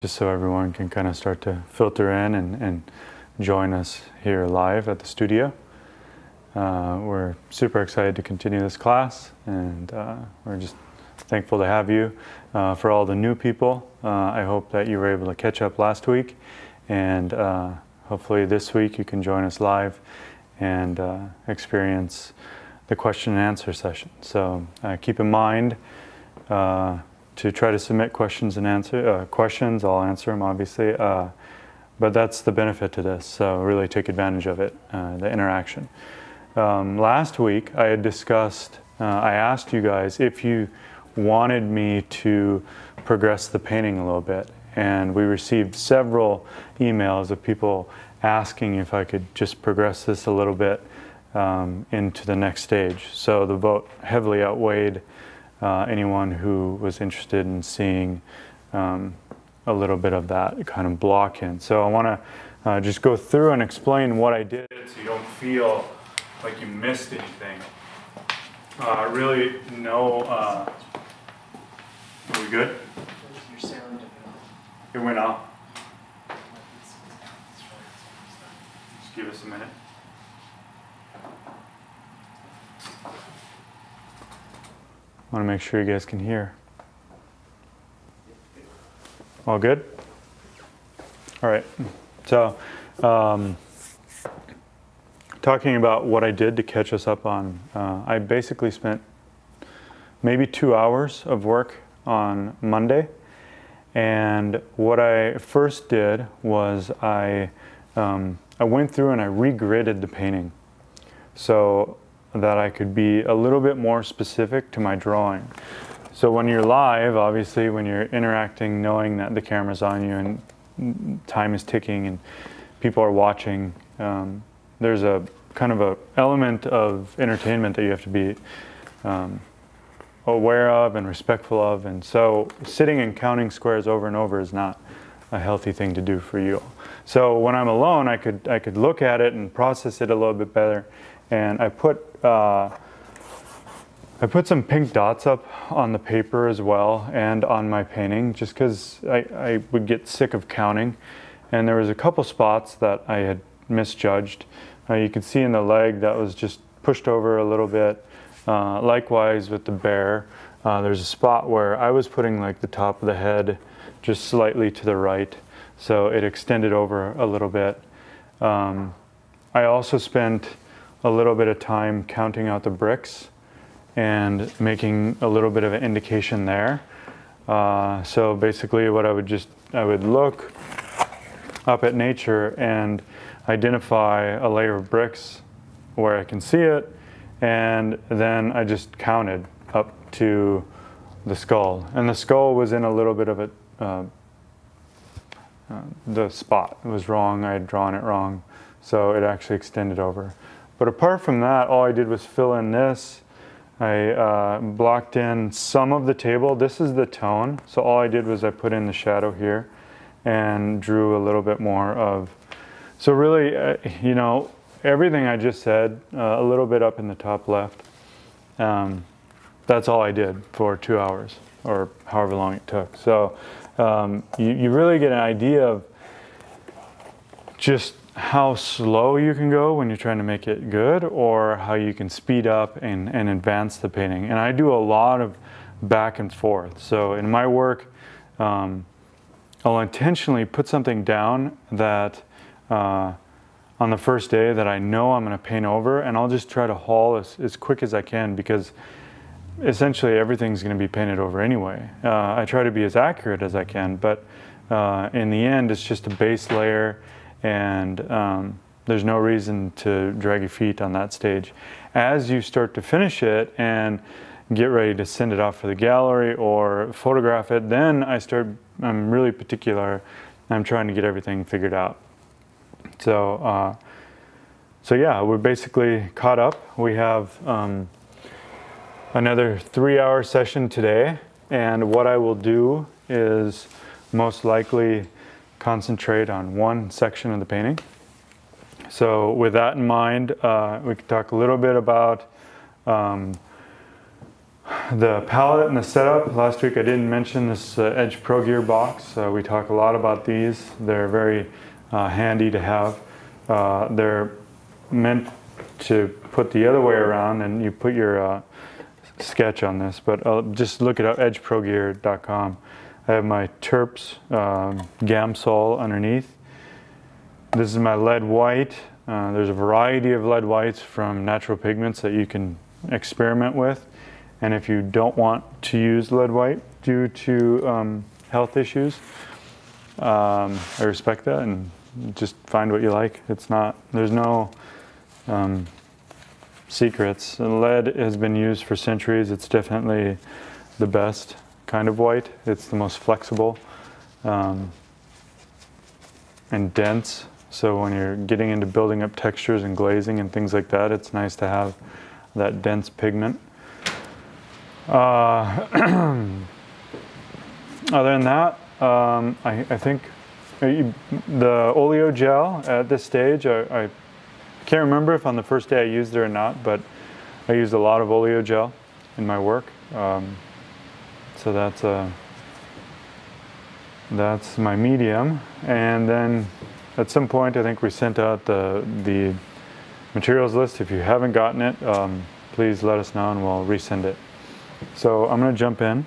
just so everyone can kind of start to filter in and join us here live at the studio. We're super excited to continue this class, and we're just thankful to have you. For all the new people, I hope that you were able to catch up last week, and hopefully this week you can join us live and experience the question and answer session. So keep in mind to try to submit questions and questions. I'll answer them, obviously, but that's the benefit to this, so really take advantage of it, the interaction. Last week I had discussed, I asked you guys if you wanted me to progress the painting a little bit, and we received several emails of people asking if I could just progress this a little bit into the next stage. So the vote heavily outweighed anyone who was interested in seeing a little bit of that kind of block in. So I want to just go through and explain what I did so you don't feel like you missed anything. Really no, are we good? Your sound It went off. Just give us a minute. I want to make sure you guys can hear. All good? All right. So, talking about what I did to catch us up on, I basically spent maybe 2 hours of work on Monday. And what I first did was I went through and I regridded the painting so that I could be a little bit more specific to my drawing. So when you're live, obviously when you're interacting, knowing that the camera's on you and time is ticking and people are watching, there's a kind of a element of entertainment that you have to be aware of and respectful of, and so sitting and counting squares over and over is not a healthy thing to do for you. So when I'm alone, I could look at it and process it a little bit better, and I put some pink dots up on the paper as well and on my painting, just because I would get sick of counting, and there was a couple spots that I had misjudged. You can see in the leg that was just pushed over a little bit. Likewise with the bear, there's a spot where I was putting like the top of the head just slightly to the right, so it extended over a little bit. I also spent a little bit of time counting out the bricks and making a little bit of an indication there. So basically what I would look up at nature and identify a layer of bricks where I can see it, and then I just counted up to the skull, and the skull was in a little bit of it, the spot was wrong. I had drawn it wrong, so it actually extended over. But apart from that, all I did was fill in this. I blocked in some of the table. This is the tone, so all I did was I put in the shadow here and drew a little bit more of, so really, you know, everything I just said, a little bit up in the top left, that's all I did for 2 hours, or however long it took. So you really get an idea of just how slow you can go when you're trying to make it good, or how you can speed up and advance the painting. And I do a lot of back and forth. So in my work, I'll intentionally put something down that on the first day that I know I'm going to paint over, and I'll just try to haul as quick as I can, because essentially everything's going to be painted over anyway. I try to be as accurate as I can, but in the end it's just a base layer, and there's no reason to drag your feet on that stage. As you start to finish it and get ready to send it off for the gallery or photograph it, then I'm really particular. I'm trying to get everything figured out. So yeah, we're basically caught up. We have another 3-hour session today, and what I will do is most likely concentrate on one section of the painting. So with that in mind, we can talk a little bit about the palette and the setup. Last week I didn't mention this Edge Pro Gear box. We talk a lot about these. They're very handy to have. They're meant to put the other way around, and you put your sketch on this, but just look it up, edgeprogear.com. I have my Terps Gamsol underneath. This is my lead white. There's a variety of lead whites from natural pigments that you can experiment with. And if you don't want to use lead white due to health issues, I respect that, and just find what you like. There's no secrets. Lead has been used for centuries. It's definitely the best kind of white. It's the most flexible and dense. So when you're getting into building up textures and glazing and things like that, it's nice to have that dense pigment. Other than that, I think the oleo gel at this stage, I can't remember if on the first day I used it or not, but I used a lot of oleo gel in my work. So that's my medium. And then at some point, I think we sent out the materials list. If you haven't gotten it, please let us know and we'll resend it. So I'm going to jump in.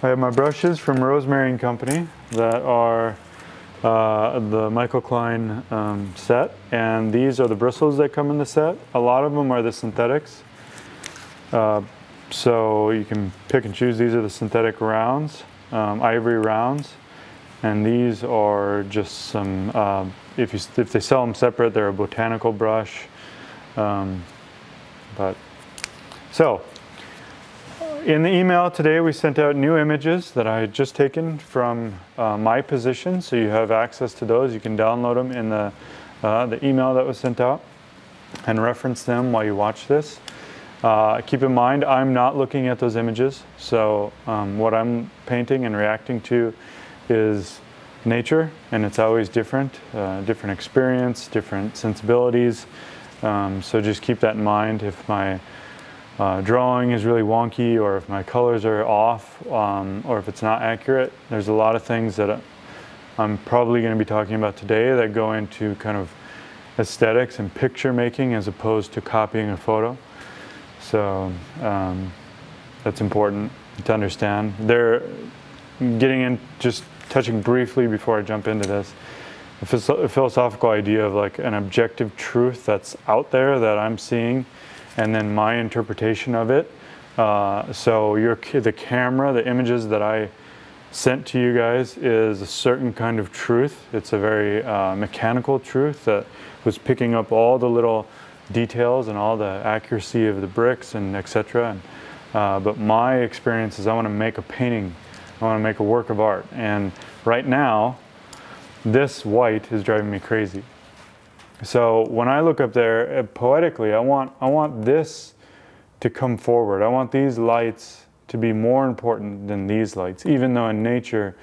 I have my brushes from Rosemary and Company that are the Michael Klein set, and these are the bristles that come in the set. A lot of them are the synthetics, so you can pick and choose. These are the synthetic rounds, ivory rounds, and these are just some, if they sell them separate, they're a botanical brush. So in the email today, we sent out new images that I had just taken from my position, so you have access to those. You can download them in the email that was sent out and reference them while you watch this. Keep in mind, I'm not looking at those images, so what I'm painting and reacting to is nature, and it's always different, different experience, different sensibilities. So just keep that in mind. If my drawing is really wonky, or if my colors are off, or if it's not accurate, there's a lot of things that I'm probably going to be talking about today that go into kind of aesthetics and picture making as opposed to copying a photo. So that's important to understand. They're getting in, just touching briefly before I jump into this, a philosophical idea of like an objective truth that's out there that I'm seeing, and then my interpretation of it. So the camera, the images that I sent to you guys is a certain kind of truth. It's a very mechanical truth that was picking up all the little details and all the accuracy of the bricks and etc. But my experience is I want to make a painting. I want to make a work of art. And right now, this white is driving me crazy. So when I look up there, poetically, I want this to come forward. I want these lights to be more important than these lights, even though in nature,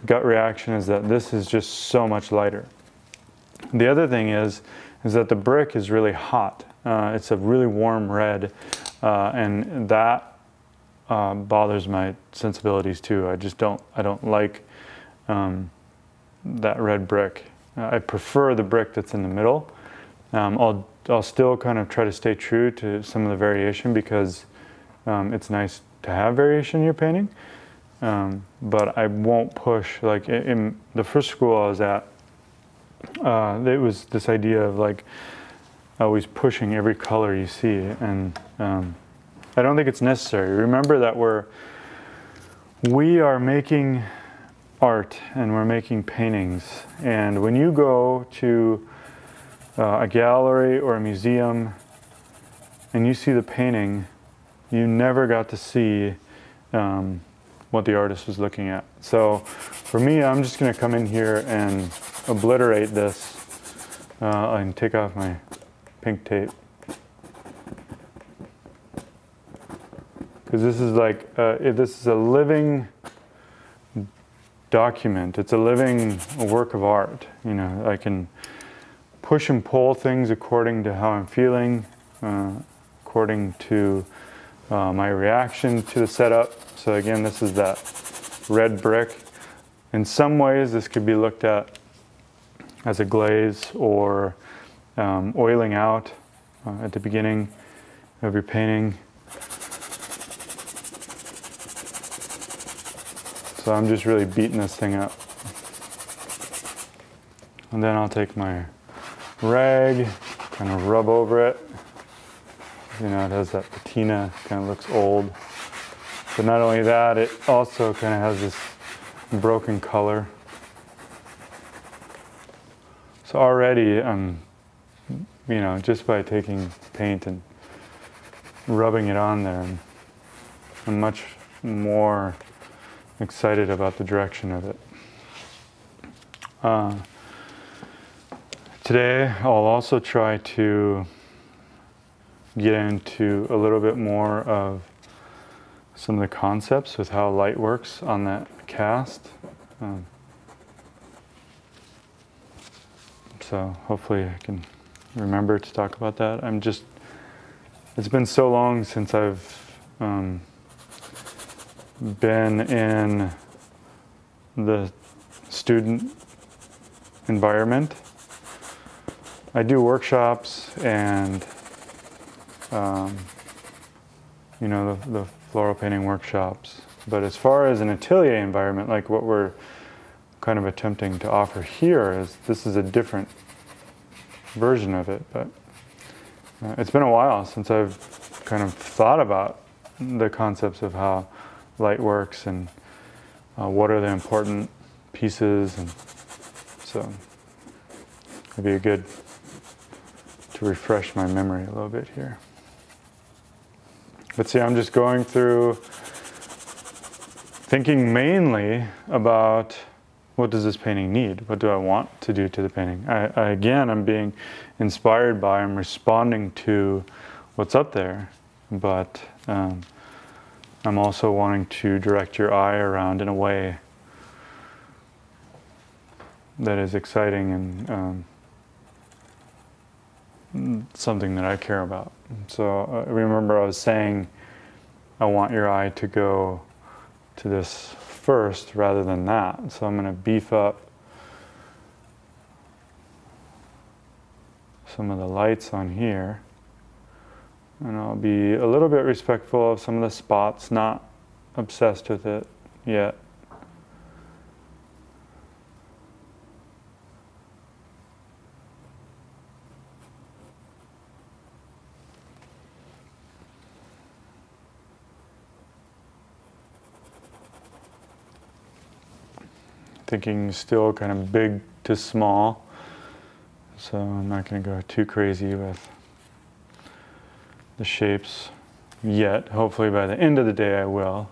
gut reaction is that this is just so much lighter. The other thing is that the brick is really hot. It's a really warm red, and that bothers my sensibilities too. I don't like that red brick. I prefer the brick that's in the middle. I'll still kind of try to stay true to some of the variation because it's nice to have variation in your painting. But I won't push, like in the first school I was at, it was this idea of like always pushing every color you see, and I don't think it's necessary. Remember that we are making art and we're making paintings, and when you go to a gallery or a museum and you see the painting, you never got to see what the artist was looking at. So for me, I'm just going to come in here and obliterate this and take off my pink tape, because this is like this is a living document. It's a living work of art. You know, I can push and pull things according to how I'm feeling, according to my reaction to the setup. So again, this is that red brick. In some ways, this could be looked at as a glaze or oiling out at the beginning of your painting. So I'm just really beating this thing up. And then I'll take my rag, kind of rub over it. You know, it has that patina, kind of looks old. But not only that, it also kind of has this broken color. So already, you know, just by taking paint and rubbing it on there, I'm much more excited about the direction of it. Today, I'll also try to get into a little bit more of some of the concepts with how light works on that cast. So hopefully I can remember to talk about that. It's been so long since I've been in the student environment. I do workshops and you know, the floral painting workshops. But as far as an atelier environment, like what we're kind of attempting to offer here, this is a different version of it. But it's been a while since I've kind of thought about the concepts of how light works and what are the important pieces, and so it'd be good to refresh my memory a little bit here. But see, I'm just going through thinking mainly about what does this painting need? What do I want to do to the painting? Again, I'm being inspired by, I'm responding to what's up there, but I'm also wanting to direct your eye around in a way that is exciting and something that I care about. So remember I was saying I want your eye to go to this first rather than that. So I'm going to beef up some of the lights on here, and I'll be a little bit respectful of some of the spots, not obsessed with it yet. Thinking still kind of big to small, so I'm not going to go too crazy with the shapes yet. Hopefully by the end of the day I will,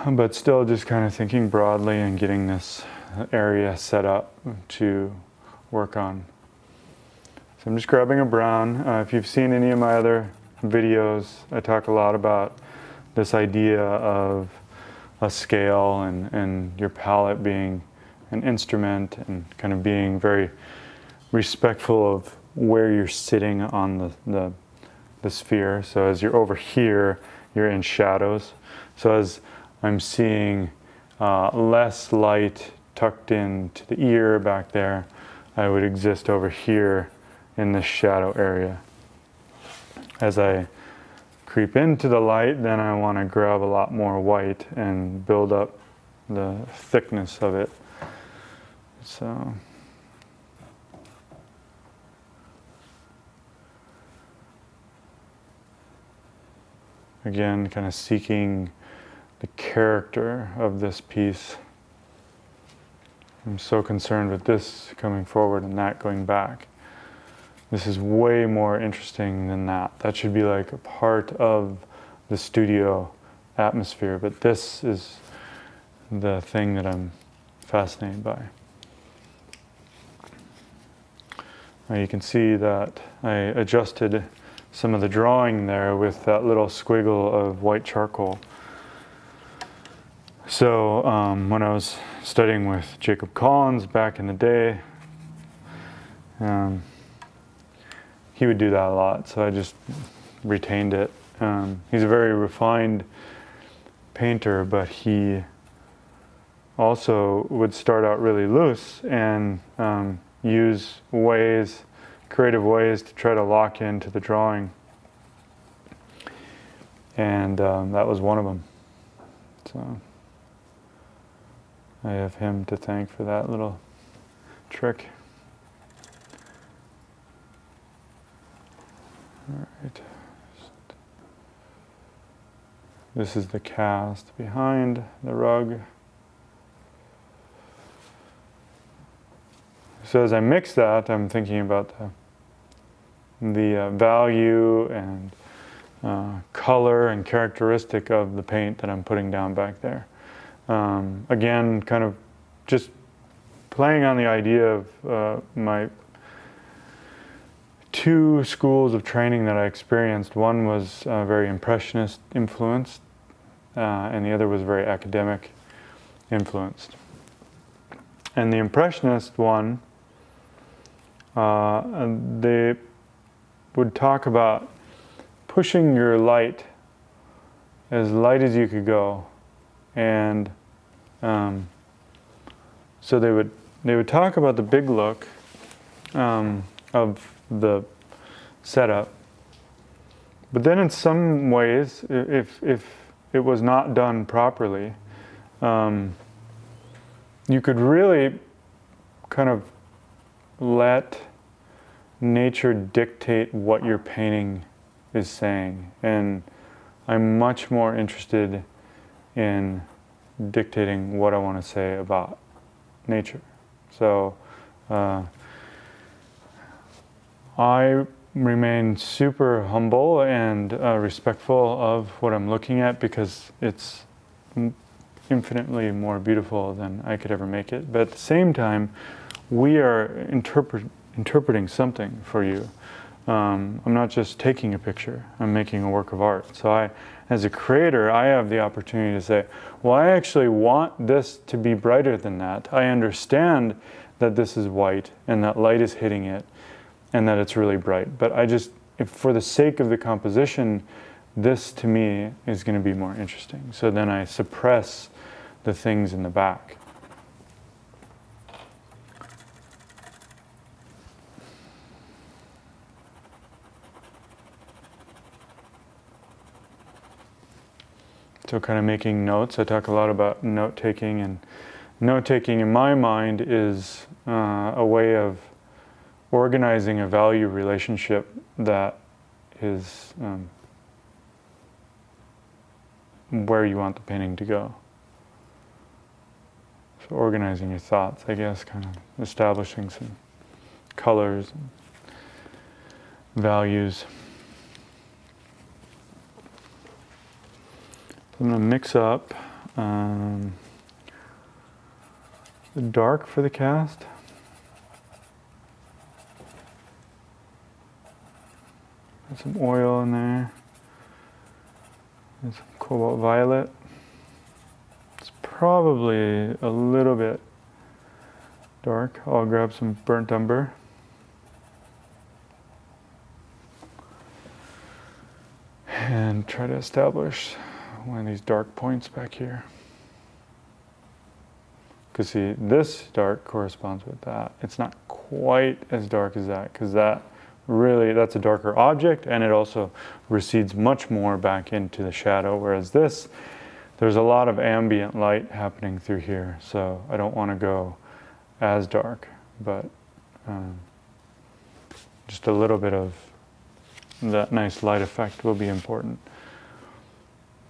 but still just kind of thinking broadly and getting this area set up to work on. So I'm just grabbing a brown. If you've seen any of my other videos, I talk a lot about this idea of a scale and your palette being an instrument and kind of being very respectful of where you're sitting on the sphere. So as you're over here, you're in shadows. So as I'm seeing less light tucked into the ear back there, I would exist over here in this shadow area. As I creep into the light, then I want to grab a lot more white and build up the thickness of it. So again, kind of seeking the character of this piece. I'm so concerned with this coming forward and that going back. This is way more interesting than that. That should be like a part of the studio atmosphere, but this is the thing that I'm fascinated by. Now you can see that I adjusted some of the drawing there with that little squiggle of white charcoal. So when I was studying with Jacob Collins back in the day, he would do that a lot. So I just retained it. He's a very refined painter, but he also would start out really loose and use creative ways to try to lock into the drawing. And that was one of them. So I have him to thank for that little trick. All right. This is the cast behind the rug. So as I mix that, I'm thinking about the value and color and characteristic of the paint that I'm putting down back there. Again, kind of just playing on the idea of my two schools of training that I experienced. One was very impressionist influenced, and the other was very academic influenced. And the impressionist one, they would talk about pushing your light as light as you could go, and so they would talk about the big look of the setup, but then in some ways, if it was not done properly, you could really kind of let nature dictate what your painting is saying. And I'm much more interested in dictating what I want to say about nature. So I remain super humble and respectful of what I'm looking at, because it's infinitely more beautiful than I could ever make it. But at the same time, we are interpreting something for you. I'm not just taking a picture, I'm making a work of art. So as a creator, I have the opportunity to say, well, I actually want this to be brighter than that. I understand that this is white and that light is hitting it and that it's really bright. But if for the sake of the composition, this to me is going to be more interesting. So then I suppress the things in the back. So kind of making notes. I talk a lot about note-taking, and note-taking in my mind is a way of organizing a value relationship that is where you want the painting to go. So organizing your thoughts, I guess, kind of establishing some colors and values. I'm going to mix up the dark for the cast. Got some oil in there. And some cobalt violet. It's probably a little bit dark. I'll grab some burnt umber. And try to establish one of these dark points back here. Because see, this dark corresponds with that. It's not quite as dark as that, because that's a darker object, and it also recedes much more back into the shadow, whereas this, there's a lot of ambient light happening through here, so I don't want to go as dark, but just a little bit of that nice light effect will be important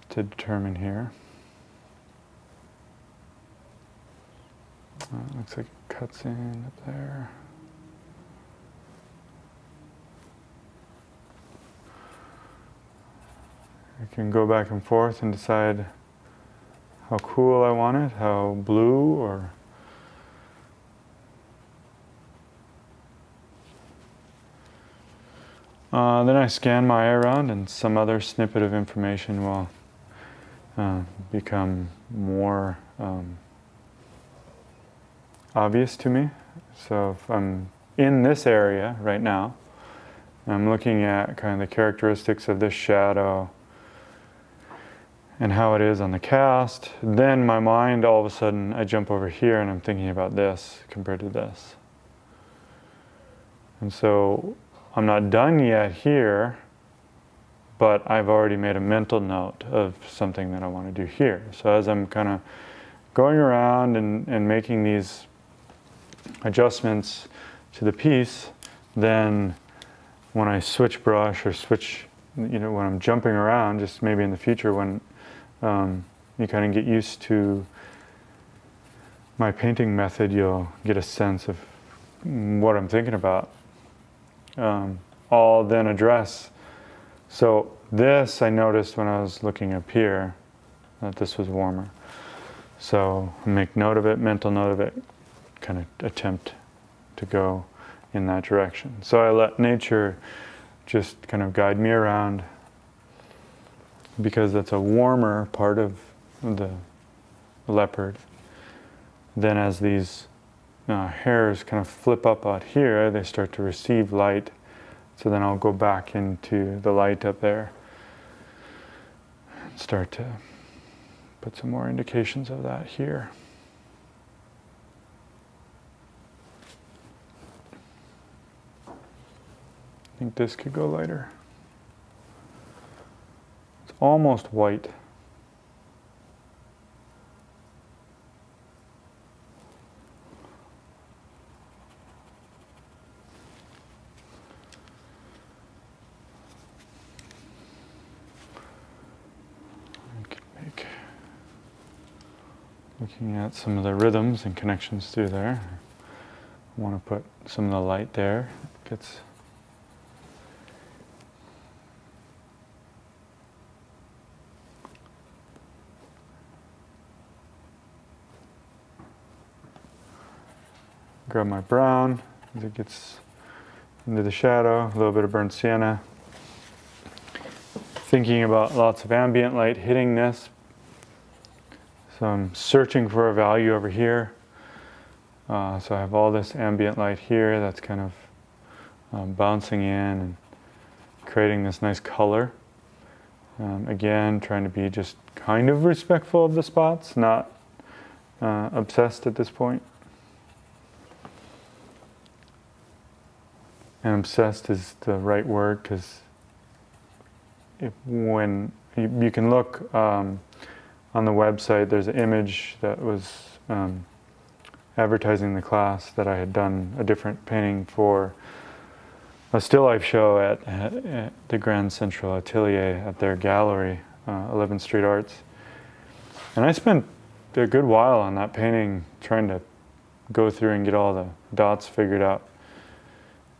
to determine here. Looks like it cuts in up there. I can go back and forth and decide how cool I want it, how blue, or then I scan my eye around, and some other snippet of information will become more obvious to me. So if I'm in this area right now, I'm looking at kind of the characteristics of this shadow and how it is on the cast. Then my mind, all of a sudden, I jump over here and I'm thinking about this compared to this. And so I'm not done yet here, but I've already made a mental note of something that I want to do here. So as I'm kind of going around and making these adjustments to the piece, then when I switch brush or switch, when I'm jumping around, just maybe in the future when you kind of get used to my painting method, you'll get a sense of what I'm thinking about. I'll then address. So this I noticed when I was looking up here, that this was warmer. So make note of it, mental note of it, kind of attempt to go in that direction. So I let nature just kind of guide me around, because that's a warmer part of the leopard. Then as these hairs kind of flip up out here, they start to receive light. So then I'll go back into the light up there and start to put some more indications of that here. I think this could go lighter. It's almost white. Looking at some of the rhythms and connections through there. I want to put some of the light there. Grab my brown as it gets into the shadow, a little bit of burnt sienna. Thinking about lots of ambient light hitting this. So I'm searching for a value over here. So I have all this ambient light here that's kind of bouncing in and creating this nice color. Again, trying to be just kind of respectful of the spots, not obsessed at this point. And obsessed is the right word, because when you can look on the website, there's an image that was advertising the class that I had done a different painting for a still life show at the Grand Central Atelier at their gallery, 11th Street Arts. And I spent a good while on that painting trying to go through and get all the dots figured out.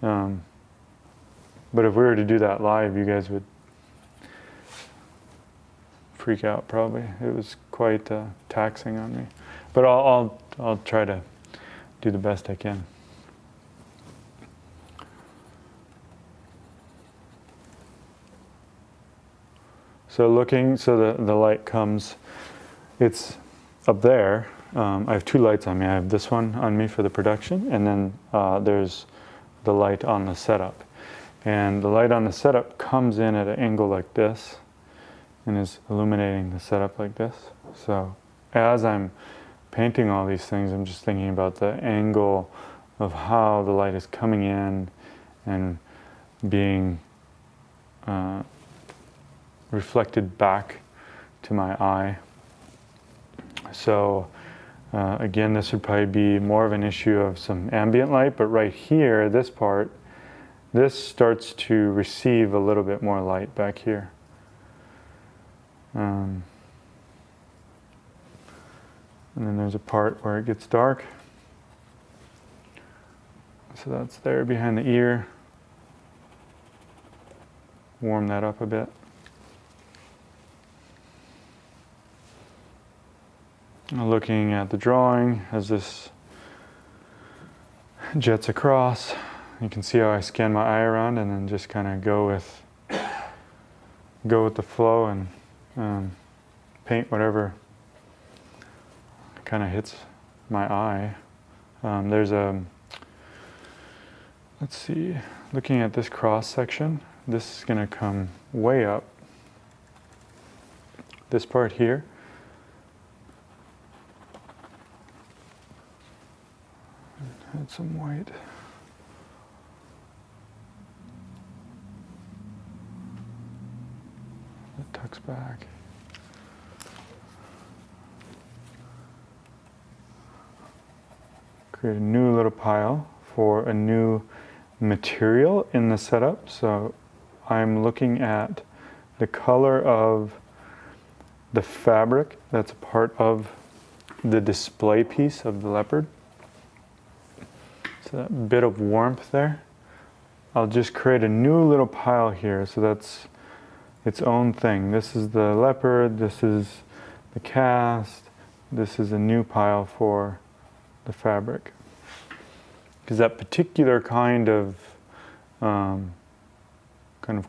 But if we were to do that live, you guys would freak out probably. It was quite taxing on me. But I'll try to do the best I can. So the light comes, it's up there. I have two lights on me. I have this one on me for the production, and then there's the light on the setup. And the light on the setup comes in at an angle like this and is illuminating the setup like this. So as I'm painting all these things, I'm just thinking about the angle of how the light is coming in and being reflected back to my eye. So again, this would probably be more of an issue of some ambient light, but right here, this part, this starts to receive a little bit more light back here. And then there's a part where it gets dark. So that's there behind the ear. Warm that up a bit. Looking at the drawing as this jets across, you can see how I scan my eye around and then just kind of go with the flow and paint whatever kind of hits my eye. There's a let's see, looking at this cross section, this is going to come way up. This part here. Add some white. It tucks back. Create a new little pile for a new material in the setup. So I'm looking at the color of the fabric that's a part of the display piece of the leopard. So that bit of warmth there. I'll just create a new little pile here, so that's its own thing. This is the leopard, this is the cast, this is a new pile for the fabric. Because that particular kind of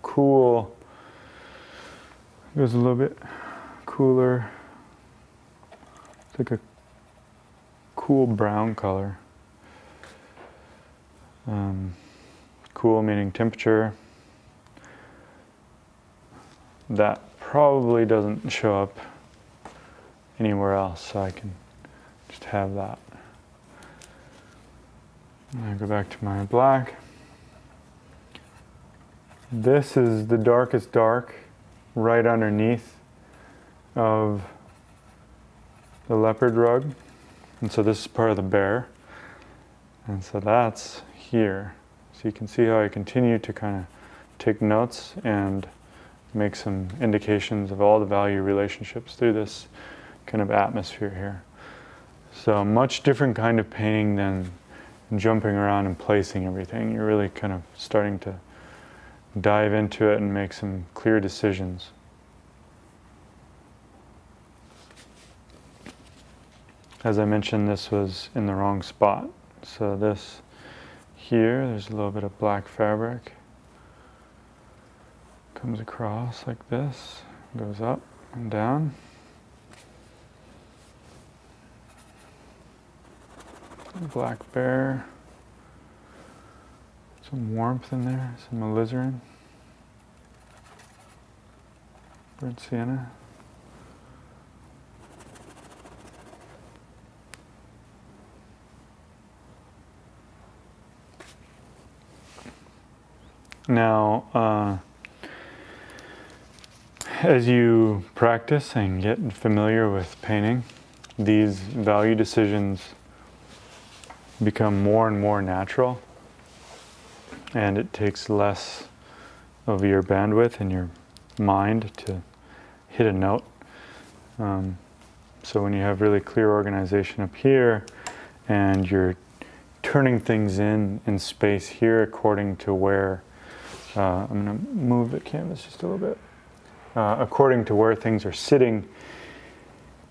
cool, goes a little bit cooler. It's like a cool brown color. Cool meaning temperature. That probably doesn't show up anywhere else, so I can just have that. I go back to my black. This is the darkest dark right underneath of the leopard rug. And so this is part of the bear. And so that's here. So you can see how I continue to kind of take notes and make some indications of all the value relationships through this kind of atmosphere here. So a much different kind of painting than jumping around and placing everything. You're really kind of starting to dive into it and make some clear decisions. As I mentioned, this was in the wrong spot. So this here, there's a little bit of black fabric. Comes across like this, goes up and down. Black bear. Some warmth in there, some alizarin. Burnt sienna. Now, as you practice and get familiar with painting, these value decisions become more and more natural, and it takes less of your bandwidth in your mind to hit a note. So when you have really clear organization up here, and you're turning things in space here according to where, I'm going to move the canvas just a little bit, according to where things are sitting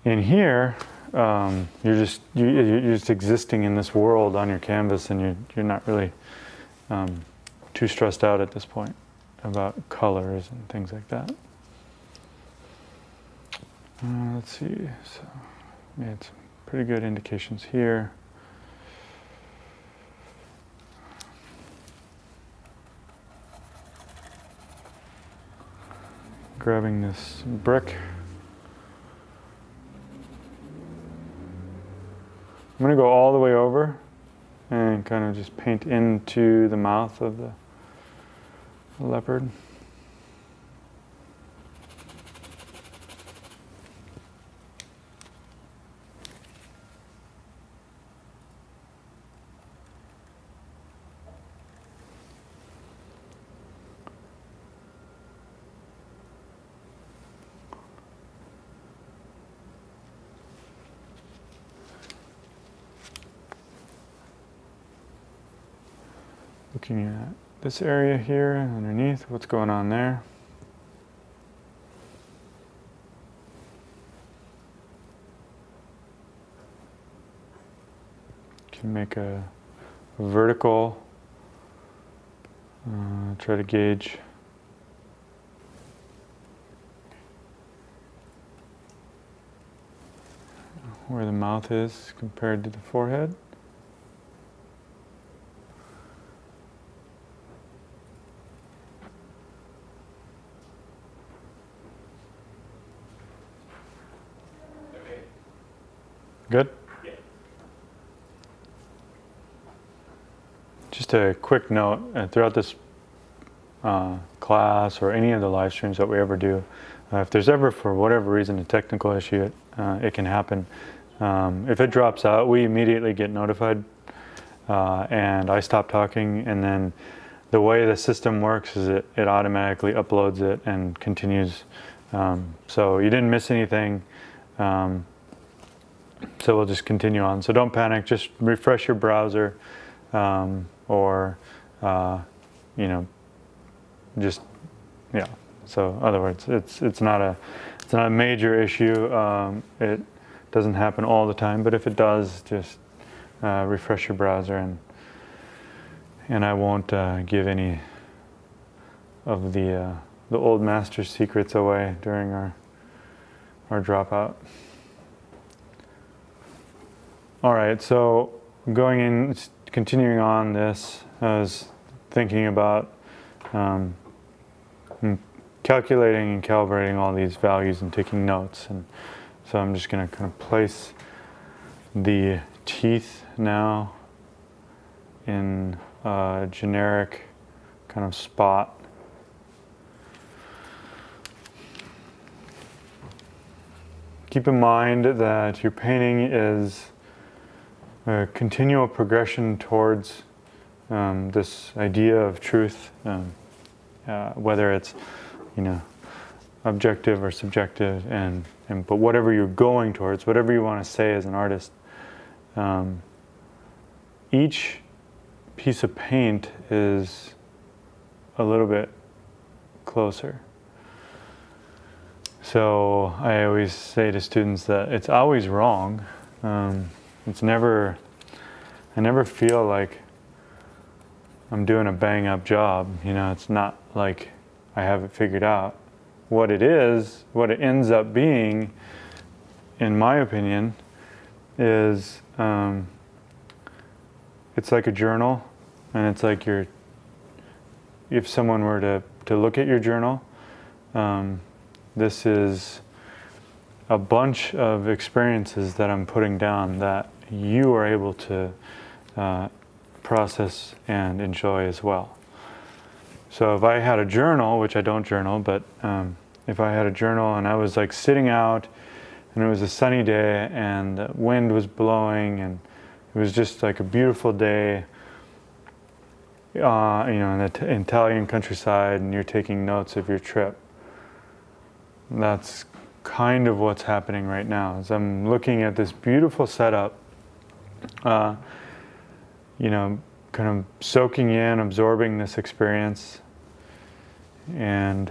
in here. You're just existing in this world on your canvas, and you're not really too stressed out at this point about colors and things like that. Let's see. So made some pretty good indications here. Grabbing this brick. I'm going to go all the way over and kind of just paint into the mouth of the leopard. Looking at this area here underneath, what's going on there. Can make a vertical, try to gauge where the mouth is compared to the forehead. Good? Just a quick note, throughout this class or any of the live streams that we ever do, if there's ever, for whatever reason, a technical issue, it can happen. If it drops out, we immediately get notified, and I stop talking, and then the way the system works is it automatically uploads it and continues. So you didn't miss anything. So we'll just continue on. So don't panic, just refresh your browser, or, you know, just, yeah. So in other words, it's not a major issue. It doesn't happen all the time, but if it does, just refresh your browser, and I won't give any of the old master's secrets away during our dropout. All right, so continuing on this, I was thinking about calculating and calibrating all these values and taking notes. And so I'm just going to kind of place the teeth now in a generic kind of spot. Keep in mind that your painting is a continual progression towards this idea of truth, whether it's, you know, objective or subjective, but whatever you're going towards, whatever you want to say as an artist, each piece of paint is a little bit closer. So I always say to students that it's always wrong. I never feel like I'm doing a bang up job. You know, it's not like I have it figured out. What it is, what it ends up being, in my opinion, is it's like a journal, and it's like if someone were to look at your journal, this is a bunch of experiences that I'm putting down that you are able to process and enjoy as well. So if I had a journal, which I don't journal, but if I had a journal and I was like sitting out and it was a sunny day and the wind was blowing and it was just like a beautiful day, you know, in the Italian countryside, and you're taking notes of your trip, that's kind of what's happening right now. As I'm looking at this beautiful setup, you know, kind of soaking in, absorbing this experience, and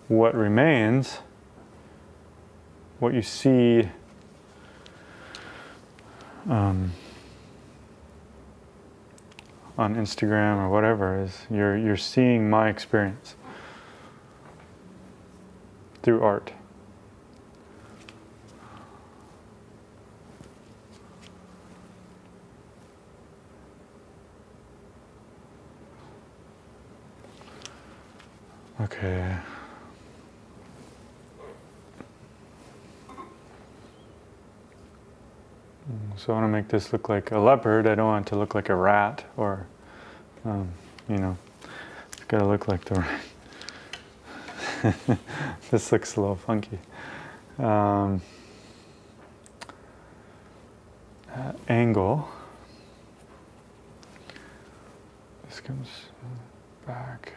what remains, what you see on Instagram or whatever, is you're seeing my experience through art. Okay. So I want to make this look like a leopard. I don't want it to look like a rat, or, you know, it's got to look like the this looks a little funky. Angle. This comes back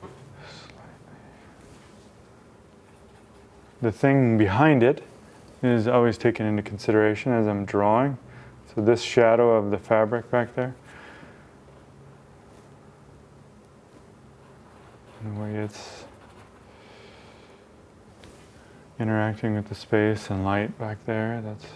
slightly. The thing behind it is always taken into consideration as I'm drawing. So this shadow of the fabric back there, and the way it's interacting with the space and light back there, that's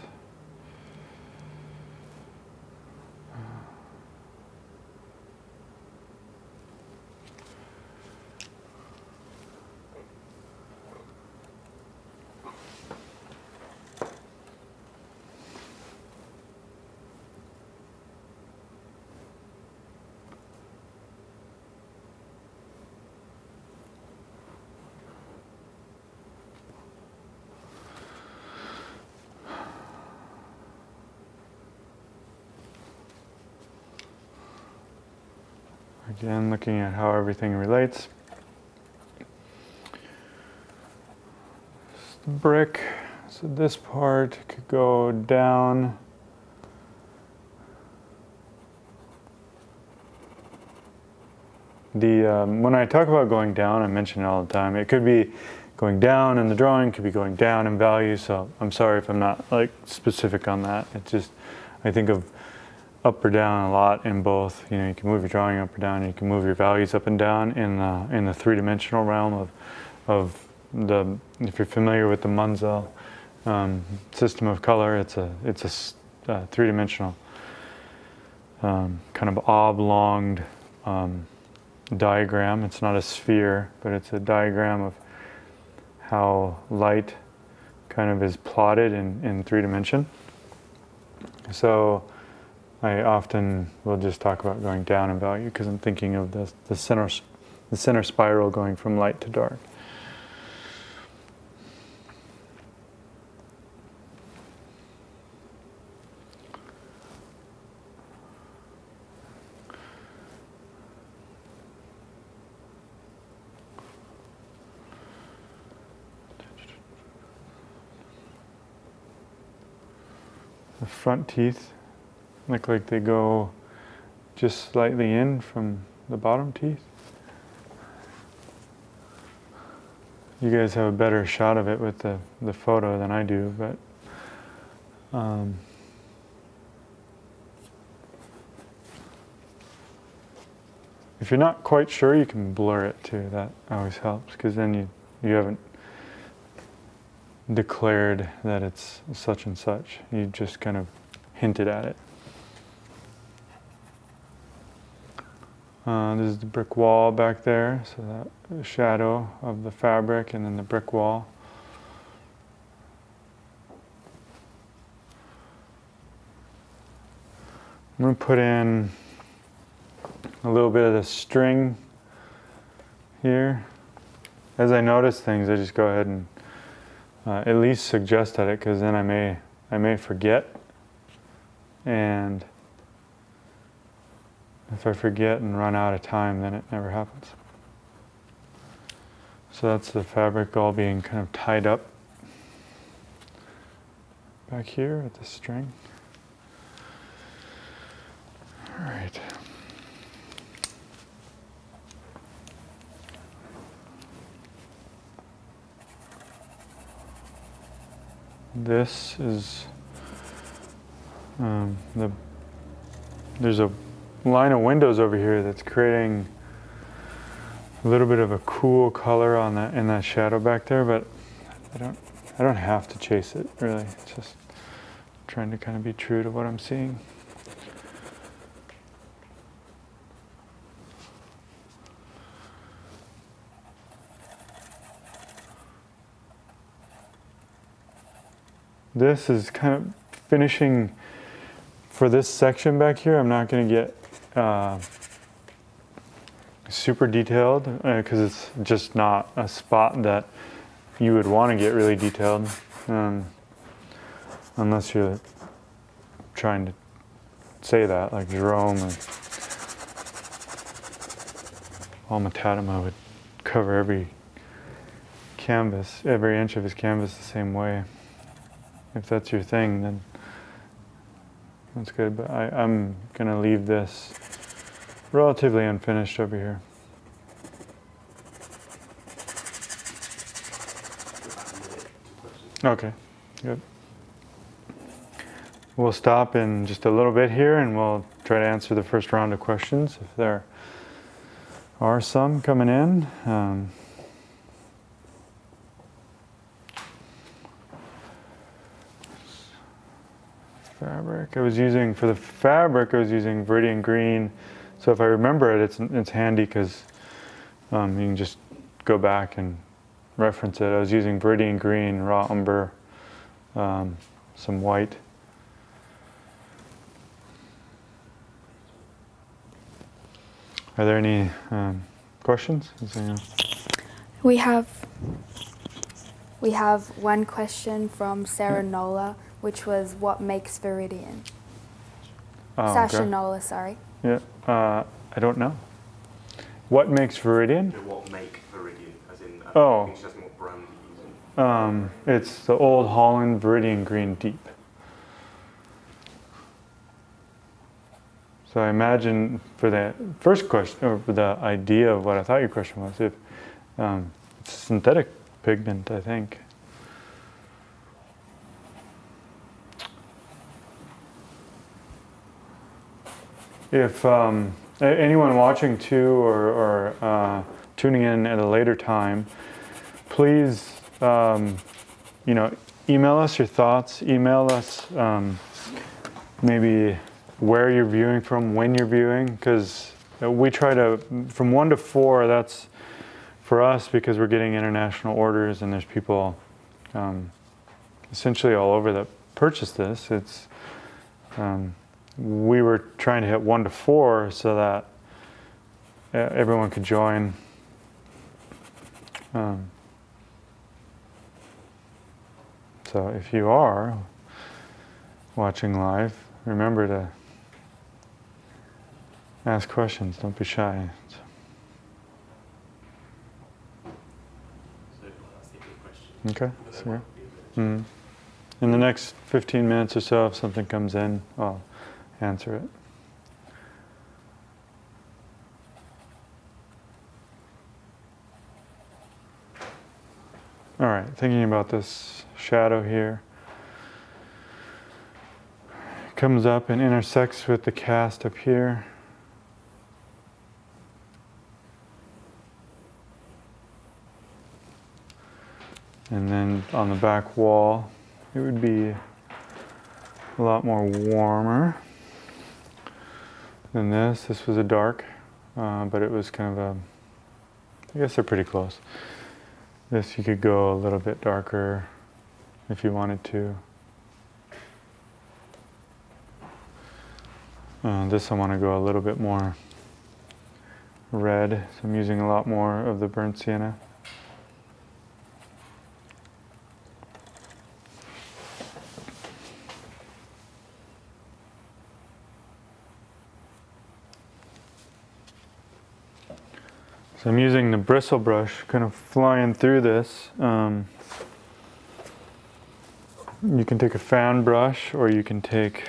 Again, looking at how everything relates. Brick, so this part could go down. When I talk about going down, I mention it all the time. It could be going down in the drawing, could be going down in value. So I'm sorry if I'm not like specific on that. It's just I think of up or down a lot in both. You know, you can move your drawing up or down. And you can move your values up and down in the three-dimensional realm of the. If you're familiar with the Munsell system of color, it's a three-dimensional kind of oblonged diagram. It's not a sphere, but it's a diagram of how light kind of is plotted in three dimension. So I often will just talk about going down in value because I'm thinking of the center spiral going from light to dark. The front teeth look like they go just slightly in from the bottom teeth. You guys have a better shot of it with the photo than I do, but if you're not quite sure, you can blur it too. That always helps because then you haven't declared that it's such and such. You just kind of hinted at it. This is the brick wall back there, so that shadow of the fabric and then the brick wall. I'm going to put in a little bit of the string here. As I notice things, I just go ahead and at least suggest at it, because then I may forget, and if I forget and run out of time, then it never happens. So that's the fabric all being kind of tied up back here at the string. All right. This is there's a line of windows over here that's creating a little bit of a cool color on that in that shadow back there, but I don't have to chase it really. It's just trying to kind of be true to what I'm seeing. This is kind of finishing for this section back here. I'm not going to get super detailed because it's just not a spot that you would want to get really detailed unless you're trying to say that, like Jerome or Alma-Tadema would cover every canvas, every inch of his canvas the same way. If that's your thing, then that's good. But I'm going to leave this relatively unfinished over here. Okay, good. We'll stop in just a little bit here and we'll try to answer the first round of questions if there are some coming in. Fabric. I was using, for the fabric, I was using Viridian Green. So if I remember it, it's handy because you can just go back and reference it. I was using Viridian Green, raw umber, some white. Are there any questions? We have one question from Sarah Nola, which was, what makes Viridian? Oh, Sasha okay. Nola, sorry. Yeah, I don't know. What makes Viridian? What make Viridian? As in, Oh. just asking what brand you're using. It's the Old Holland Viridian Green Deep. So I imagine for the first question, or for the idea of what I thought your question was, if it's synthetic pigment, I think. If anyone watching too, or tuning in at a later time, please, email us your thoughts. Email us maybe where you're viewing from, when you're viewing, because we try to, from 1 to 4, that's for us because we're getting international orders and there's people essentially all over that purchase this. It's we were trying to hit 1 to 4 so that everyone could join. So if you are watching live, remember to ask questions, don't be shy. So that's a good question. Okay, so in the next 15 minutes or so, if something comes in, I'll answer it. All right, thinking about this shadow here. Comes up and intersects with the cast up here. And then on the back wall, it would be a lot more warmer than this. This was a dark, but it was kind of a, I guess they're pretty close. This you could go a little bit darker if you wanted to. This I want to go a little bit more red, so I'm using a lot more of the burnt sienna. So I'm using the bristle brush, kind of flying through this. You can take a fan brush, or you can take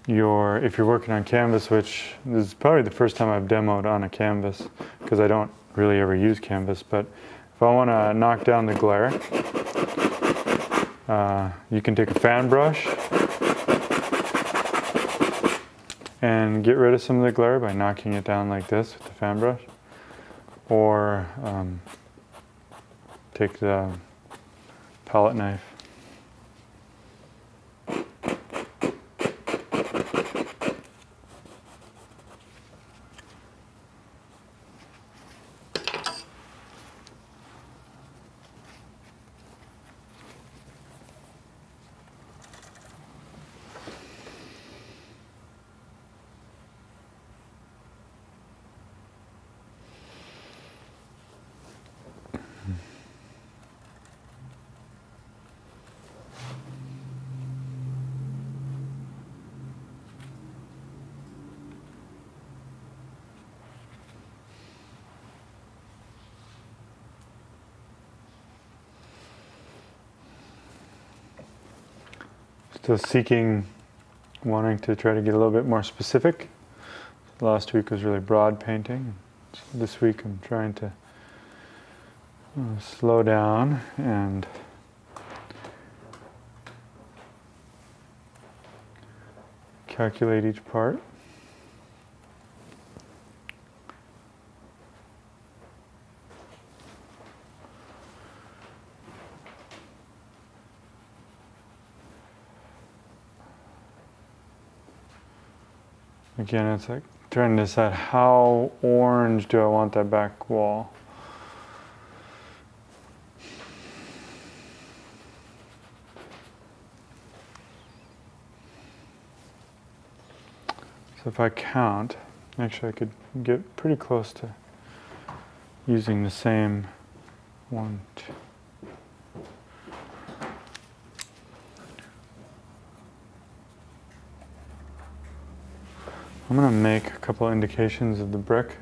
if you're working on canvas, which this is probably the first time I've demoed on a canvas, because I don't really ever use canvas, but if I want to knock down the glare, you can take a fan brush and get rid of some of the glare by knocking it down like this with the fan brush, or take the palette knife. Still wanting to try to get a little bit more specific. Last week was really broad painting. So this week I'm trying to slow down and calculate each part. Again, it's like trying to decide how orange do I want that back wall. So if I count, actually I could get pretty close to using the same 1, 2. I'm going to make a couple indications of the brick.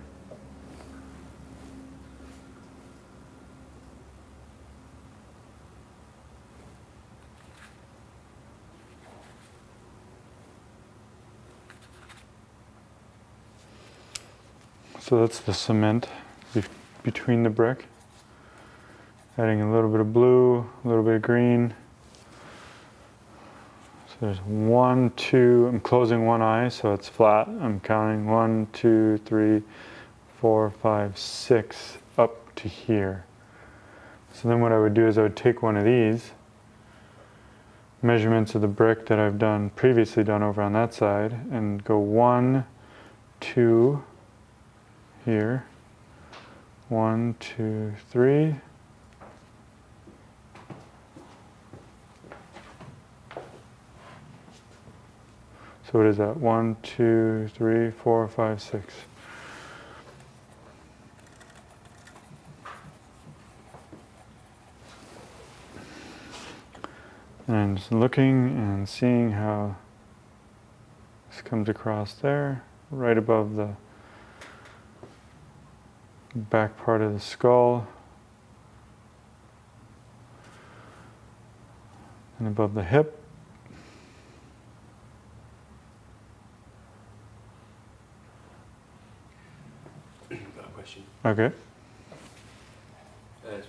So that's the cement between the brick. Adding a little bit of blue, a little bit of green. So there's 1, 2, I'm closing one eye so it's flat. I'm counting 1, 2, 3, 4, 5, 6 up to here. So then what I would do is I would take one of these measurements of the brick that I've previously done over on that side and go 1, 2 here, 1, 2, 3. So what is that? 1, 2, 3, 4, 5, 6. And just looking and seeing how this comes across there, right above the back part of the skull, and above the hip. Got a question. Okay. It's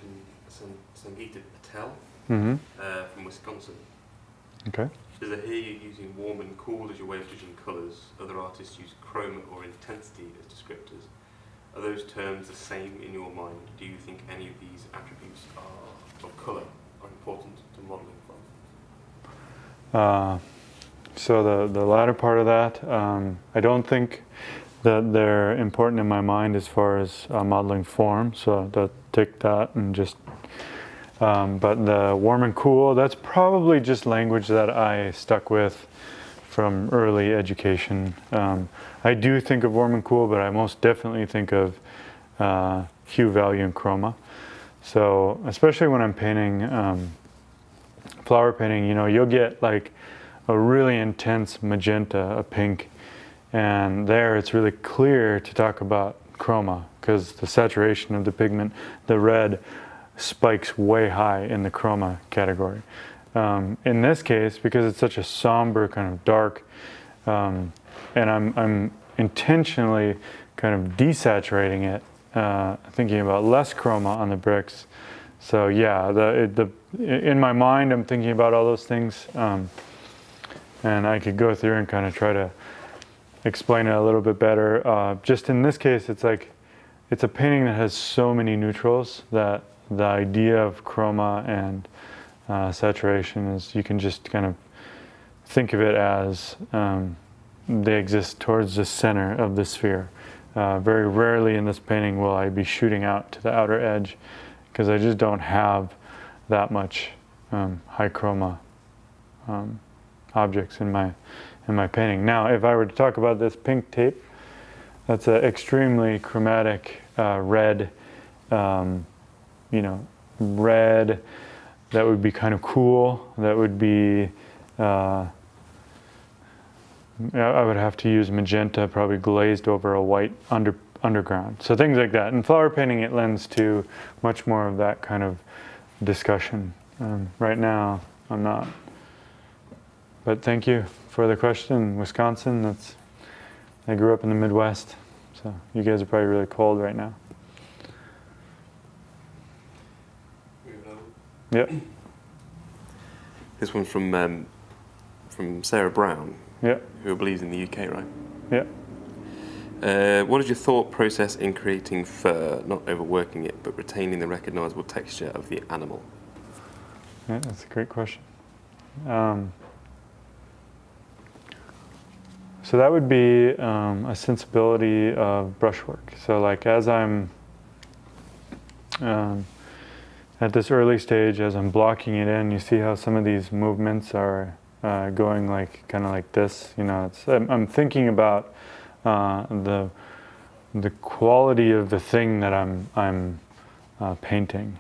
from Sangeeta Patel Mm-hmm. From Wisconsin. Okay. She says, I hear you using warm and cool as your way of judging colours. Other artists use chroma or intensity as descriptors. Are those terms the same in your mind? Do you think any of these attributes of colour are important to modelling from? So the latter part of that, I don't think that they're important in my mind as far as modeling form. So I'll take that and just. But the warm and cool, that's probably just language that I stuck with from early education. I do think of warm and cool, but I most definitely think of hue, value, and chroma. So especially when I'm painting, flower painting, you know, you'll get like a really intense magenta, a pink, and there it's really clear to talk about chroma because the saturation of the pigment, the red, spikes way high in the chroma category. In this case, because it's such a somber kind of dark, and I'm intentionally kind of desaturating it, thinking about less chroma on the bricks. So yeah, in my mind I'm thinking about all those things, and I could go through and kind of try to explain it a little bit better. Just in this case, it's like it's a painting that has so many neutrals that the idea of chroma and saturation is you can just kind of think of it as they exist towards the center of the sphere. Very rarely in this painting will I be shooting out to the outer edge because I just don't have that much high chroma objects in my painting. Now, if I were to talk about this pink tape, that's an extremely chromatic red. You know, red, that would be kind of cool. That would be, I would have to use magenta, probably glazed over a white underground. So things like that. In flower painting, it lends to much more of that kind of discussion. Right now, I'm not. But thank you for the question. Wisconsin, I grew up in the Midwest, so you guys are probably really cold right now. Yep. This one's from Sarah Brown, Yep. who I believe is in the UK, right? Yep. What is your thought process in creating fur, not overworking it, but retaining the recognisable texture of the animal? Yeah, that's a great question. So that would be a sensibility of brushwork. So like as I'm at this early stage, as I'm blocking it in, you see how some of these movements are going like kind of like this. You know, I'm thinking about the quality of the thing that I'm painting.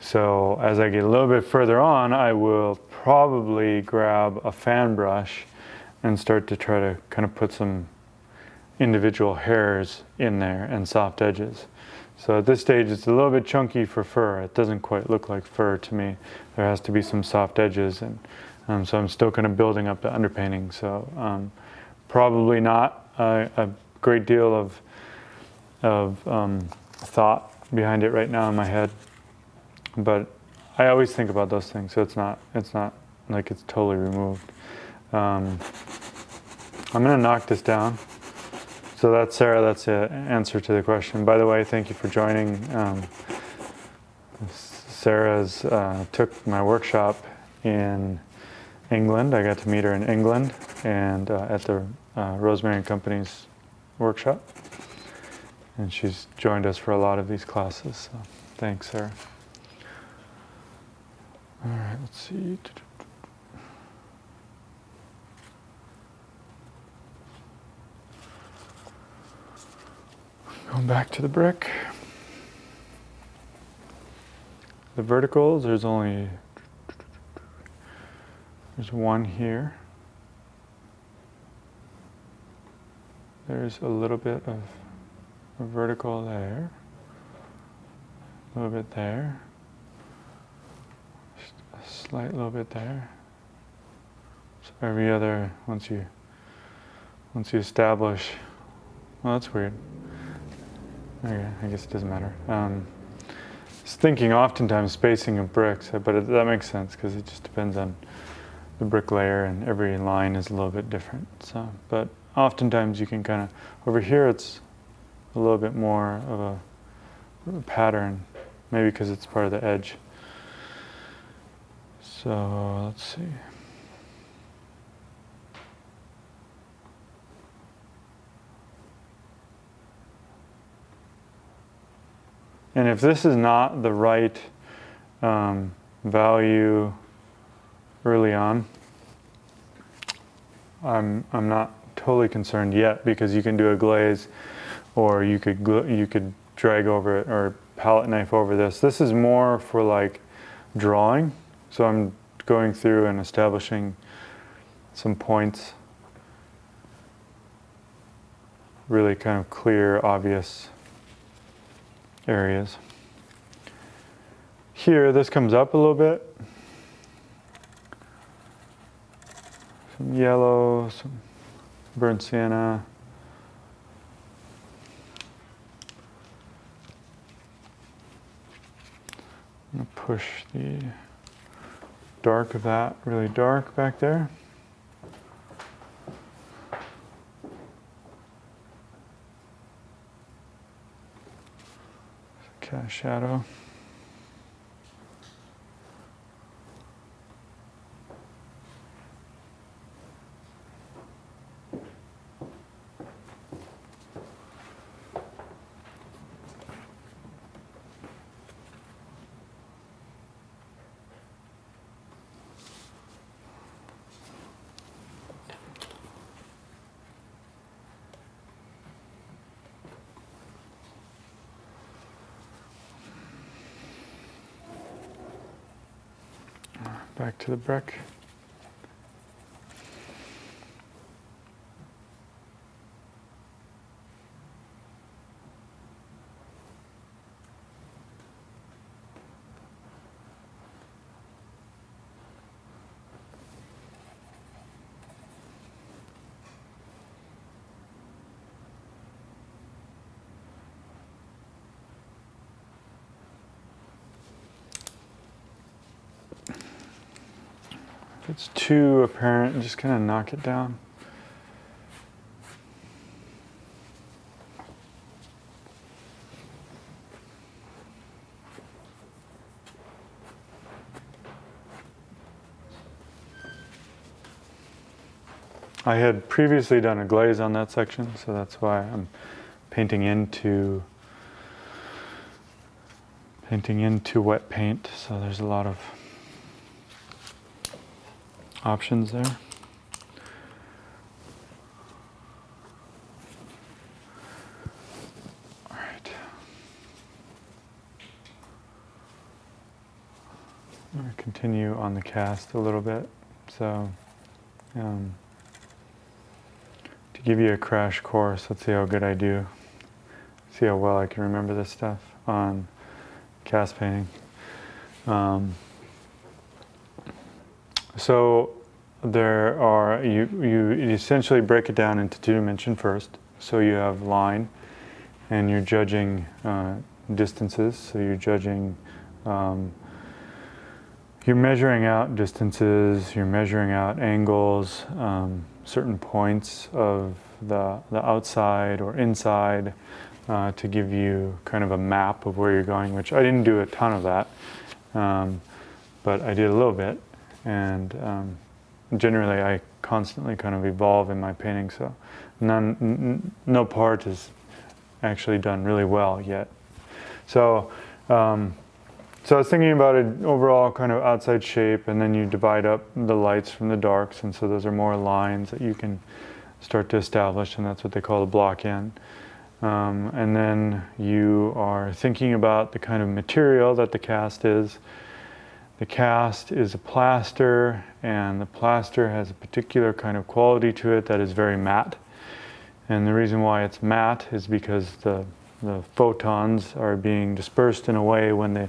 So as I get a little bit further on, I will probably grab a fan brush and start to try to kind of put some individual hairs in there and soft edges. So at this stage, it's a little bit chunky for fur. It doesn't quite look like fur to me. There has to be some soft edges, and so I'm still kind of building up the underpainting. So probably not a great deal of of thought behind it right now in my head, but I always think about those things, so it's not like it's totally removed. I'm going to knock this down. So that's Sarah, that's the answer to the question. By the way, thank you for joining. Sarah's took my workshop in England. I got to meet her in England and at the Rosemary and Company's workshop. And she's joined us for a lot of these classes. So thanks, Sarah. All right, let's see. Going back to the brick. The verticals, there's one here. There's a little bit of a vertical there. A little bit there. Just a slight little bit there. So every other, once you establish, well, that's weird. Okay, I guess it doesn't matter. Just thinking oftentimes spacing of bricks, but that makes sense because it just depends on the brick layer and every line is a little bit different. So, but oftentimes you can kind of, over here it's a little bit more of a pattern, maybe because it's part of the edge. So let's see. And if this is not the right value early on, I'm not totally concerned yet, because you can do a glaze, or you could drag over it or palette knife over this. This is more for like drawing. So I'm going through and establishing some points, really kind of clear, obvious areas. Here, this comes up a little bit. Some yellow, some burnt sienna. I'm going to push the dark of that really dark back there. Cast shadow. Back to the brick. If it's too apparent, just kind of knock it down. I had previously done a glaze on that section, so that's why I'm painting into wet paint, so there's a lot of options there. All right. I'm going to continue on the cast a little bit. So, to give you a crash course, let's see how good I do. See how well I can remember this stuff on cast painting. So there are, you essentially break it down into two dimension first. So you have line and you're judging distances. So you're judging, you're measuring out distances, you're measuring out angles, certain points of the outside or inside to give you kind of a map of where you're going, which I didn't do a ton of that, but I did a little bit. And generally I constantly kind of evolve in my painting, so no part is actually done really well yet. So so I was thinking about an overall kind of outside shape, and then you divide up the lights from the darks, and so those are more lines that you can start to establish, and that's what they call the block in. And then you are thinking about the kind of material that the cast is. The cast is a plaster, and the plaster has a particular kind of quality to it that is very matte. And the reason why it's matte is because the photons are being dispersed in a way when they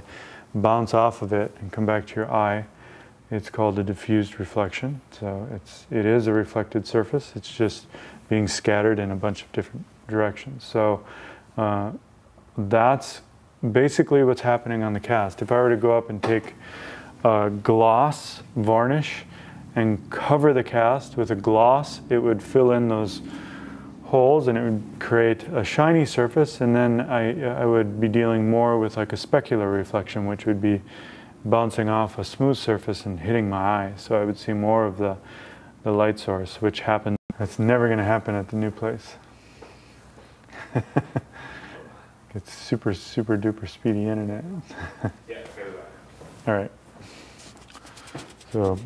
bounce off of it and come back to your eye. It's called a diffused reflection. So it is a reflected surface. It's just being scattered in a bunch of different directions. So that's basically what's happening on the cast. If I were to go up and take a gloss varnish and cover the cast with a gloss, it would fill in those holes and it would create a shiny surface, and then I would be dealing more with like a specular reflection, which would be bouncing off a smooth surface and hitting my eye. So I would see more of the light source, which happens. That's never going to happen at the new place. It's super duper speedy internet. Yeah, fair enough. All right. So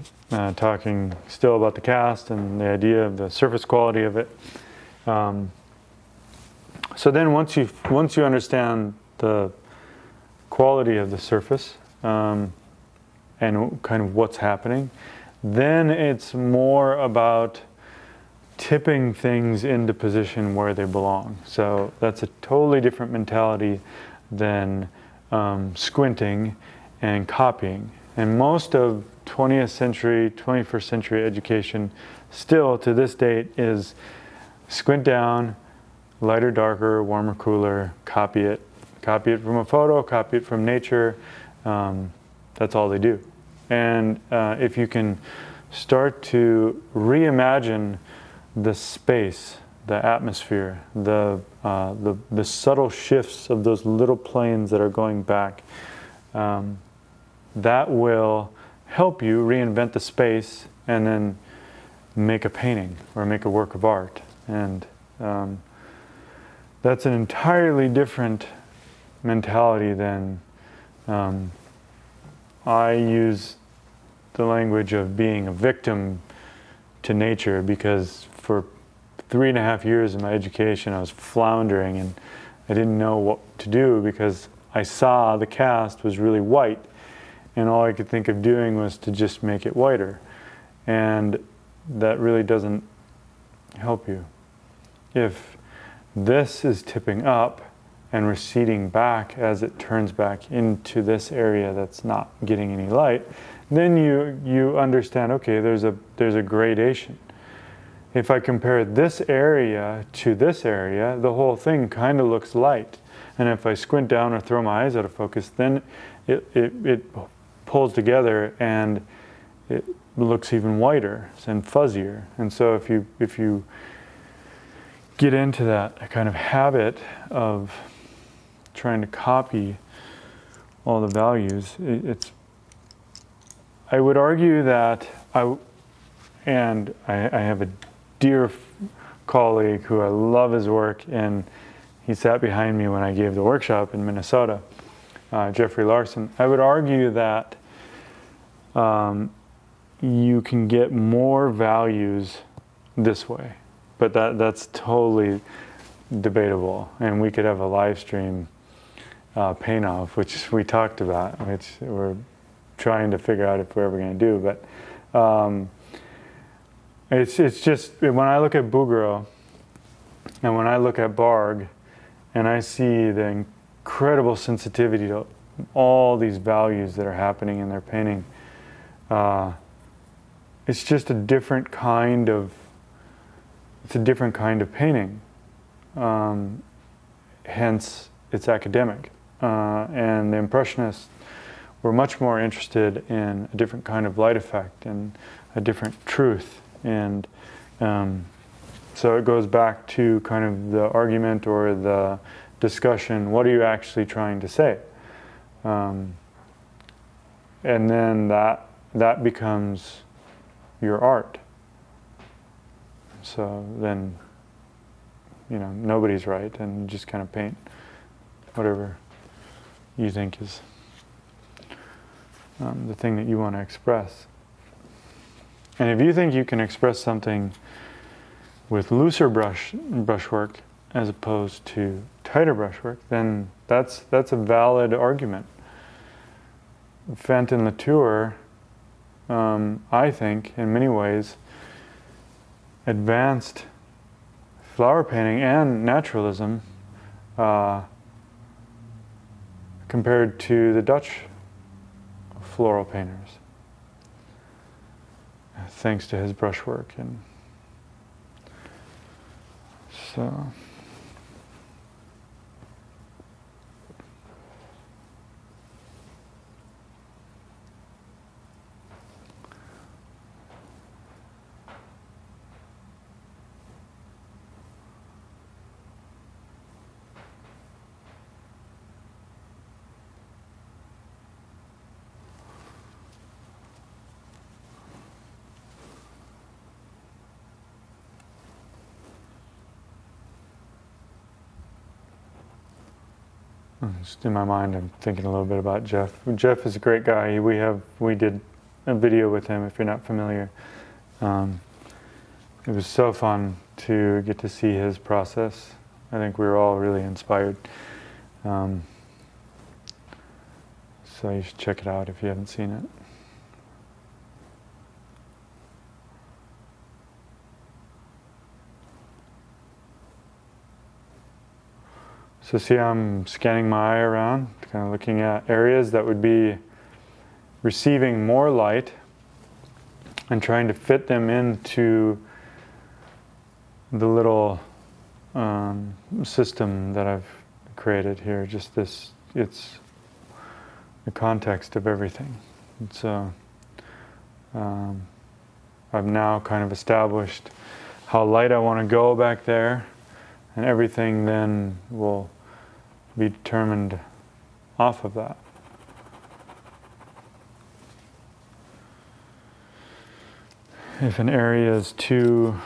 talking still about the cast and the idea of the surface quality of it. So then once you understand the quality of the surface and kind of what's happening, then it's more about tipping things into position where they belong. So that's a totally different mentality than squinting and copying. And most of 20th century, 21st century education still to this date is squint down, lighter, darker, warmer, cooler, copy it. Copy it from a photo, copy it from nature. That's all they do. And if you can start to reimagine the space, the atmosphere, the subtle shifts of those little planes that are going back, that will help you reinvent the space and then make a painting or make a work of art. And that's an entirely different mentality than I use the language of being a victim to nature, because for 3.5 years of my education I was floundering and I didn't know what to do because I saw the cast was really white and all I could think of doing was to just make it whiter, and that really doesn't help you. If this is tipping up and receding back as it turns back into this area that's not getting any light, then you understand, okay, there's a gradation. If I compare this area to this area, the whole thing kind of looks light. And if I squint down or throw my eyes out of focus, then it pulls together and it looks even whiter and fuzzier. And so if you get into that kind of habit of trying to copy all the values, I would argue that I have a dear colleague who I love his work, and he sat behind me when I gave the workshop in Minnesota, Jeffrey Larson. I would argue that you can get more values this way, but that's totally debatable, and we could have a live stream paint-off, which we talked about, which we're trying to figure out if we're ever going to do. But it's just, when I look at Bouguereau and when I look at Bargue and I see the incredible sensitivity to all these values that are happening in their painting, it's just a different kind of painting. hence it's academic. And the Impressionists were much more interested in a different kind of light effect and a different truth. And so it goes back to kind of the argument or the discussion, what are you actually trying to say? And then that becomes your art. So then, you know, nobody's right, and you just kind of paint whatever you think is the thing that you want to express. And if you think you can express something with looser brushwork as opposed to tighter brushwork, then that's a valid argument. Fenton Latour, I think, in many ways, advanced flower painting and naturalism compared to the Dutch floral painters, thanks to his brushwork. And so just in my mind, I'm thinking a little bit about Jeff. Jeff is a great guy. We did a video with him, if you're not familiar. It was so fun to get to see his process. I think we were all really inspired. So you should check it out if you haven't seen it. So see, I'm scanning my eye around, kind of looking at areas that would be receiving more light and trying to fit them into the little system that I've created here. Just this, it's the context of everything. And so I've now kind of established how light I want to go back there, and everything then will be determined off of that. If an area is too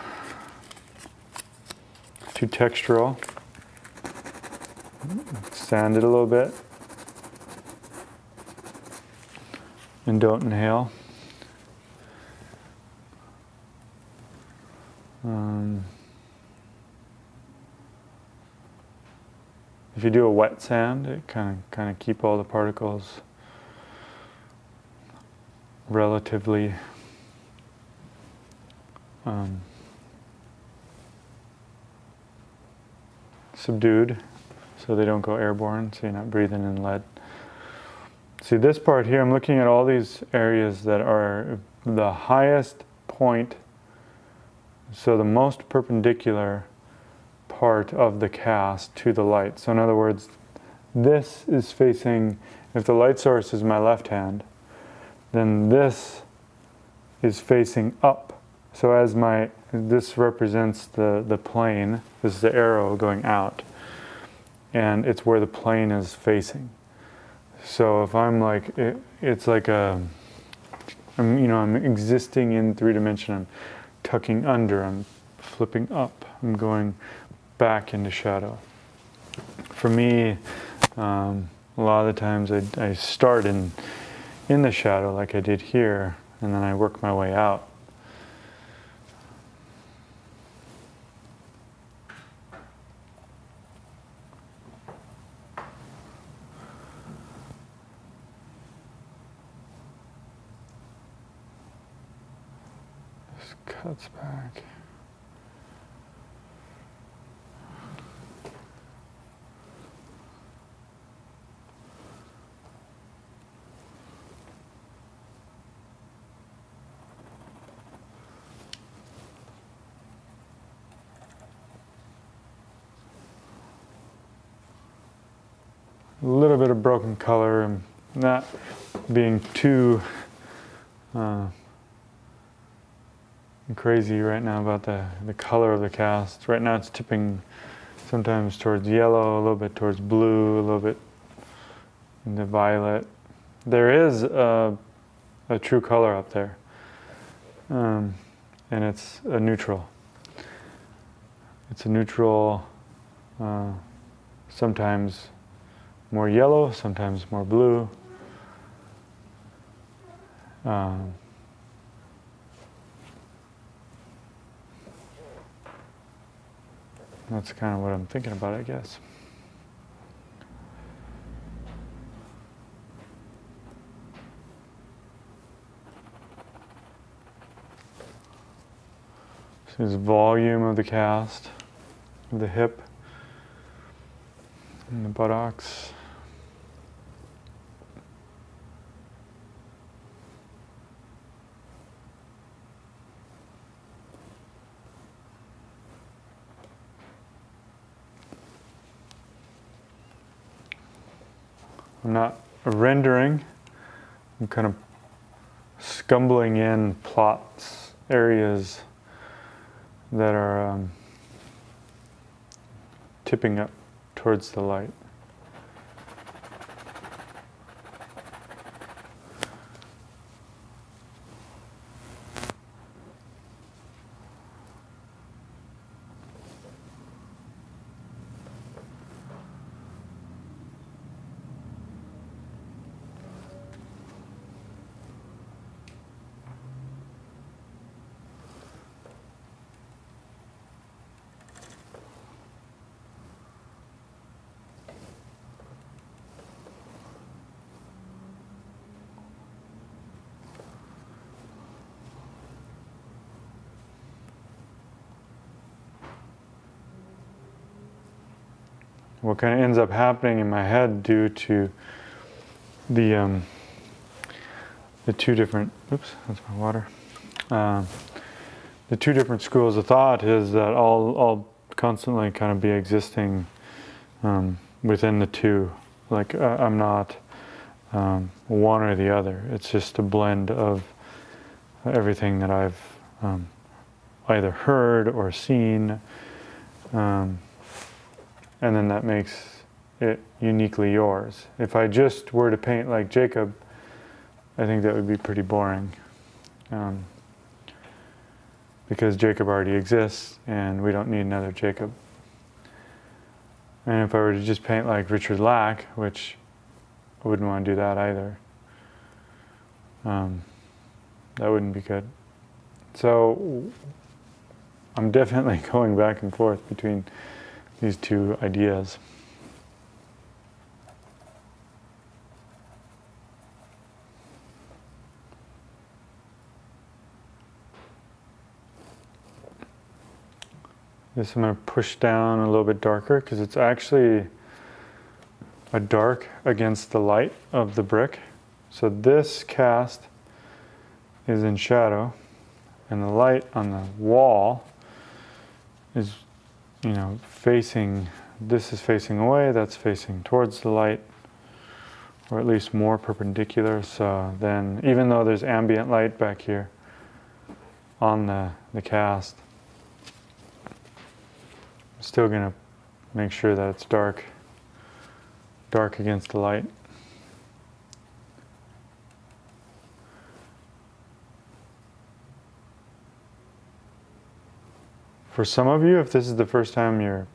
textural, sand it a little bit and don't inhale. If you do a wet sand, it kind of keep all the particles relatively subdued, so they don't go airborne, so you're not breathing in lead. See this part here, I'm looking at all these areas that are the highest point, so the most perpendicular part of the cast to the light. So in other words, this is facing, if the light source is my left hand, then this is facing up. So as this represents the plane, this is the arrow going out, and it's where the plane is facing. So if I'm like, it's like I'm existing in 3-dimension, I'm tucking under, I'm flipping up, I'm going back into shadow. For me, a lot of the times I start in the shadow like I did here, and then I work my way out. Just cuts back. a little bit of broken color and not being too crazy right now about the color of the cast. Right now it's tipping sometimes towards yellow, a little bit towards blue, a little bit into violet. There is a true color up there, and it's a neutral. It's a neutral, sometimes more yellow, sometimes more blue. That's kind of what I'm thinking about, I guess. So this volume of the cast, of the hip, and the buttocks. I'm not rendering, I'm kind of scumbling in plots, areas that are tipping up towards the light. What kind of ends up happening in my head due to the two different, oops, that's my water. The two different schools of thought is that I'll constantly kind of be existing within the two. Like I'm not one or the other. It's just a blend of everything that I've either heard or seen. And then that makes it uniquely yours. If I just were to paint like Jacob, I think that would be pretty boring. Because Jacob already exists and we don't need another Jacob. And if I were to just paint like Richard Lack, which I wouldn't want to do that either, that wouldn't be good. So I'm definitely going back and forth between these two ideas. This I'm going to push down a little bit darker because it's actually a dark against the light of the brick. So this cast is in shadow and the light on the wall is, you know, facing, this is facing away, that's facing towards the light, or at least more perpendicular. So then, even though there's ambient light back here on the cast, I'm still going to make sure that it's dark against the light. For some of you, if this is the first time you're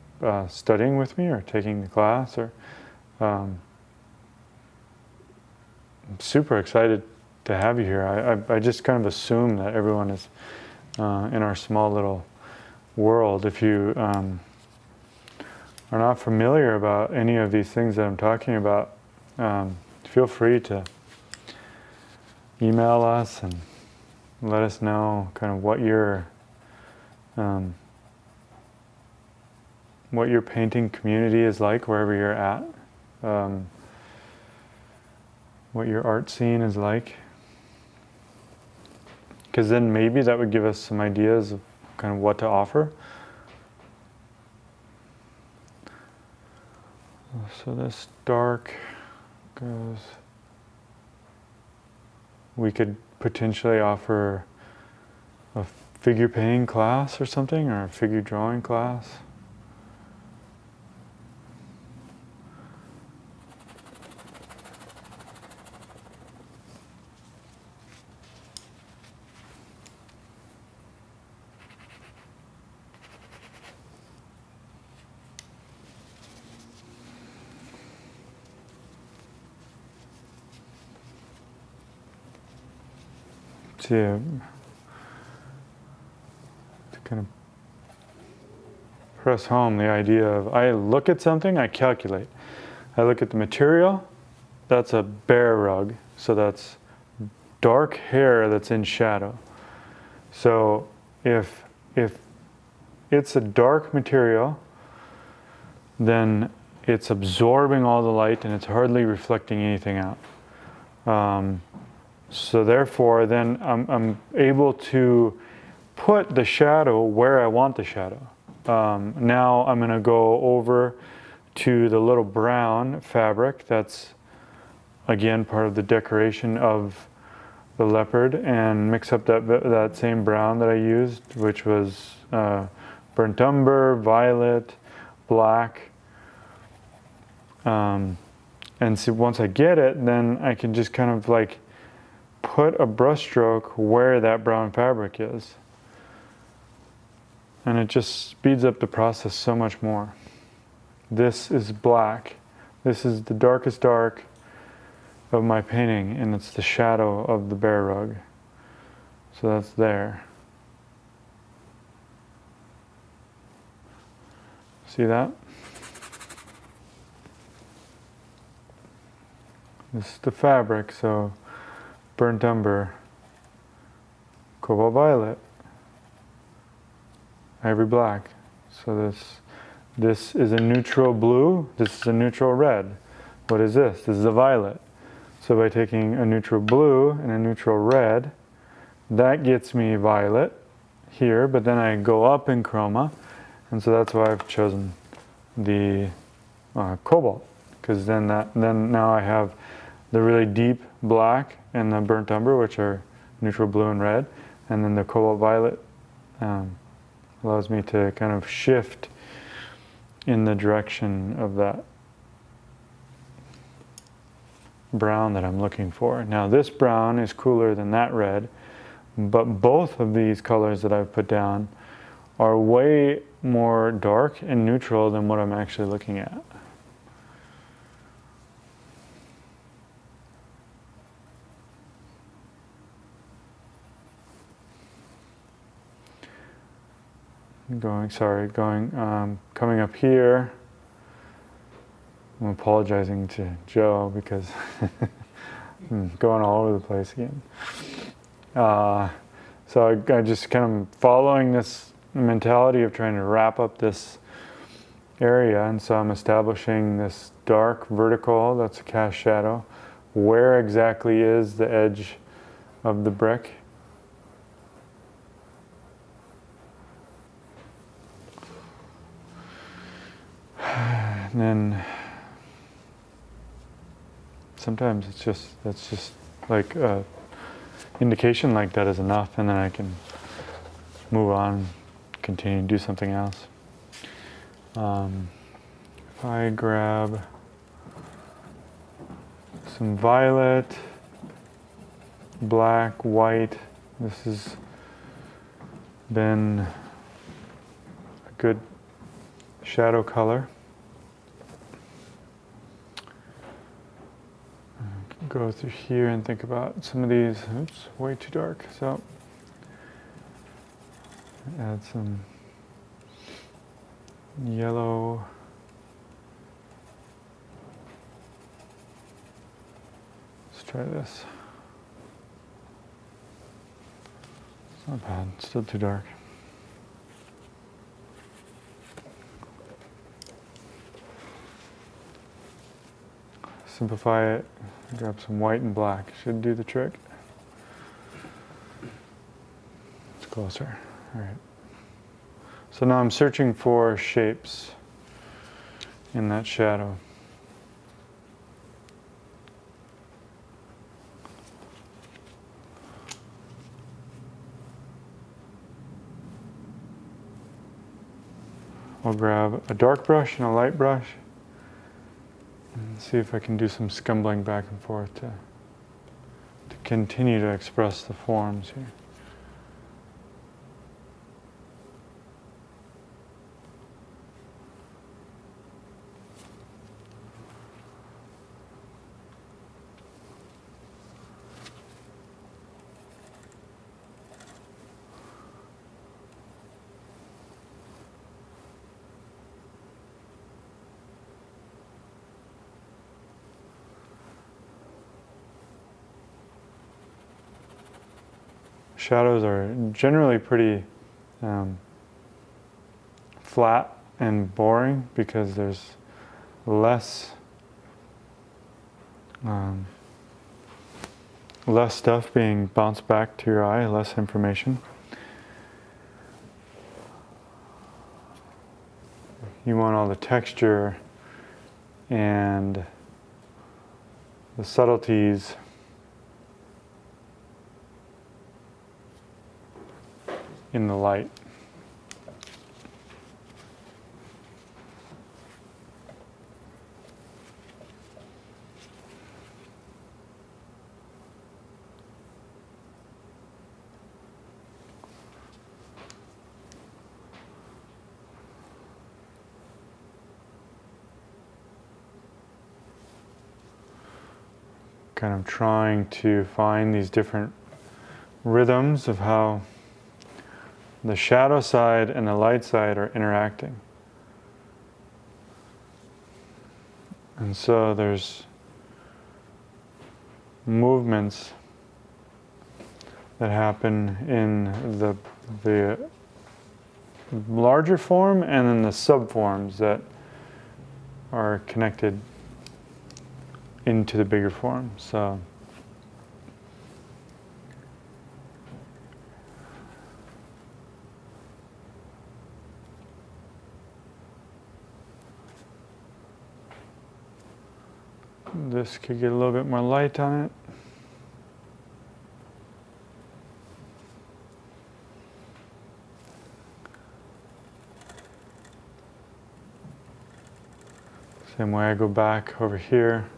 studying with me or taking the class, or I'm super excited to have you here. I just kind of assume that everyone is in our small little world. If you are not familiar about any of these things that I'm talking about, feel free to email us and let us know kind of what your painting community is like wherever you're at, what your art scene is like, because then maybe that would give us some ideas of kind of what to offer. So this dark goes, we could potentially offer a figure painting class or something, or a figure drawing class. To kind of press home the idea of, I look at something, I calculate. I look at the material, that's a bear rug, so that's dark hair that's in shadow. So if it's a dark material, then it's absorbing all the light and it's hardly reflecting anything out. So therefore, then I'm able to put the shadow where I want the shadow. Now I'm going to go over to the little brown fabric that's, again, part of the decoration of the leopard, and mix up that same brown that I used, which was burnt umber, violet, black. And so once I get it, then I can just kind of like put a brush stroke where that brown fabric is. And it just speeds up the process so much more. This is black. This is the darkest dark of my painting, and it's the shadow of the bear rug. So that's there. See that? This is the fabric, so burnt umber, cobalt violet, ivory black. So this is a neutral blue, this is a neutral red. What is this? This is a violet. So by taking a neutral blue and a neutral red, that gets me violet here, but then I go up in chroma, and so that's why I've chosen the cobalt, because then now I have the really deep black and the burnt umber, which are neutral blue and red, and then the cobalt violet allows me to kind of shift in the direction of that brown that I'm looking for. Now this brown is cooler than that red, but both of these colors that I've put down are way more dark and neutral than what I'm actually looking at. Coming up here, I'm apologizing to Joe because I'm going all over the place again. So I just kind of following this mentality of trying to wrap up this area, and so I'm establishing this dark vertical, that's a cast shadow. Where exactly is the edge of the brick? And then sometimes that's just like a indication like that is enough, and then I can move on, continue to do something else. If I grab some violet, black, white, this has been a good shadow color. Go through here and think about some of these. Oops, way too dark. So add some yellow. Let's try this. It's not bad, it's still too dark. Simplify it, grab some white and black, should do the trick. It's closer, all right. So now I'm searching for shapes in that shadow. I'll grab a dark brush and a light brush and see if I can do some scumbling back and forth to continue to express the forms here. Shadows are generally pretty flat and boring because there's less stuff being bounced back to your eye, less information. You want all the texture and the subtleties in the light. Kind of trying to find these different rhythms of how the shadow side and the light side are interacting. And so there's movements that happen in the larger form and then the subforms that are connected into the bigger form. So this could get a little bit more light on it. Same way I go back over here,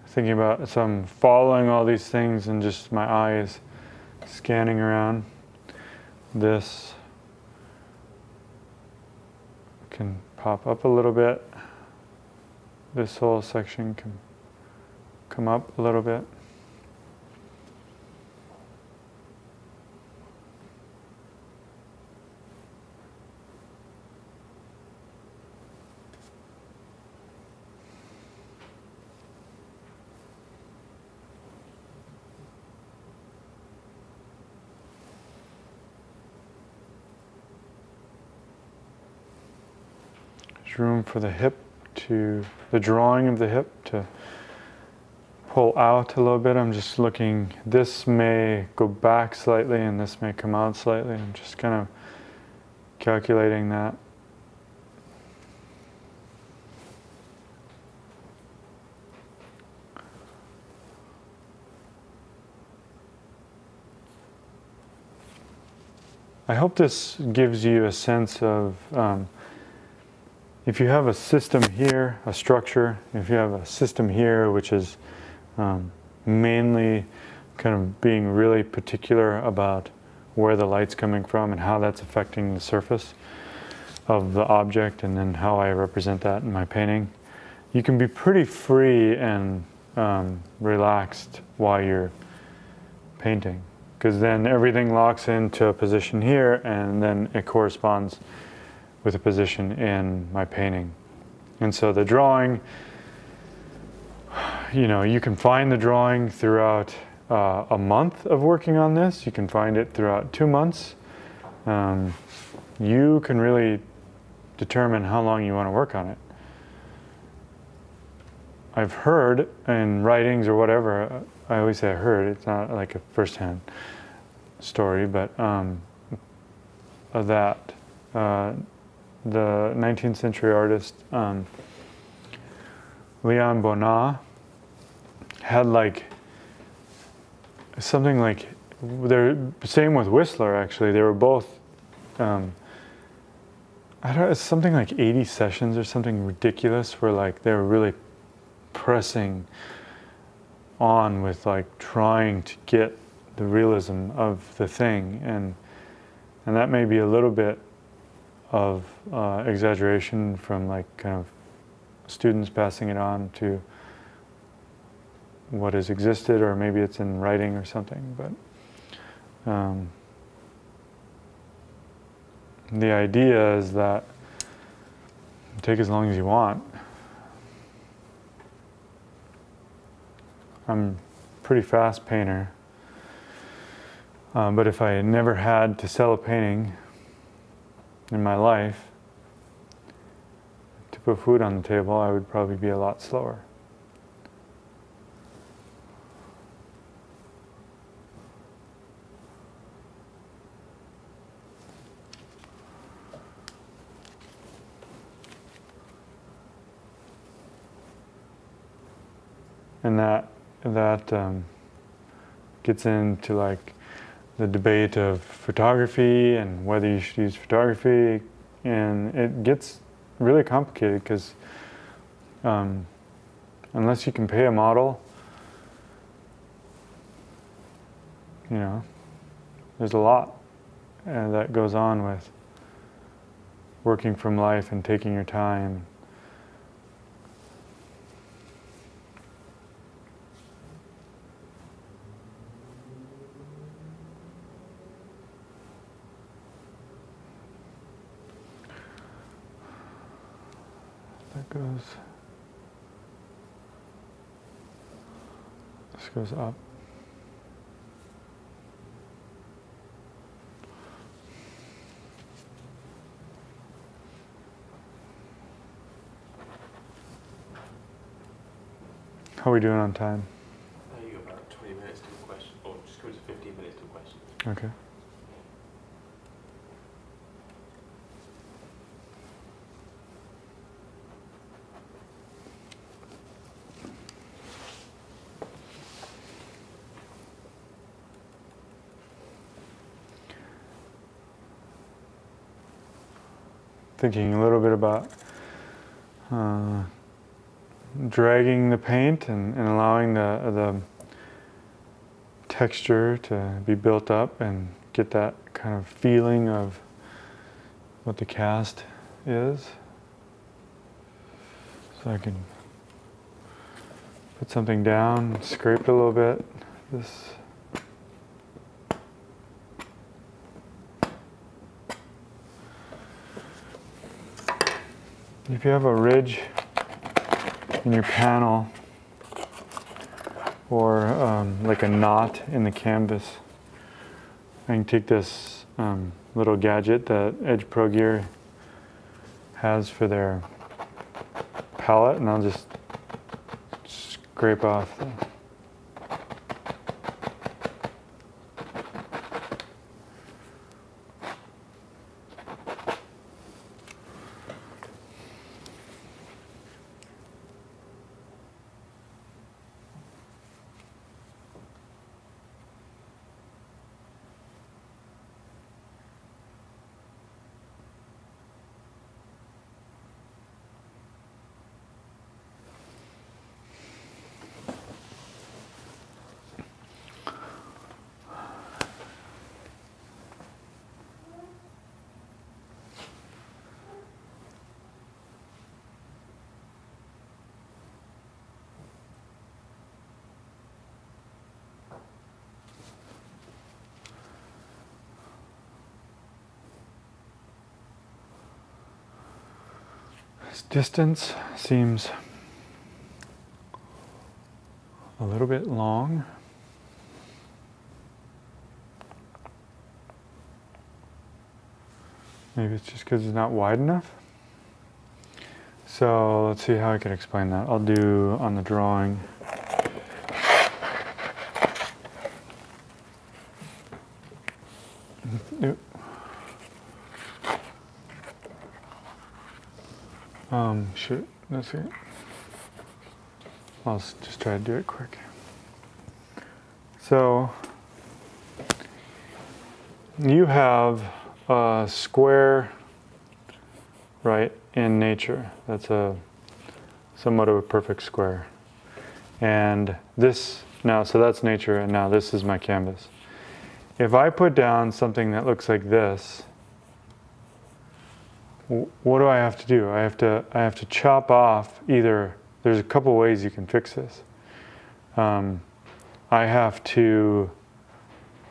thinking about, so I'm following all these things and just my eyes scanning around. This can pop up a little bit. This whole section can come up a little bit. There's room for the hip to, the drawing of the hip to pull out a little bit. I'm just looking, this may go back slightly and this may come out slightly. I'm just kind of calculating that. I hope this gives you a sense of if you have a system here, a structure, if you have a system here which is mainly kind of being really particular about where the light's coming from and how that's affecting the surface of the object and then how I represent that in my painting, you can be pretty free and relaxed while you're painting, because then everything locks into a position here and then it corresponds with a position in my painting. And so the drawing, you know, you can find the drawing throughout a month of working on this. You can find it throughout 2 months. You can really determine how long you want to work on it. I've heard in writings or whatever, I always say I heard, it's not like a first-hand story, but that the 19th century artist Leon Bonnat had like something like, they're same with Whistler actually, they were both I don't, it's something like 80 sessions or something ridiculous where like they were really pressing on with like trying to get the realism of the thing, and that may be a little bit of exaggeration from like kind of students passing it on to what has existed, or maybe it's in writing or something, but the idea is that take as long as you want. I'm a pretty fast painter, but if I never had to sell a painting in my life to put food on the table, I would probably be a lot slower. And that gets into like the debate of photography and whether you should use photography, and it gets really complicated because unless you can pay a model, you know, there's a lot that goes on with working from life and taking your time. This goes up. How are we doing on time? You got about 20 minutes to a question, or just go to 15 minutes to a question. Okay. Thinking a little bit about dragging the paint and allowing the texture to be built up and get that kind of feeling of what the cast is. So I can put something down, scrape it a little bit. This. If you have a ridge in your panel or like a knot in the canvas, I can take this little gadget that Edge Pro Gear has for their palette, and I'll just scrape off the This distance seems a little bit long. Maybe it's just because it's not wide enough. So let's see how I can explain that. I'll do on the drawing. Shoot, that's it. I'll just try to do it quick. So you have a square right, in nature. That's a somewhat of a perfect square. And this, now, so that's nature, and now this is my canvas. If I put down something that looks like this, what do I have to do? I have to chop off either, there's a couple ways you can fix this. I have to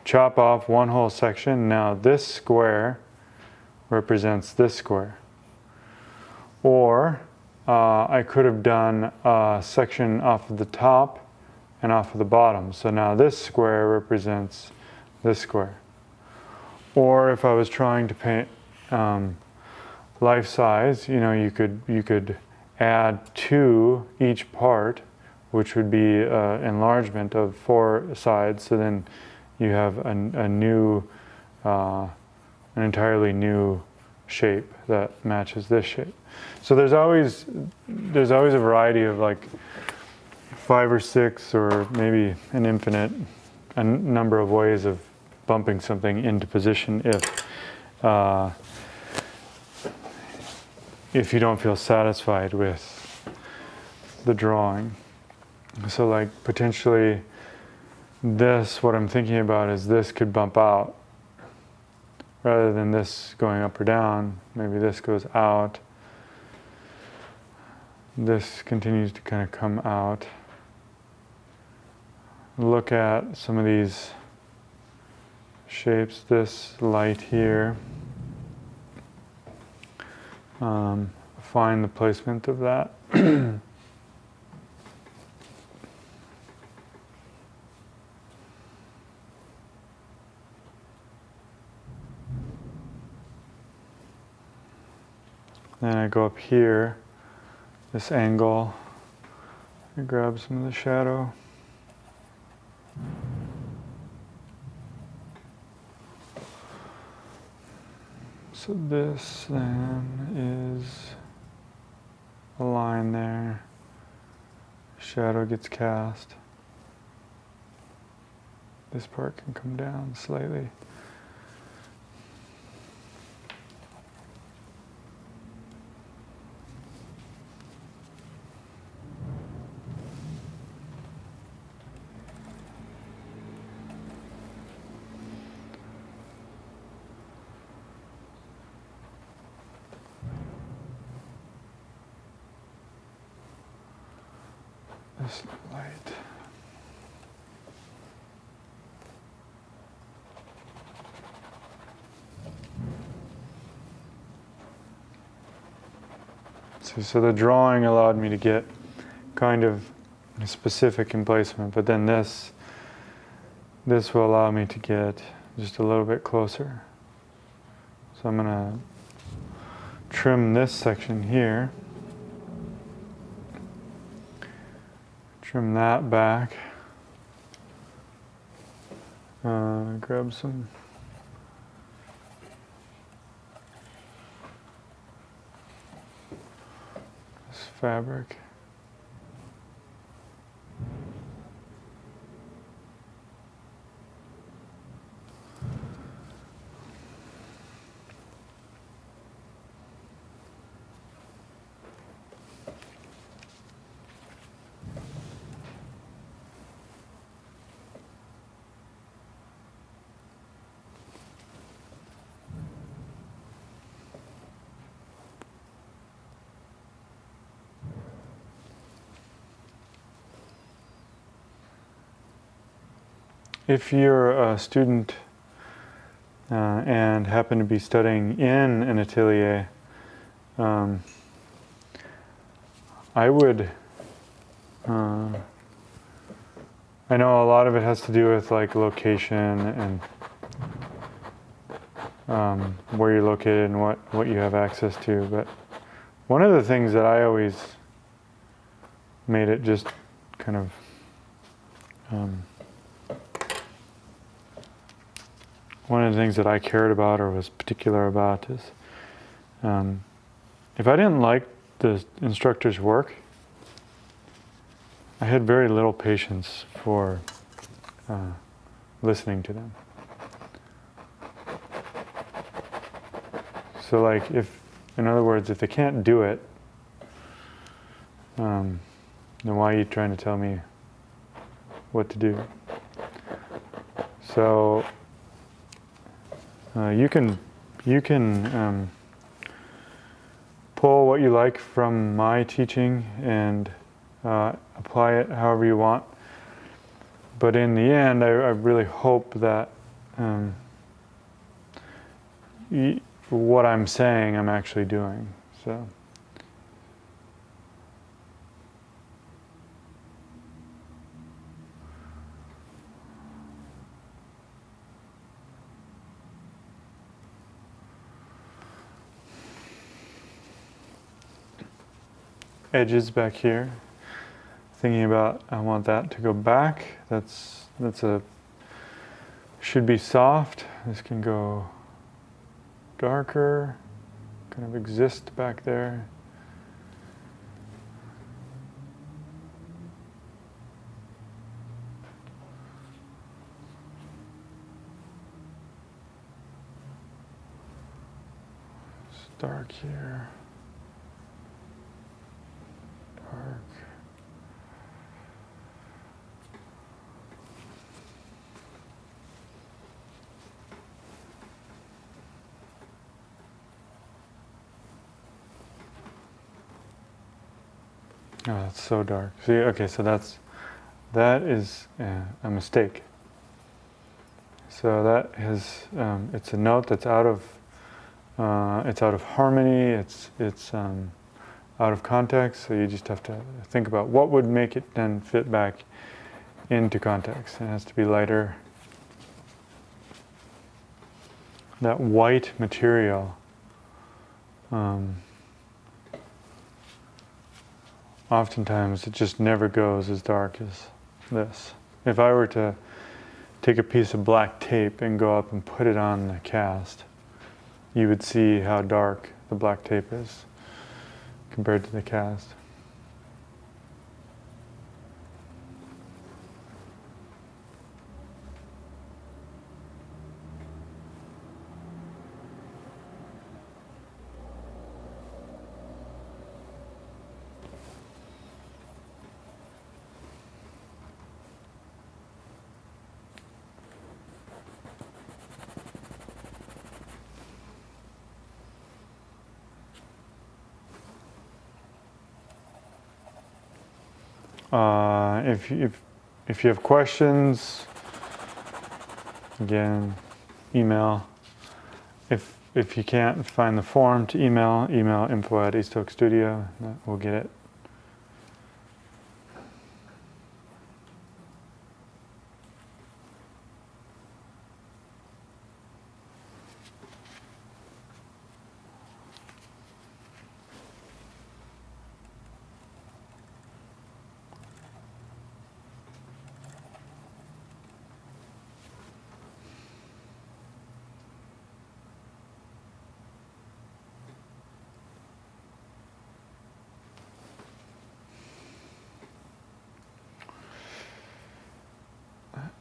chop off one whole section. Now this square represents this square. Or I could have done a section off of the top and off of the bottom. So now this square represents this square. Or if I was trying to paint life size, you know, you could add to each part, which would be enlargement of 4 sides. So then you have a new, an entirely new shape that matches this shape. So there's always a variety of like 5 or 6 or maybe an infinite number of ways of bumping something into position if you don't feel satisfied with the drawing. So like potentially this, what I'm thinking about is this could bump out rather than this going up or down. Maybe this goes out. This continues to kind of come out. Look at some of these shapes, this light here. Find the placement of that. Then I go up here, this angle, I grab some of the shadow. So this then is a line there, shadow gets cast. This part can come down slightly. This light. So the drawing allowed me to get kind of specific in placement, but then this will allow me to get just a little bit closer. So I'm going to trim this section here. Trim that back. Grab some this fabric. If you're a student and happen to be studying in an atelier, I would, I know a lot of it has to do with like location and where you're located and what you have access to, but one of the things that I always made it just kind of one of the things that I cared about or was particular about is if I didn't like the instructor's work, I had very little patience for listening to them. So like if In other words, if they can't do it, then why are you trying to tell me what to do? So you can pull what you like from my teaching and apply it however you want. But in the end, I really hope that what I'm saying, I'm actually doing. So. Edges back here. Thinking about, I want that to go back. That's should be soft. This can go darker, kind of exist back there. It's dark here. Dark. Oh, that's so dark. See, okay, so that is a mistake. So that is it's a note that's out of harmony. It's out of context. So you just have to think about what would make it then fit back into context. It has to be lighter. That white material. Oftentimes it just never goes as dark as this. If I were to take a piece of black tape and go up and put it on the cast, you would see how dark the black tape is compared to the cast. If you have questions, again, email. If you can't find the form to email info@East Oak Studio. We'll get it.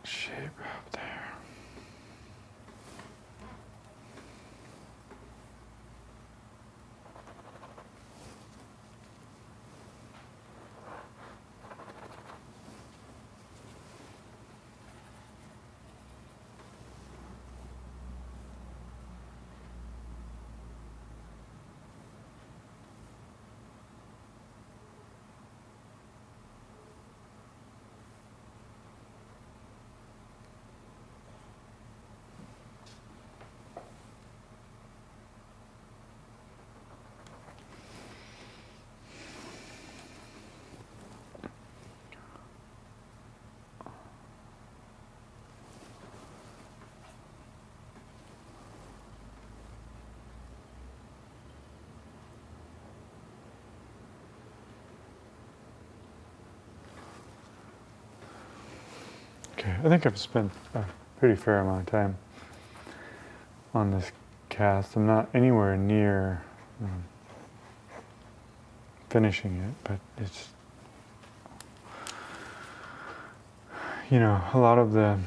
Shape up there. Okay, I think I've spent a pretty fair amount of time on this cast. I'm not anywhere near finishing it, but it's, a lot of the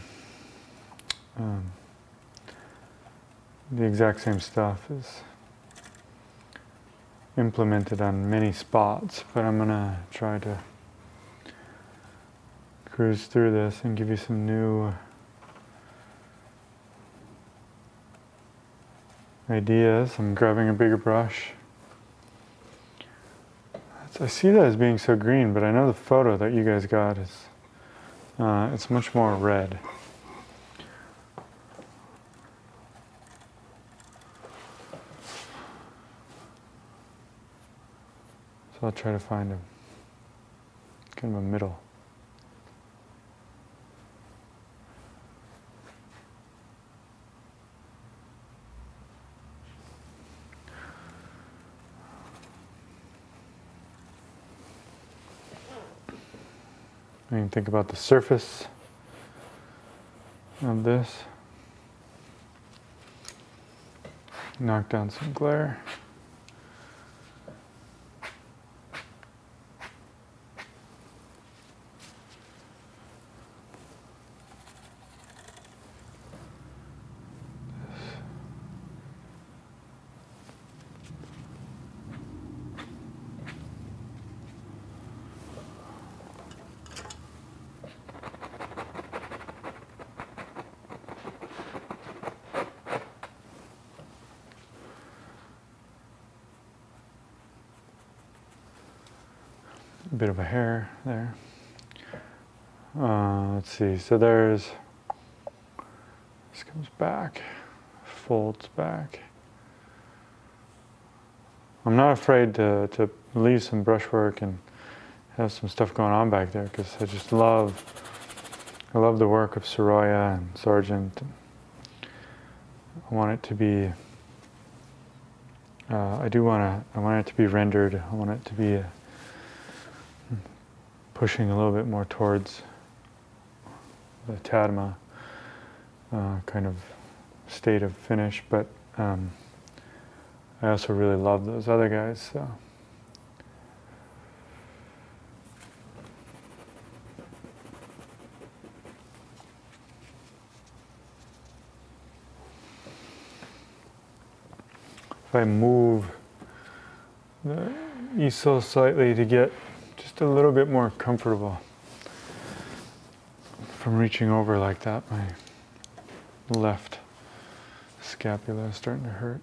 exact same stuff is implemented on many spots, but I'm gonna try to cruise through this and give you some new ideas. I'm grabbing a bigger brush. I see that as being so green, but I know the photo that you guys got is, it's much more red. So I'll try to find a kind of a middle. I can think about the surface of this. Knock down some glare. A bit of a hair there. Let's see, so this comes back, folds back. I'm not afraid to leave some brushwork and have some stuff going on back there, because I love the work of Soroya and Sargent. I want it to be, I want it to be rendered. I want it to be pushing a little bit more towards the Tadma kind of state of finish, but I also really love those other guys. So. If I move the easel slightly to get just a little bit more comfortable from reaching over like that, my left scapula is starting to hurt.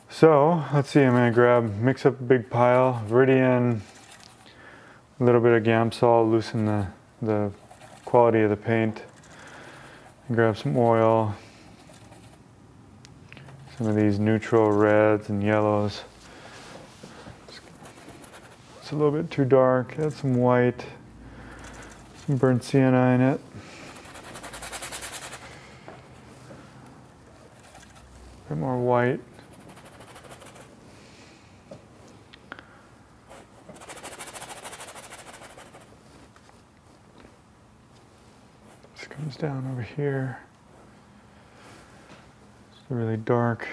So let's see, I'm going to mix up a big pile, Viridian, a little bit of Gamsol, loosen the quality of the paint, and grab some oil, some of these neutral reds and yellows. It's a little bit too dark, add some white, some burnt sienna in it. A bit more white. This comes down over here. It's really dark.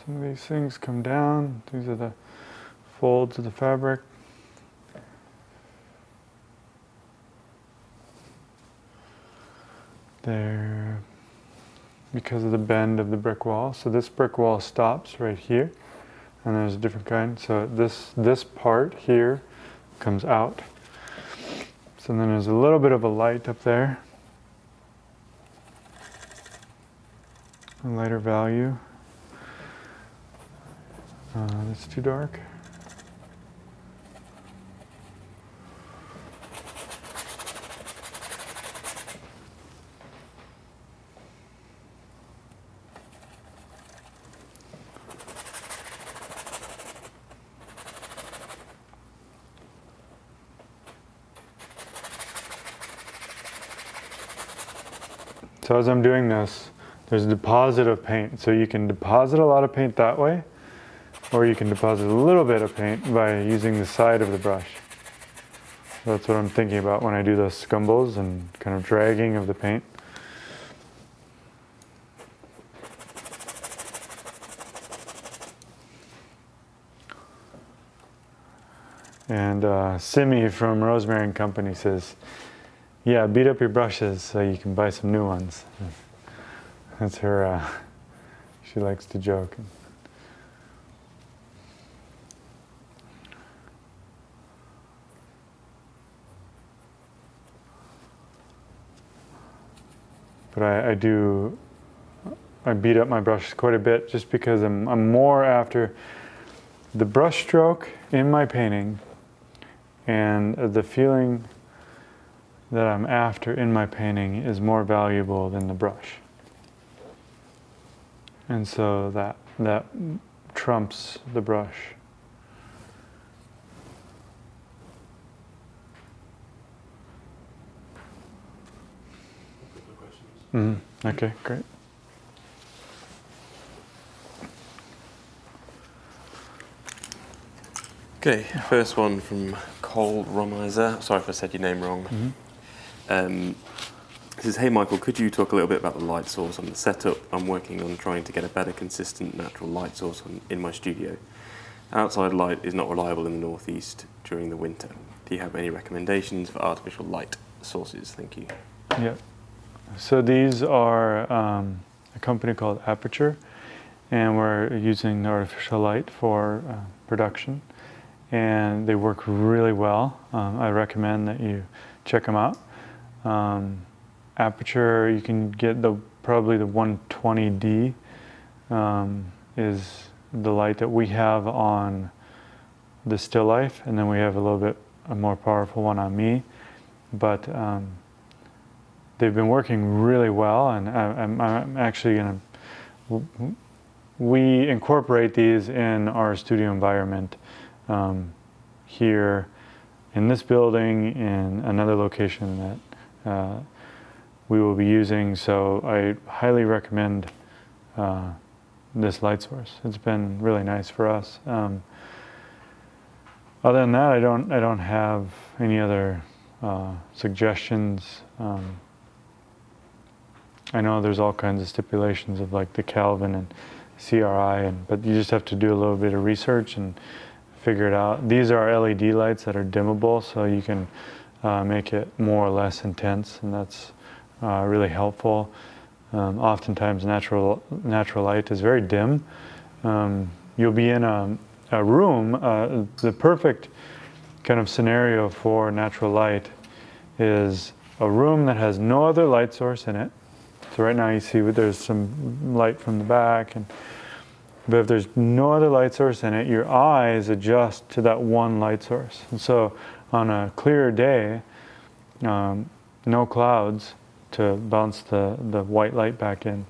Some of these things come down. These are the folds of the fabric. They're because of the bend of the brick wall. So this brick wall stops right here, and there's a different kind. So this part here comes out. So then there's a little bit of a light up there, a lighter value. That's too dark. So as I'm doing this, there's a deposit of paint. So you can deposit a lot of paint that way, or you can deposit a little bit of paint by using the side of the brush. That's what I'm thinking about when I do the scumbles and kind of dragging of the paint. And Simi from Rosemary and Company says, yeah, beat up your brushes so you can buy some new ones. That's her, she likes to joke. But I beat up my brushes quite a bit just because I'm more after the brush stroke in my painting and the feeling that I'm after in my painting is more valuable than the brush. And so that trumps the brush. Mm-hmm. Okay, great. Okay, first one from Cole Romizer. Sorry if I said your name wrong. Mm-hmm. It says, hey Michael, could you talk a little bit about the light source on the setup? I'm working on trying to get a better consistent natural light source in my studio. Outside light is not reliable in the northeast during the winter. Do you have any recommendations for artificial light sources? Thank you. Yeah. So these are a company called Aperture, and we're using artificial light for production, and they work really well. I recommend that you check them out. Aperture, you can get probably the 120D is the light that we have on the still life, and then we have a little bit a more powerful one on me, but they've been working really well, and I'm actually going to, we incorporate these in our studio environment here in this building, in another location that we will be using, so I highly recommend this light source. It's been really nice for us. Other than that, I don't have any other suggestions. I know there's all kinds of stipulations of like the Kelvin and CRI, but you just have to do a little bit of research and figure it out. These are LED lights that are dimmable, so you can make it more or less intense, and that's really helpful. Oftentimes natural light is very dim. You'll be in a room, the perfect kind of scenario for natural light is a room that has no other light source in it. So right now you see there's some light from the back, but if there's no other light source in it, your eyes adjust to that one light source. And so on a clear day, no clouds to bounce the white light back in,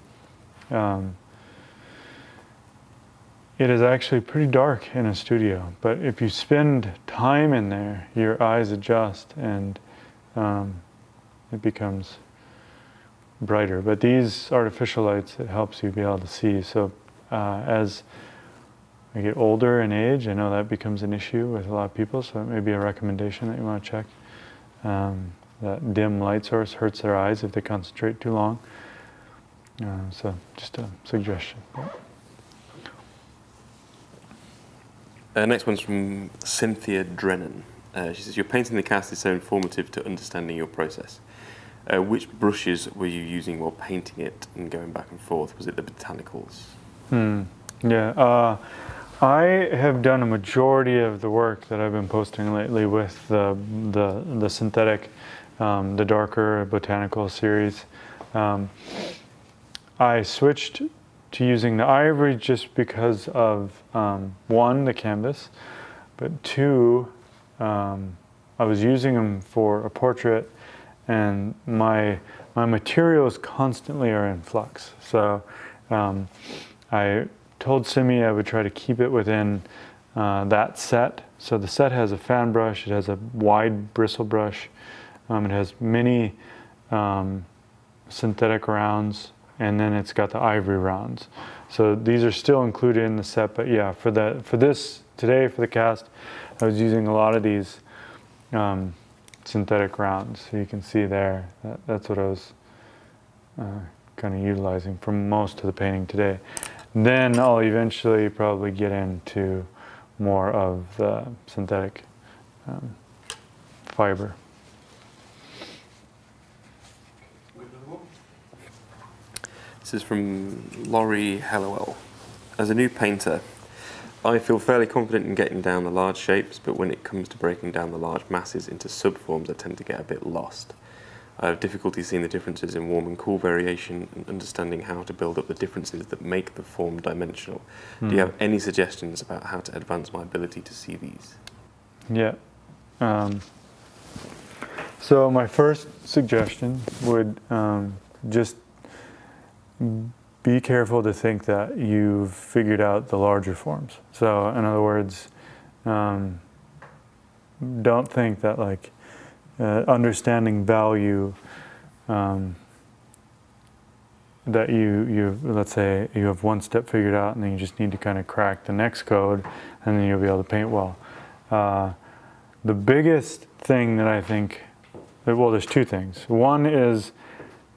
it is actually pretty dark in a studio. But if you spend time in there, your eyes adjust and it becomes brighter. But these artificial lights, it helps you be able to see. So as I get older in age, I know that becomes an issue with a lot of people, so it may be a recommendation that you want to check. That dim light source hurts their eyes if they concentrate too long. So just a suggestion. Next one's from Cynthia Drennan. She says, your painting the cast is so informative to understanding your process. Which brushes were you using while painting it and going back and forth? Was it the botanicals? Yeah, I have done a majority of the work that I've been posting lately with the synthetic, the darker botanical series. I switched to using the ivory just because of one, the canvas, but two, I was using them for a portrait, and my materials constantly are in flux. So I told Simi I would try to keep it within that set. So the set has a fan brush, it has a wide bristle brush, it has many synthetic rounds, and then it's got the ivory rounds. So these are still included in the set, but yeah, for this today, for the cast, I was using a lot of these synthetic rounds. So you can see there, that's what I was kind of utilizing for most of the painting today. Then I'll eventually probably get into more of the synthetic fiber. This is from Laurie Hallowell. As a new painter, I feel fairly confident in getting down the large shapes, but when it comes to breaking down the large masses into subforms, I tend to get a bit lost. I have difficulty seeing the differences in warm and cool variation and understanding how to build up the differences that make the form dimensional. Do you have any suggestions about how to advance my ability to see these? Yeah. So my first suggestion would just be careful to think that you've figured out the larger forms. So in other words, don't think that like understanding value, that you let's say you have one step figured out and then you just need to kind of crack the next code and then you'll be able to paint well. The biggest thing that I think, well, there's two things. One is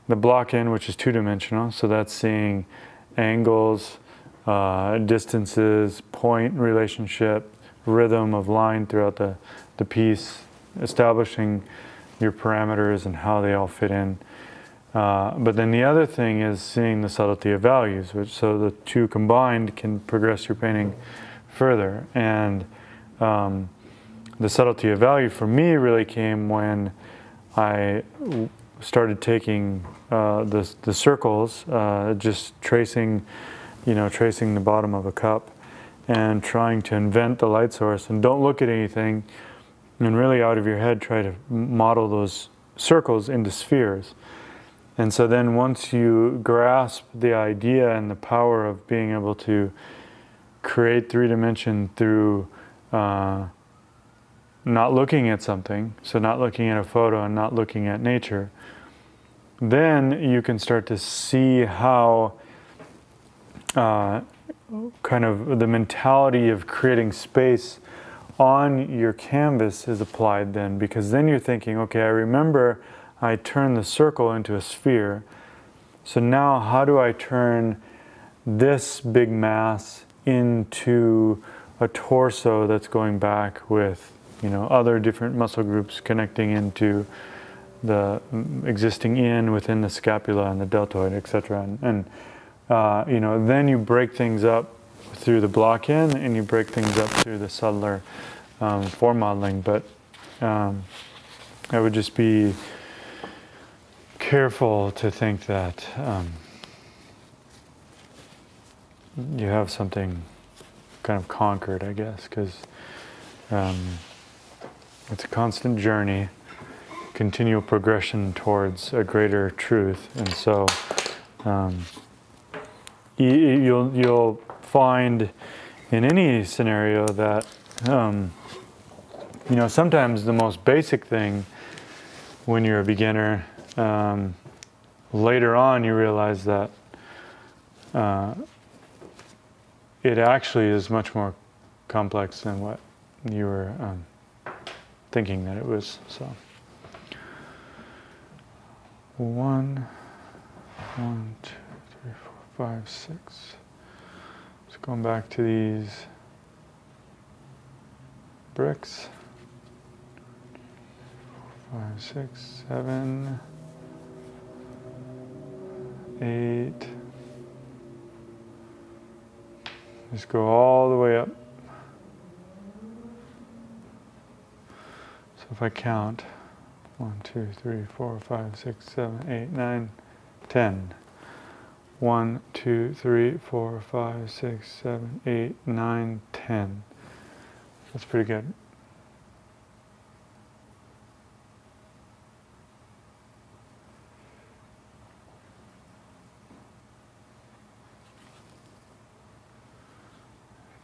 the block-in, which is two-dimensional, so that's seeing angles, distances, point relationship, rhythm of line throughout the piece, establishing your parameters and how they all fit in. But then the other thing is seeing the subtlety of values, which so the two combined can progress your painting further. And the subtlety of value for me really came when I started taking the circles, just tracing the bottom of a cup and trying to invent the light source, and don't look at anything and really out of your head try to model those circles into spheres. And so then once you grasp the idea and the power of being able to create 3D through not looking at something, so not looking at a photo and not looking at nature, then you can start to see how kind of the mentality of creating space on your canvas is applied then, because then you're thinking, okay, I remember I turned the circle into a sphere, so now how do I turn this big mass into a torso that's going back with, other different muscle groups connecting into the existing within the scapula and the deltoid, etc. And then you break things up through the block-in and you break things up through the subtler form modeling. But I would just be careful to think that you have something kind of conquered, I guess, because it's a constant journey, continual progression towards a greater truth. And so you'll find in any scenario that sometimes the most basic thing when you're a beginner, later on you realize that it actually is much more complex than what you were thinking that it was. So 1, 2, 3, 4, 5, 6. Just going back to these bricks. 5, 6, 7, 8. Just go all the way up. So if I count 1, 2, 3, 4, 5, 6, 7, 8, 9, 10. 1, 2, 3, 4, 5, 6, 7, 8, 9, 10. That's pretty good.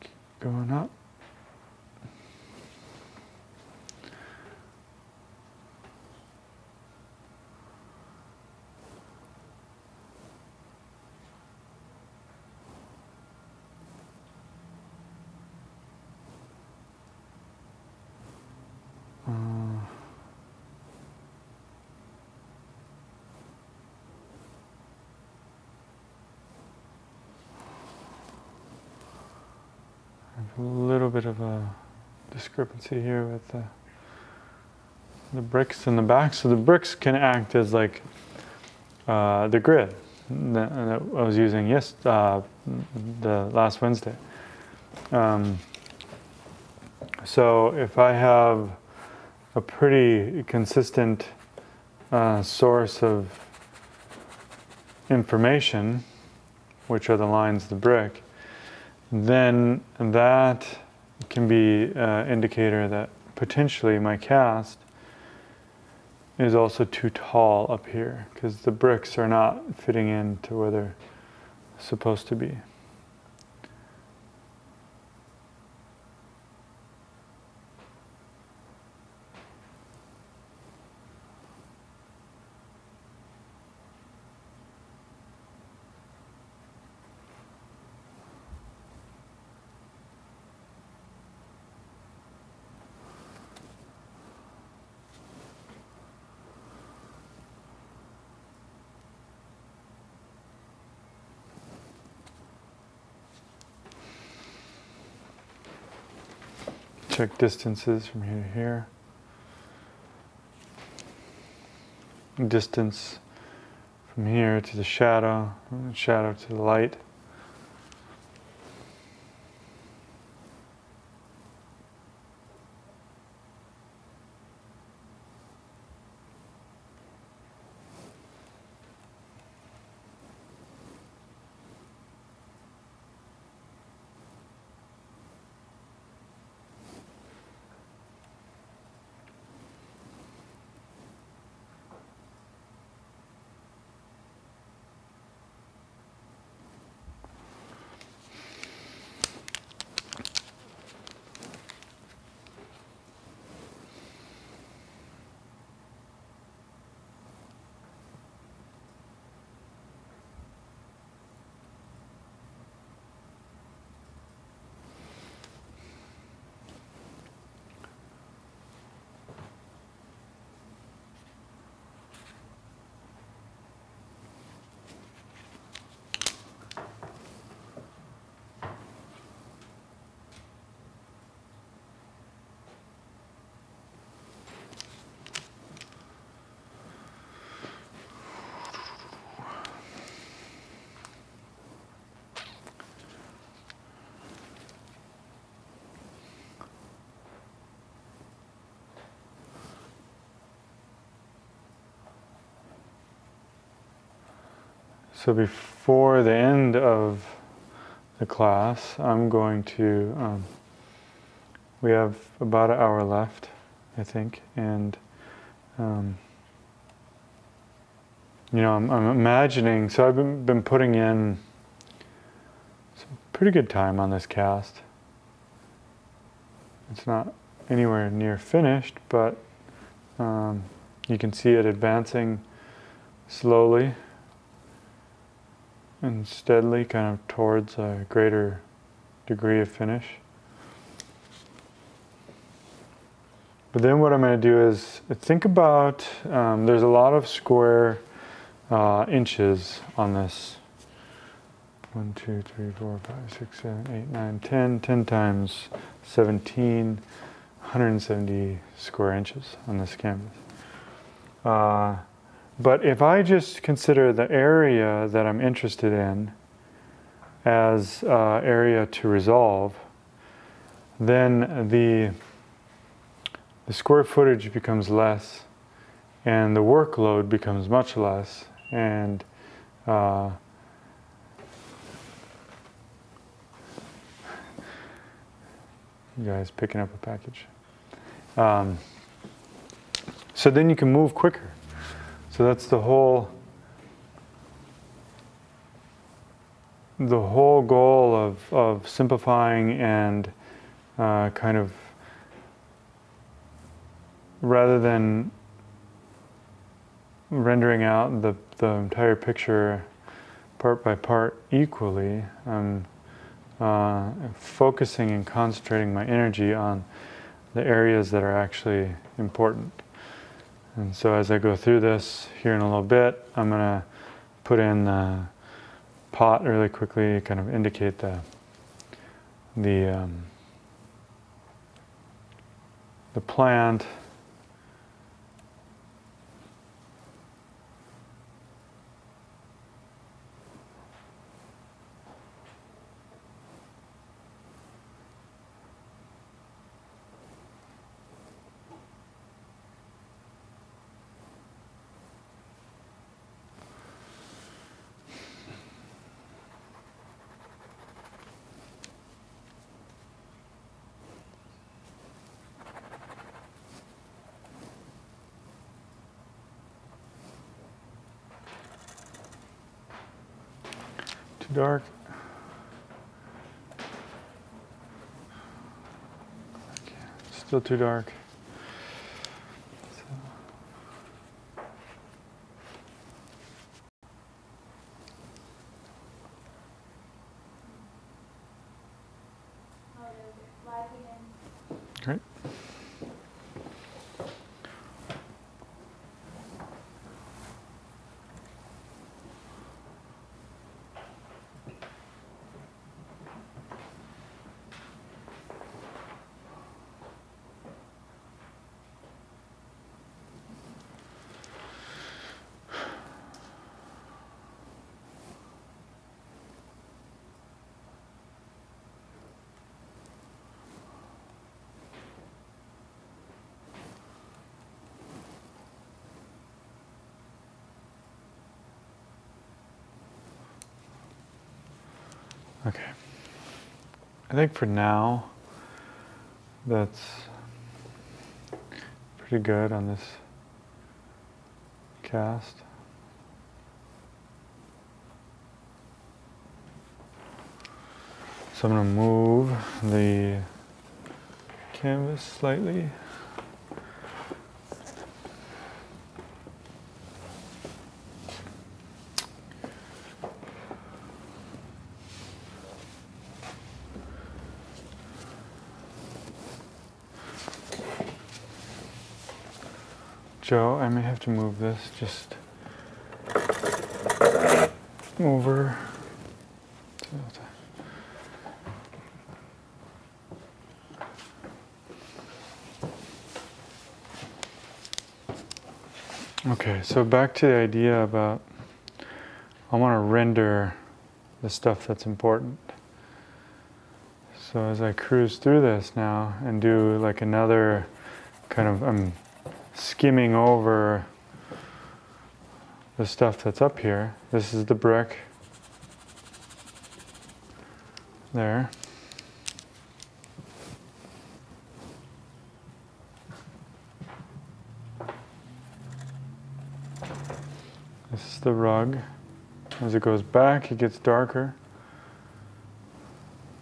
Keep going up. A little bit of a discrepancy here with the the bricks in the back. So the bricks can act as like the grid that I was using the last Wednesday. So if I have a pretty consistent source of information, which are the lines of the brick, then that can be an indicator that potentially my cast is also too tall up here, because the bricks are not fitting into where they're supposed to be. Check distances from here to here. Distance from here to the shadow, shadow to the light. So before the end of the class, I'm going to, we have about an hour left, I think, and I'm imagining, so I've been putting in some pretty good time on this cast. It's not anywhere near finished, but you can see it advancing slowly and steadily, kind of towards a greater degree of finish. But then what I'm going to do is think about, there's a lot of square inches on this. 1, 2, 3, 4, 5, 6, 7, 8, 9, 10. 10 times 17, 170 square inches on this canvas. But if I just consider the area that I'm interested in as area to resolve, then the square footage becomes less and the workload becomes much less, and you guys picking up a package. So then you can move quicker. So that's the whole goal of simplifying and kind of, rather than rendering out the entire picture part by part equally, I'm focusing and concentrating my energy on the areas that are actually important. And so as I go through this here in a little bit, I'm going to put in the pot really quickly, kind of indicate the plant, dark. Okay, still too dark. Great. Okay. I think for now, that's pretty good on this cast. So I'm going to move the canvas slightly. Joe, I may have to move this just over. Okay, so back to the idea about I want to render the stuff that's important. So as I cruise through this now and do like another kind of, I'm skimming over the stuff that's up here. This is the brick there. This is the rug. As it goes back, it gets darker.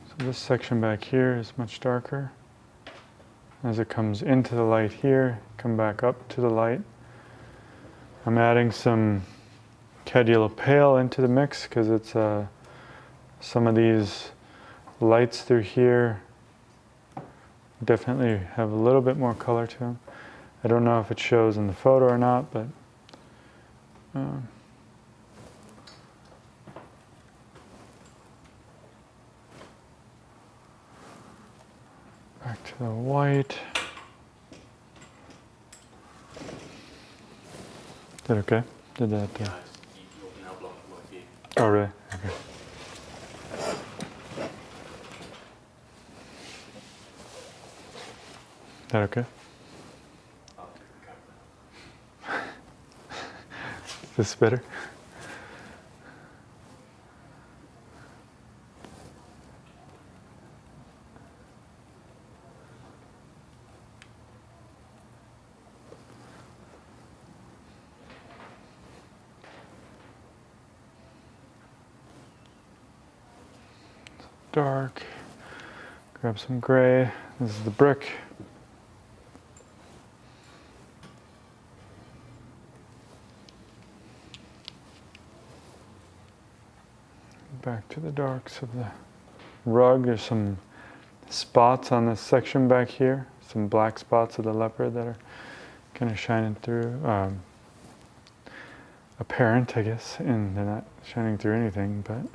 So this section back here is much darker. As it comes into the light here, come back up to the light. I'm adding some cad yellow pale into the mix because it's some of these lights through here definitely have a little bit more color to them. I don't know if it shows in the photo or not, but back to the white. Is that okay? Did that? Yeah, you're now blocking my view. Oh, really? Okay. Is that okay? I'll take the camera. Is this better? Dark. Grab some gray. This is the brick. Back to the darks of the rug. There's some spots on this section back here. Some black spots of the leopard that are kind of shining through. Apparent, I guess, and they're not shining through anything, but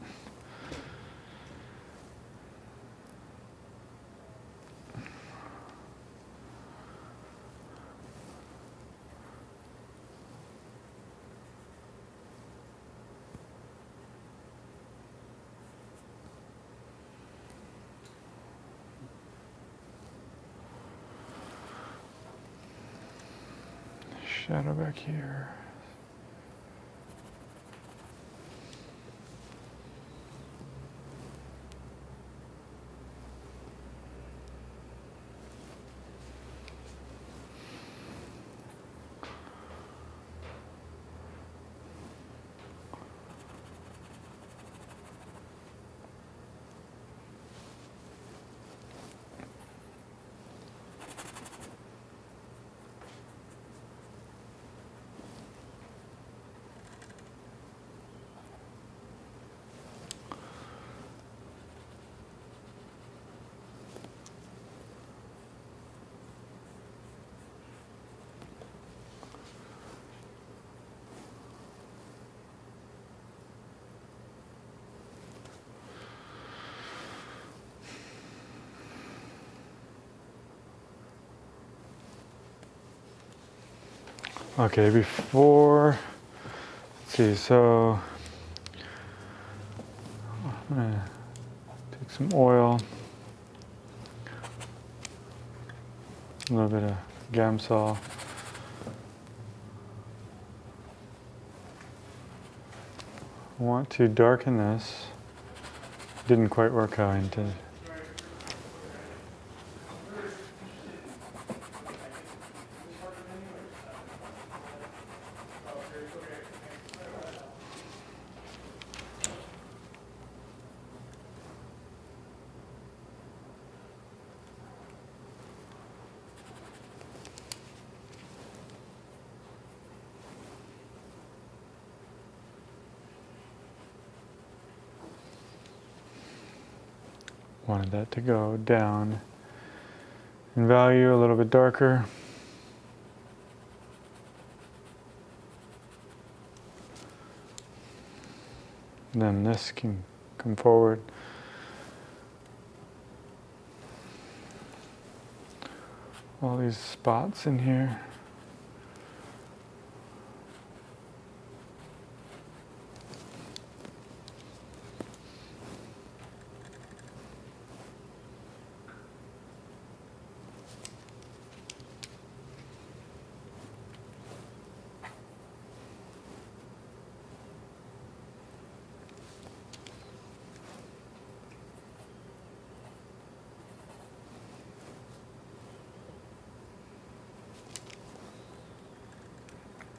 shadow back here. Okay, before, let's see, so I'm gonna take some oil, a little bit of Gamsol. I want to darken this. Didn't quite work how I intended. Wanted that to go down in value a little bit darker. And then this can come forward. All these spots in here.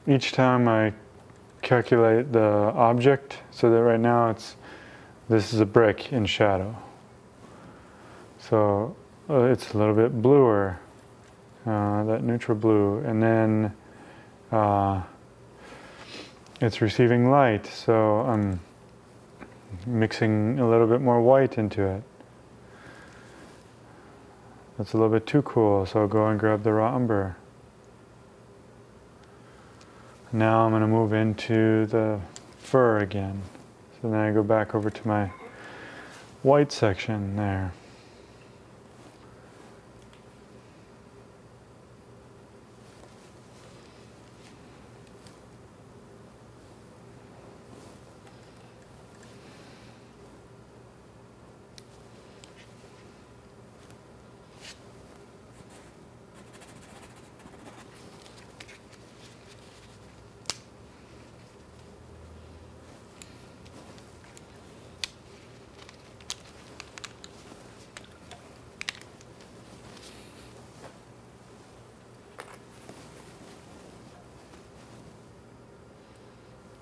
Each time I calculate the object, so that right now this is a brick in shadow. So it's a little bit bluer, that neutral blue, and then it's receiving light, so I'm mixing a little bit more white into it. That's a little bit too cool, so I'll go and grab the raw umber. Now I'm going to move into the fur again. So then I go back over to my white section there.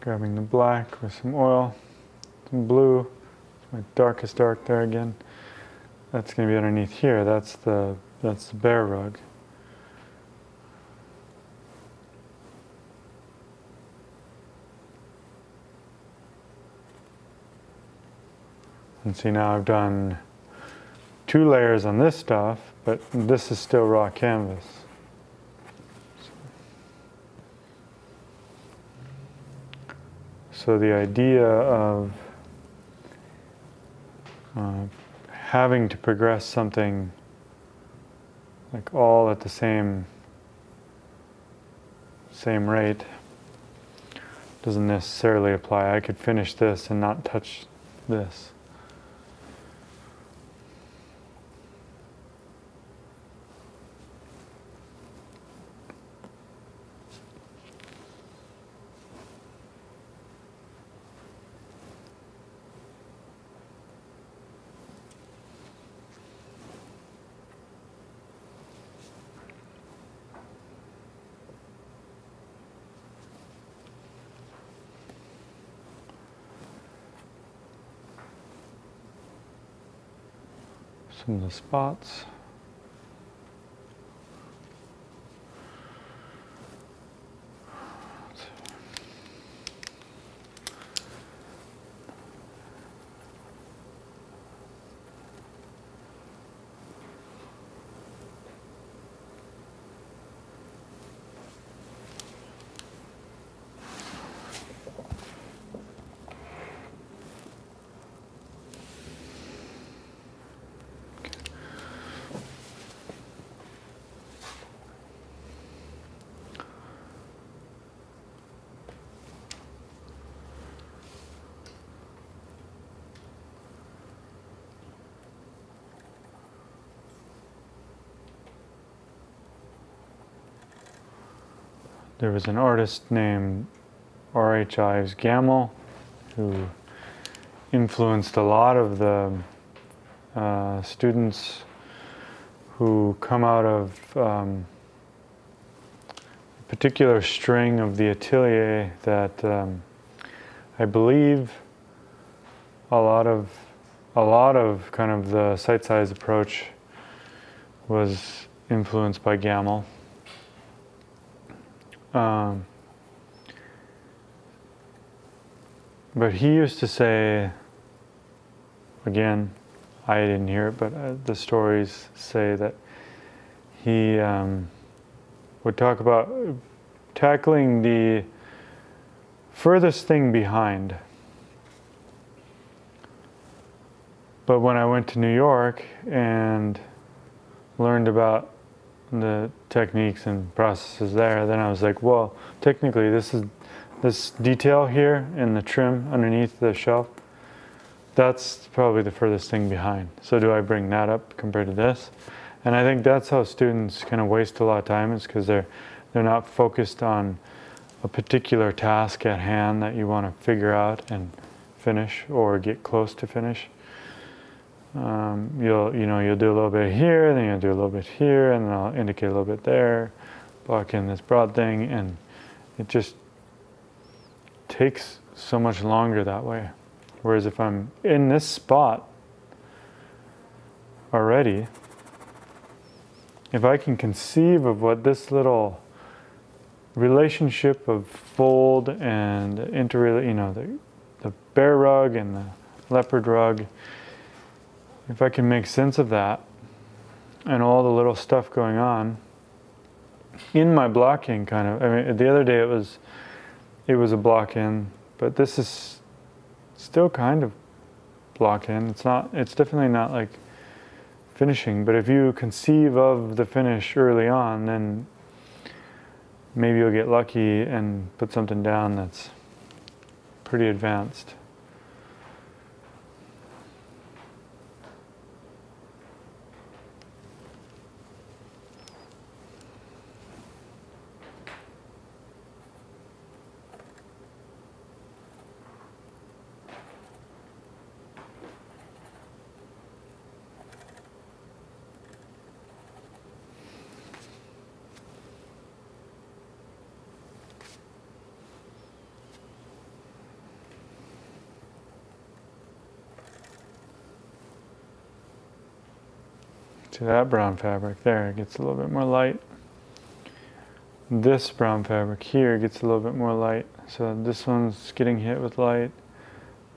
Grabbing the black with some oil, some blue, my darkest dark there again. That's going to be underneath here. That's the bear rug. And see, now I've done 2 layers on this stuff, but this is still raw canvas. So the idea of having to progress something like all at the same rate doesn't necessarily apply. I could finish this and not touch this. Some of the spots. there was an artist named R.H. Ives Gammell who influenced a lot of the students who come out of a particular string of the atelier that I believe a lot of kind of the site-size approach was influenced by Gammell. But he used to say, again, I didn't hear it, but the stories say that he would talk about tackling the furthest thing behind. But when I went to New York and learned about the techniques and processes there, then I was like, well, technically this detail here in the trim underneath the shelf, that's probably the furthest thing behind. So do I bring that up compared to this? And I think that's how students kind of waste a lot of time, is because they're not focused on a particular task at hand that you want to figure out and finish or get close to finish. You'll do a little bit here, then you'll do a little bit here, and then I'll indicate a little bit there, block in this broad thing, and it just takes so much longer that way. Whereas if I'm in this spot already, if I can conceive of what this little relationship of fold and the bear rug and the leopard rug, if I can make sense of that and all the little stuff going on in my blocking kind of, I mean, the other day it was a block in, but this is still kind of block in. It's definitely not like finishing, but if you conceive of the finish early on, then maybe you'll get lucky and put something down that's pretty advanced. To that brown fabric there, it gets a little bit more light. This brown fabric here gets a little bit more light. So this one's getting hit with light.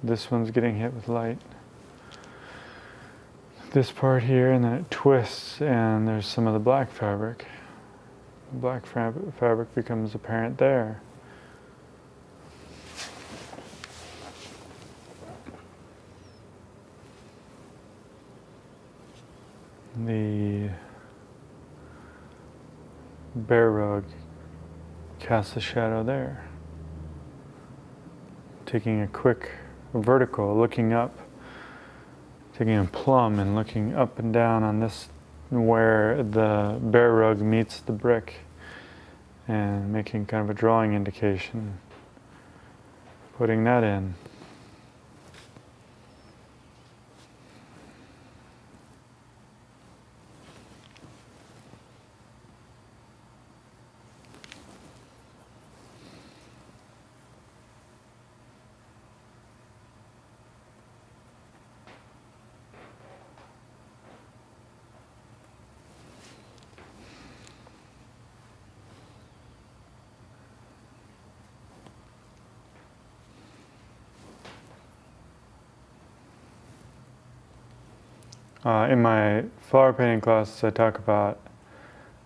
This one's getting hit with light. This part here, and then it twists, and there's some of the black fabric. The black fabric becomes apparent there. The bear rug casts a shadow there. Taking a quick vertical, looking up, taking a plumb and looking up and down on this where the bear rug meets the brick, and making kind of a drawing indication, putting that in. In my flower painting classes, I talk about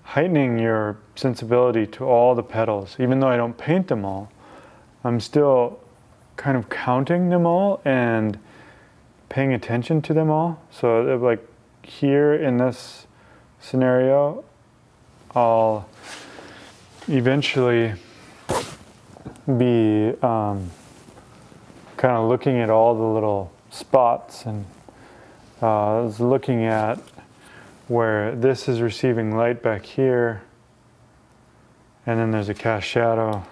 heightening your sensibility to all the petals. Even though I don't paint them all, I'm still kind of counting them all and paying attention to them all. So like here in this scenario, I'll eventually be kind of looking at all the little spots, and I was looking at where this is receiving light back here, And then there's a cast shadow.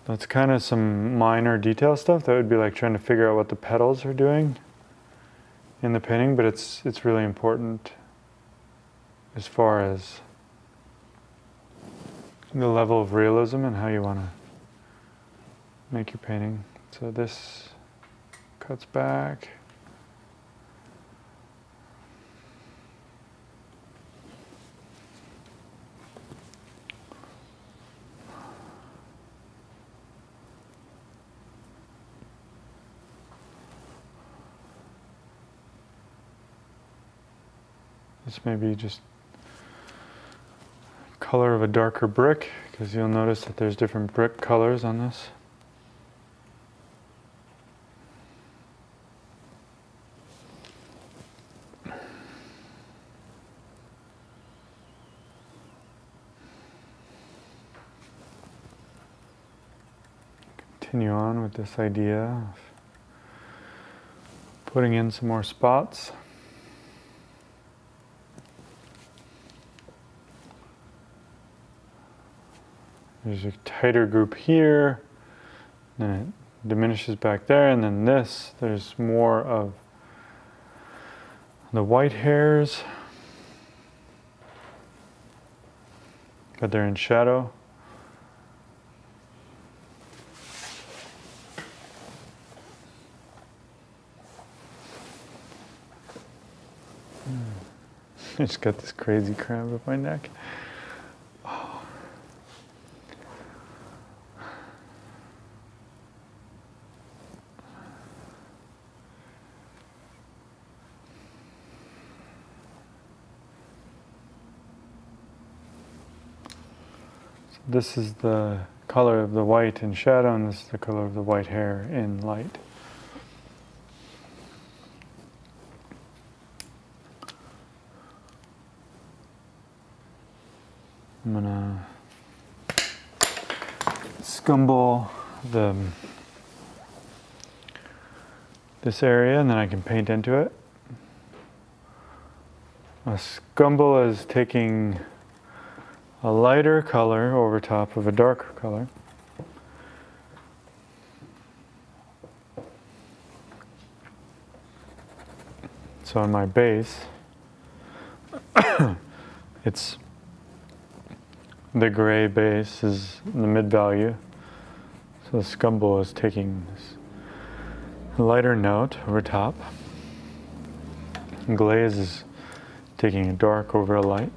That's kind of some minor detail stuff. That would be like trying to figure out what the petals are doing in the painting, but it's really important as far as the level of realism and how you want to make your painting. So this cuts back. This may be just color of a darker brick, because you'll notice that there's different brick colors on this. Continue on with this idea of putting in some more spots. There's a tighter group here, then it diminishes back there, and then this, there's more of the white hairs, but they're in shadow. I just got this crazy cramp up my neck. This is the color of the white in shadow, and this is the color of the white hair in light. I'm gonna scumble this area, and then I can paint into it. A scumble is taking a lighter color over top of a darker color. So on my base, it's the gray base is the mid value. So the scumble is taking this lighter note over top. And glaze is taking a dark over a light.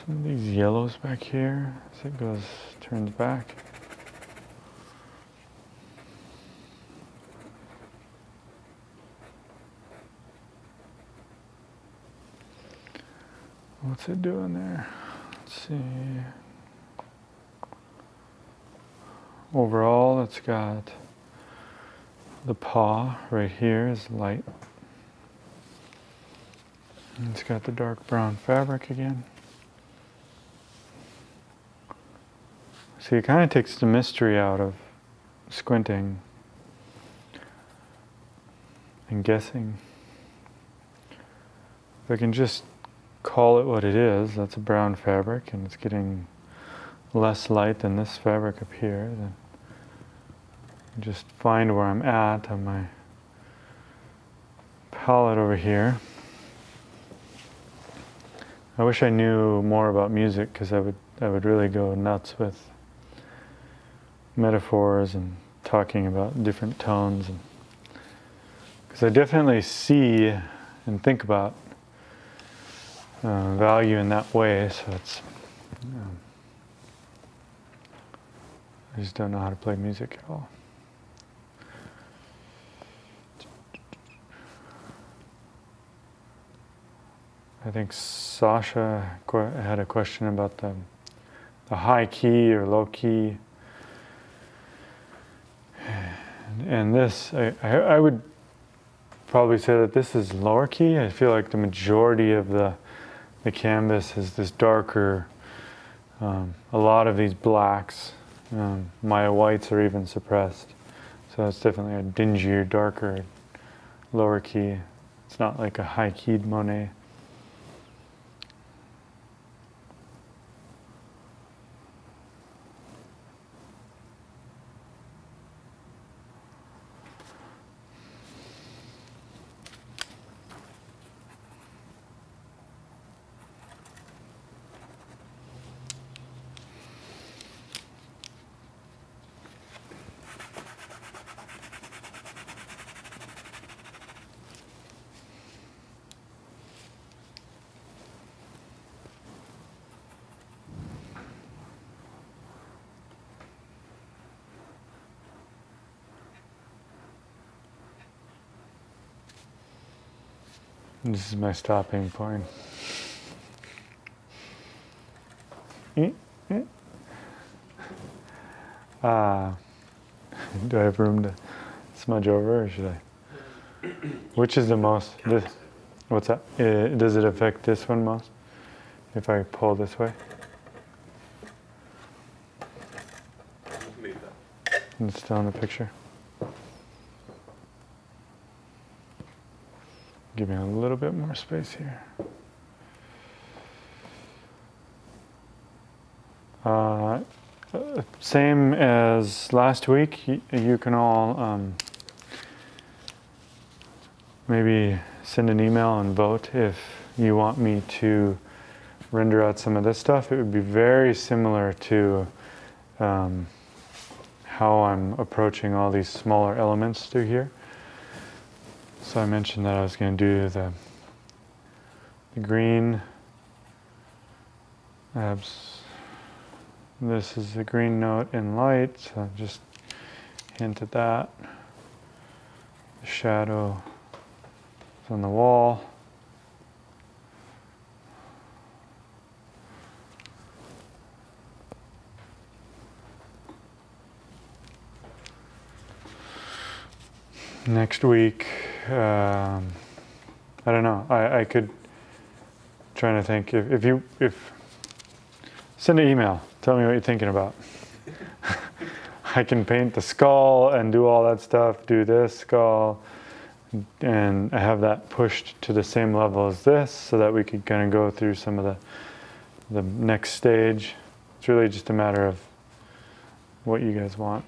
Some of these yellows back here as it turns back. What's it doing there? Let's see. Overall, it's got the paw right here is light. And it's got the dark brown fabric again. See, it kind of takes the mystery out of squinting and guessing. If I can just call it what it is, that's a brown fabric, and it's getting less light than this fabric up here, then just find where I'm at on my palette over here. I wish I knew more about music, because I would really go nuts with metaphors and talking about different tones, and because I definitely see and think about value in that way, so it's I just don't know how to play music at all. I think Sasha had a question about the high key or low key. And this, I would probably say that this is lower key. I feel like the majority of the canvas is this darker, a lot of these blacks. My whites are even suppressed. So it's definitely a dingier, darker, lower key. It's not like a high-keyed Monet. This is my stopping point. Do I have room to smudge over, or should I? Which is the most? What's that? Does it affect this one most? If I pull this way? Move that. It's still in the picture. Give me a little bit more space here. Same as last week, you can all maybe send an email and vote if you want me to render out some of this stuff. It would be very similar to how I'm approaching all these smaller elements through here. So I mentioned that I was going to do the green abs. This is the green note in light, so just hint at that. The shadow is on the wall. Next week, I don't know. I could trying to think if send an email. Tell me what you're thinking about. I can paint the skull and do all that stuff. Do this skull, and I have that pushed to the same level as this, so that we could kind of go through some of the next stage. It's really just a matter of what you guys want.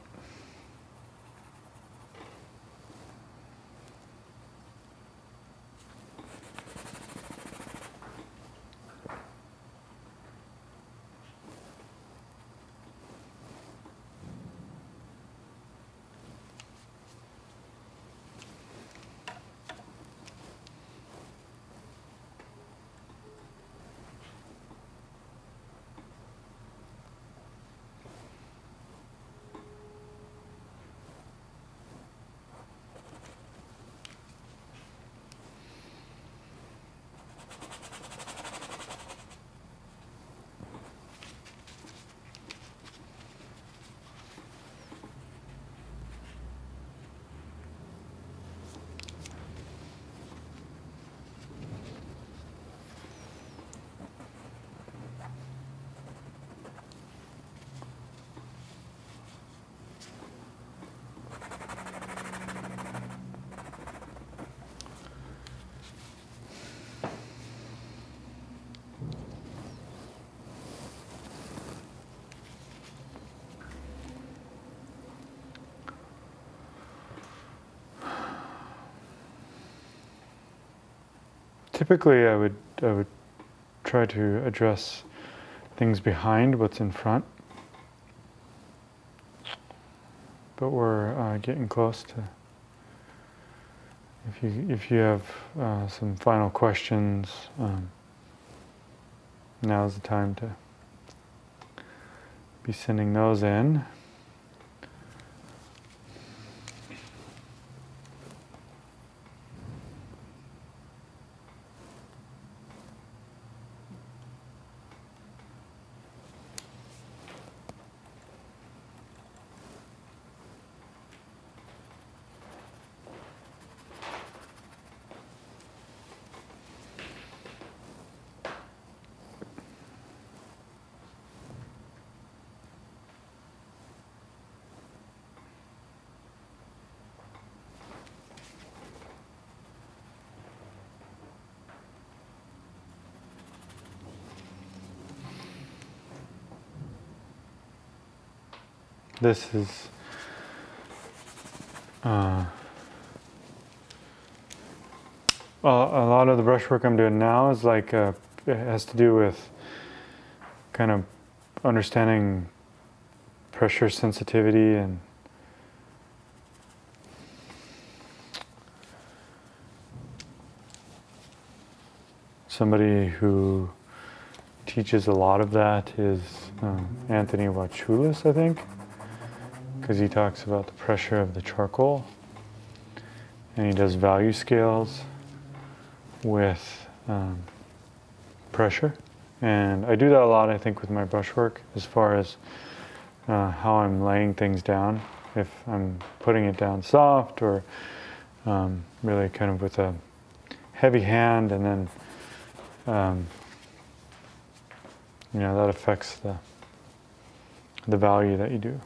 Typically, I would try to address things behind what's in front, but we're getting close to. If you have some final questions, now's the time to be sending those in. this is a lot of the brushwork I'm doing now is like it has to do with kind of understanding pressure sensitivity and somebody who teaches a lot of that is Anthony Wachulis, I think, because he talks about the pressure of the charcoal and he does value scales with pressure. And I do that a lot, I think, with my brushwork as far as how I'm laying things down. If I'm putting it down soft or really kind of with a heavy hand, and then you know, that affects the value that you do.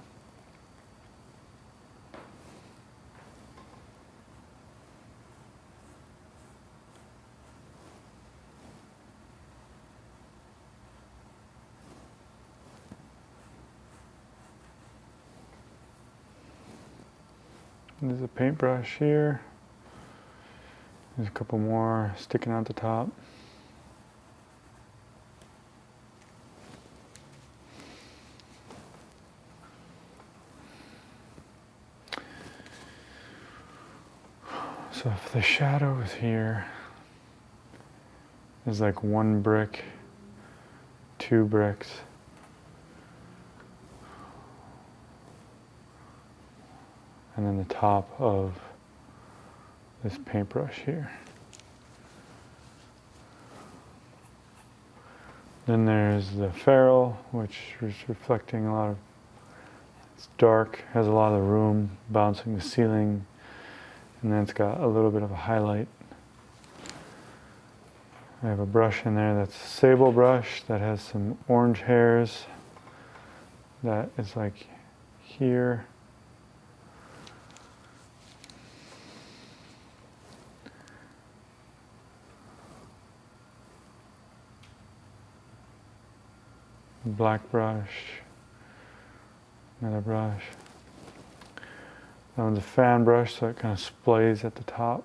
There's a paintbrush here. There's a couple more sticking out the top. So if the shadow is here, there's like 1 brick, 2 bricks, and then the top of this paintbrush here. Then there's the ferrule, which is reflecting a lot of, it's dark, has a lot of room, bouncing the ceiling, and then it's got a little bit of a highlight. I have a brush in there that's a sable brush that has some orange hairs that is like here. Black brush, another brush. That one's a fan brush, so it kind of splays at the top.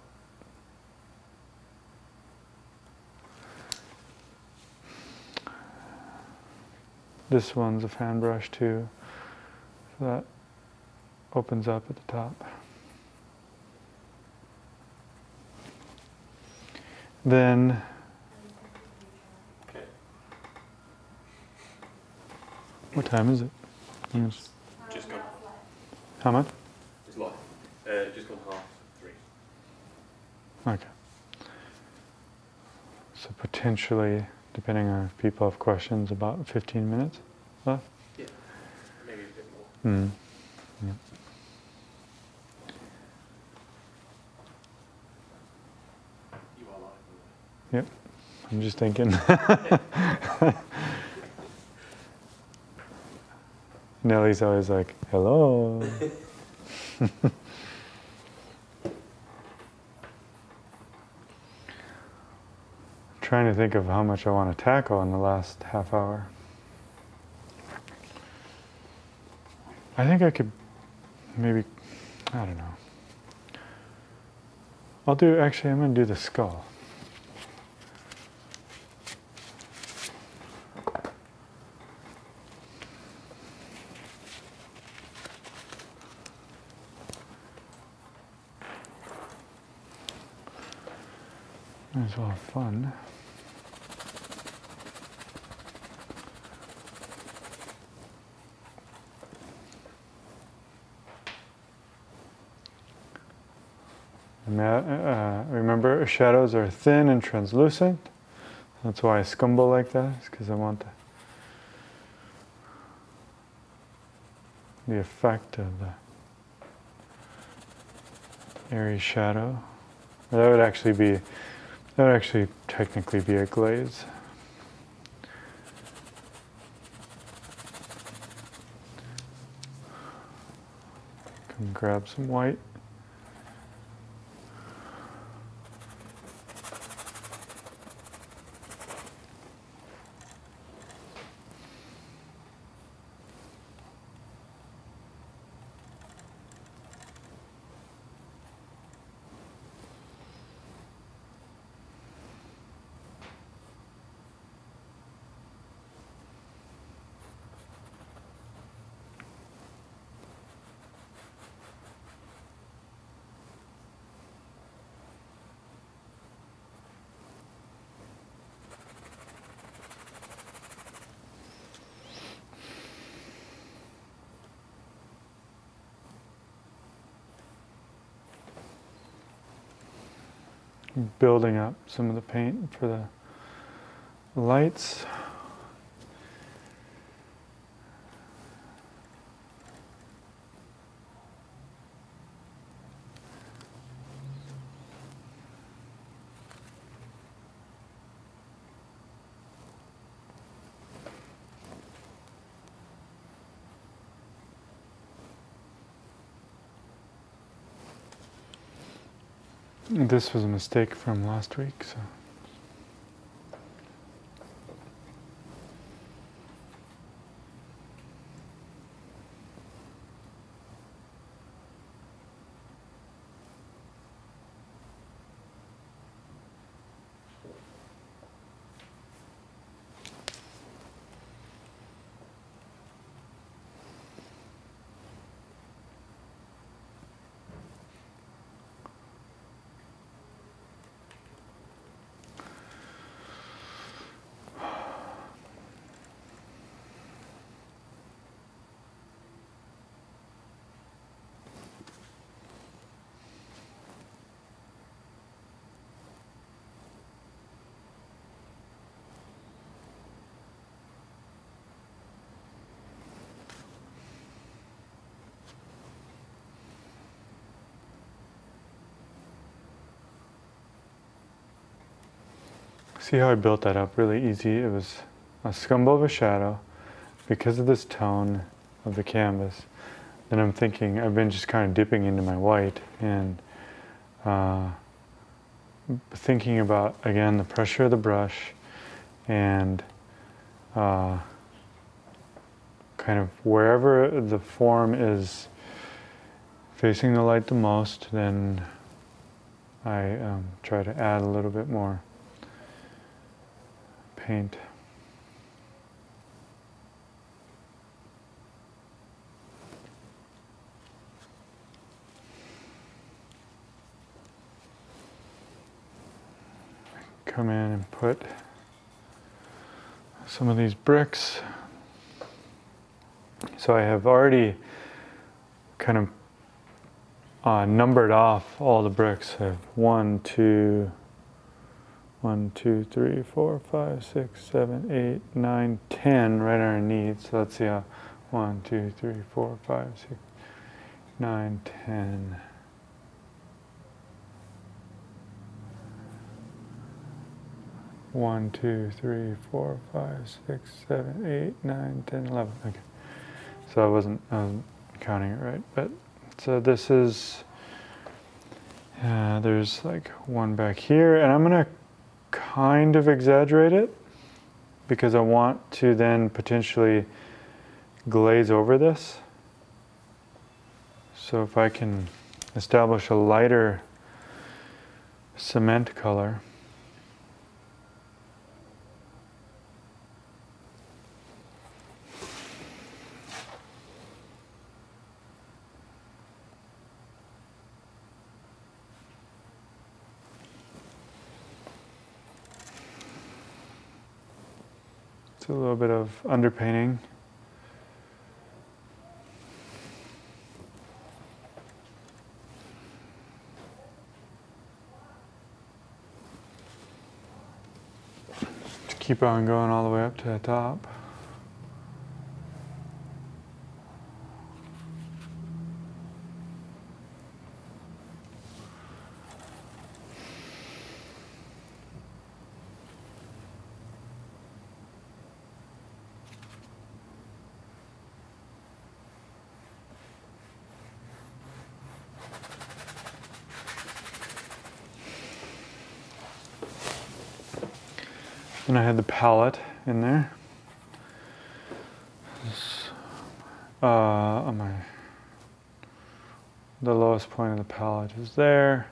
This one's a fan brush too, so that opens up at the top. Then what time is it? Yes. Just gone. How much? It's live. Just gone 3:30. Okay. So potentially, depending on if people have questions, about 15 minutes left? Yeah, maybe a bit more. Yeah. You are live. Yep. I'm just thinking. Nellie's always like, hello. Trying to think of how much I want to tackle in the last half hour. I think I could maybe, I don't know. I'm going to do the skull. Might as well have fun. Remember, shadows are thin and translucent. That's why I scumble like that, is because I want the effect of the airy shadow. That would actually technically be a glaze. Come grab some white. building up some of the paint for the lights. This was a mistake from last week, so. See how I built that up really easy? It was a scumble of a shadow because of this tone of the canvas. Then I'm thinking, I've been just kind of dipping into my white and thinking about, again, the pressure of the brush and kind of wherever the form is facing the light the most, then I try to add a little bit more paint. Come in and put some of these bricks. So I have already kind of numbered off all the bricks. I have 1, 2, 3, 4, 5, 6, 7, 8, 9, 10 right underneath. So let's see how 1, 2, 3, 4, 5, 6, 9, 10. 1, 2, 3, 4, 5, 6, 7, 8, 9, 10, 11. Okay. So I wasn't counting it right, but so this is there's like one back here, and I'm gonna kind of exaggerate it because I want to then potentially glaze over this. So if I can establish a lighter cement color, it's a little bit of underpainting. To keep on going all the way up to the top. And I had the palette in there. The lowest point of the palette is there.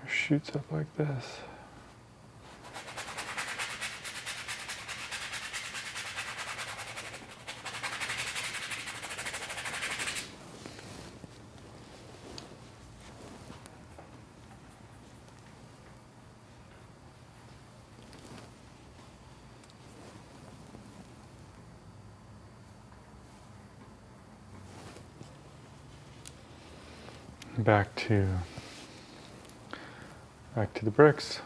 Shoots up like this. back to the bricks.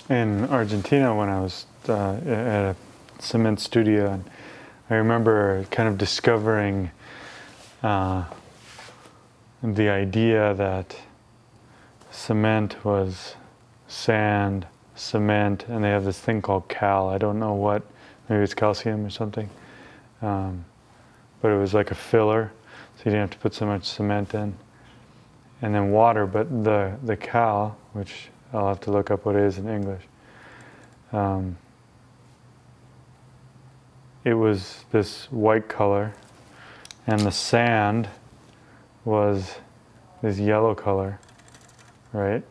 In Argentina, when I was at a cement studio, and I remember kind of discovering the idea that cement was sand, cement, and they have this thing called cal. I don't know what, maybe it's calcium or something. But it was like a filler, so you didn't have to put so much cement in. And then water, but the cal, which I'll have to look up what it is in English. It was this white color, and the sand was this yellow color, right?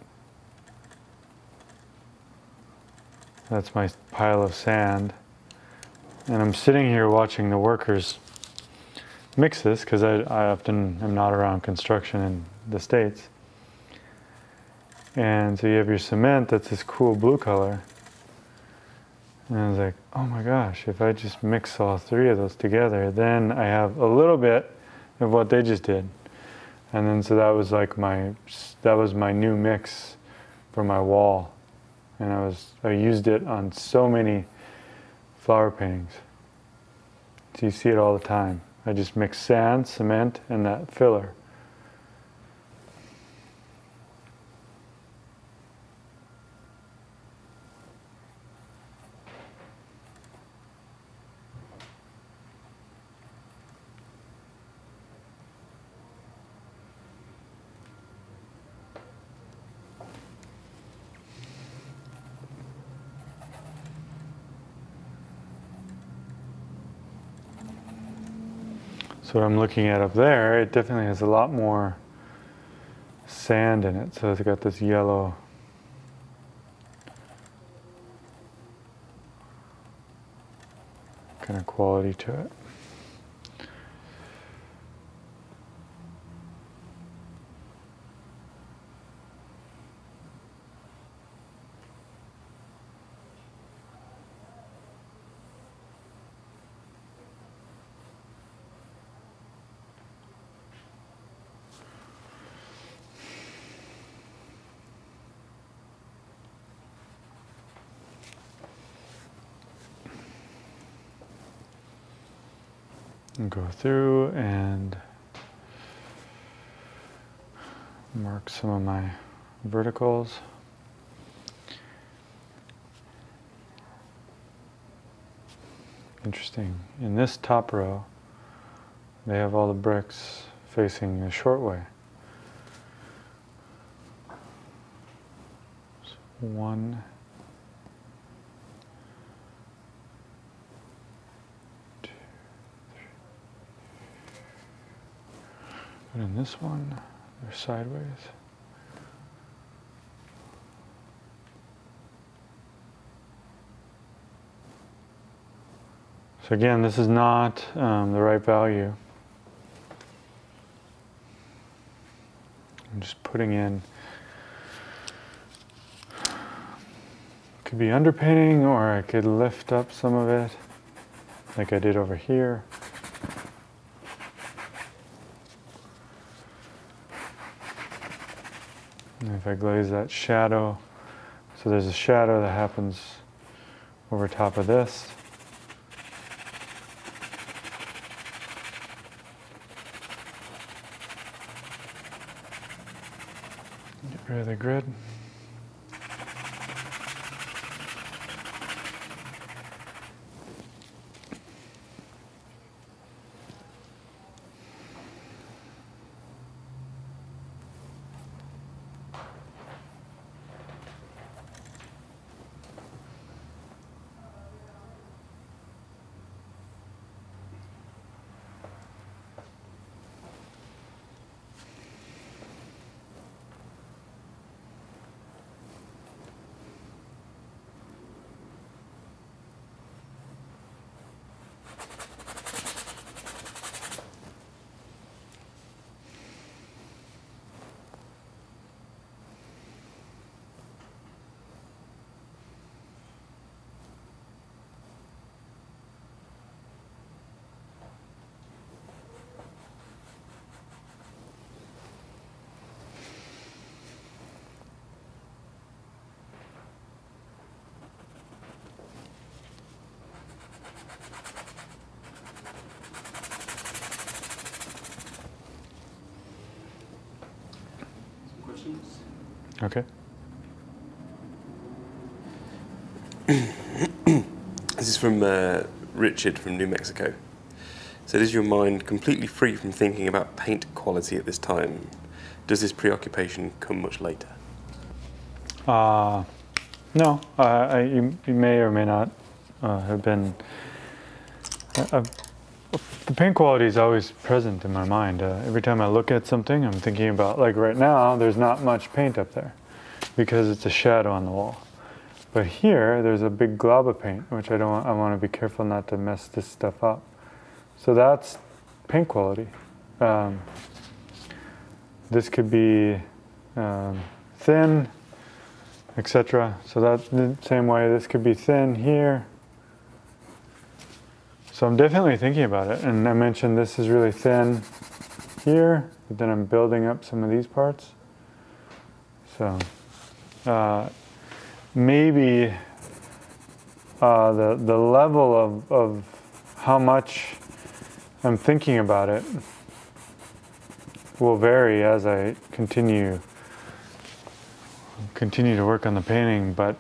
That's my pile of sand. And I'm sitting here watching the workers mix this, because I often am not around construction in the States. And so you have your cement that's this cool blue color. And I was like, oh my gosh, if I just mix all three of those together, then I have a little bit of what they just did. And then so that was like my new mix for my wall. And I used it on so many flower paintings. So you see it all the time. I just mix sand, cement, and that filler. So what I'm looking at up there, it definitely has a lot more sand in it. So it's got this yellow kind of quality to it. And go through and mark some of my verticals. Interesting. In this top row, they have all the bricks facing the short way. So 1, 2, 3. But in this one, they're sideways. So again, this is not the right value. I'm just putting in, could be underpainting, or I could lift up some of it, like I did over here. And if I glaze that shadow, so there's a shadow that happens over top of this. Get rid of the grid. questions? Okay. This is from Richard from New Mexico. So is your mind completely free from thinking about paint quality at this time? Does this preoccupation come much later? No, you may or may not have been. The paint quality is always present in my mind. Every time I look at something, I'm thinking about, like right now, there's not much paint up there because it's a shadow on the wall. But here, there's a big glob of paint, which I want to be careful not to mess this stuff up. So that's paint quality. This could be thin, etc. So that's the same way. This could be thin here. So I'm definitely thinking about it. And I mentioned this is really thin here, but then I'm building up some of these parts. So maybe the level of how much I'm thinking about it will vary as I continue to work on the painting, but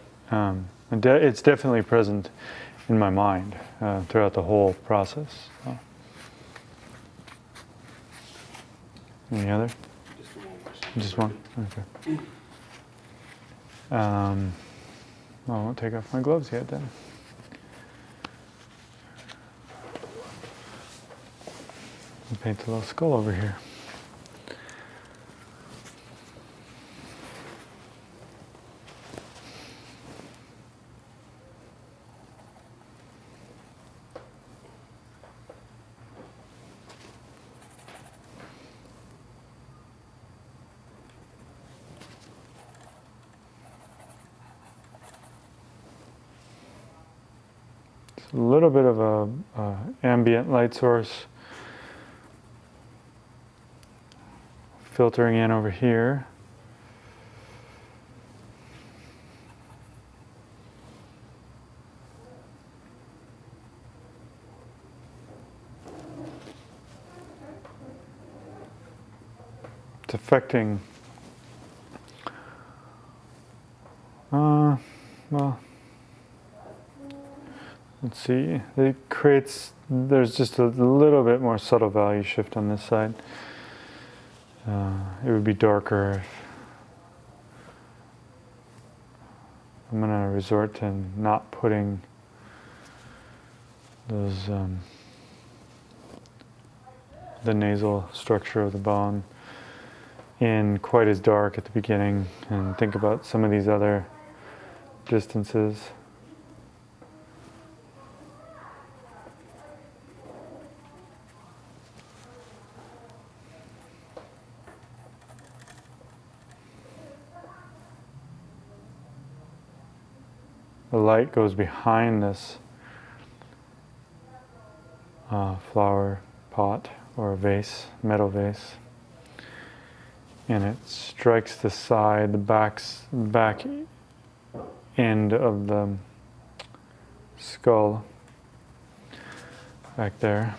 it's definitely present in my mind throughout the whole process. Any other? Just one question. Just one? Okay. I won't take off my gloves yet then. I'll paint a little skull over here. A little bit of a ambient light source filtering in over here. It's affecting well, let's see, there's just a little bit more subtle value shift on this side. It would be darker if I'm going to resort to not putting those, the nasal structure of the bone in quite as dark at the beginning, and think about some of these other distances. The light goes behind this flower pot or vase, metal vase, and it strikes the side, the back end of the skull back there.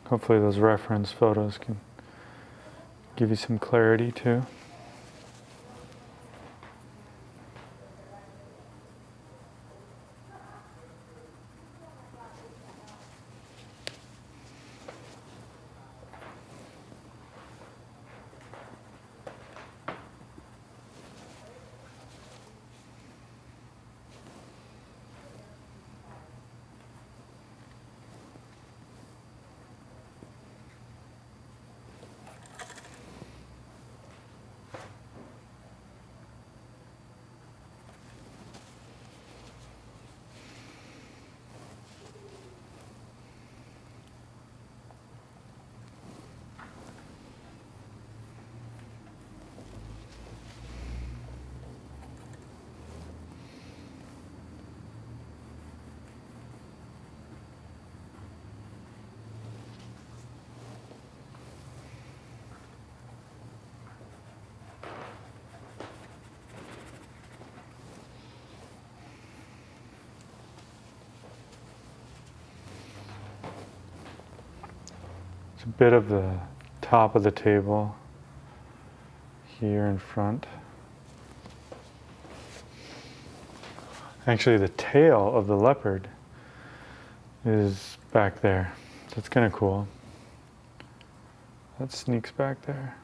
Hopefully those reference photos can give you some clarity too. It's a bit of the top of the table here in front. Actually, the tail of the leopard is back there. That's kind of cool. That sneaks back there.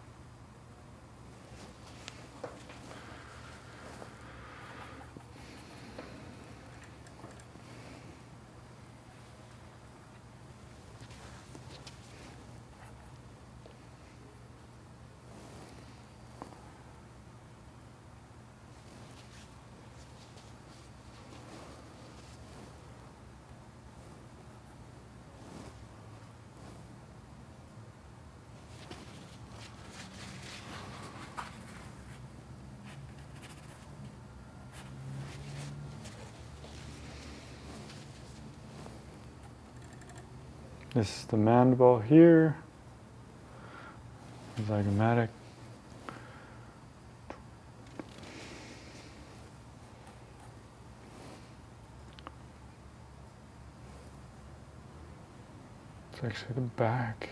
This is the mandible here, zygomatic. It's actually the back.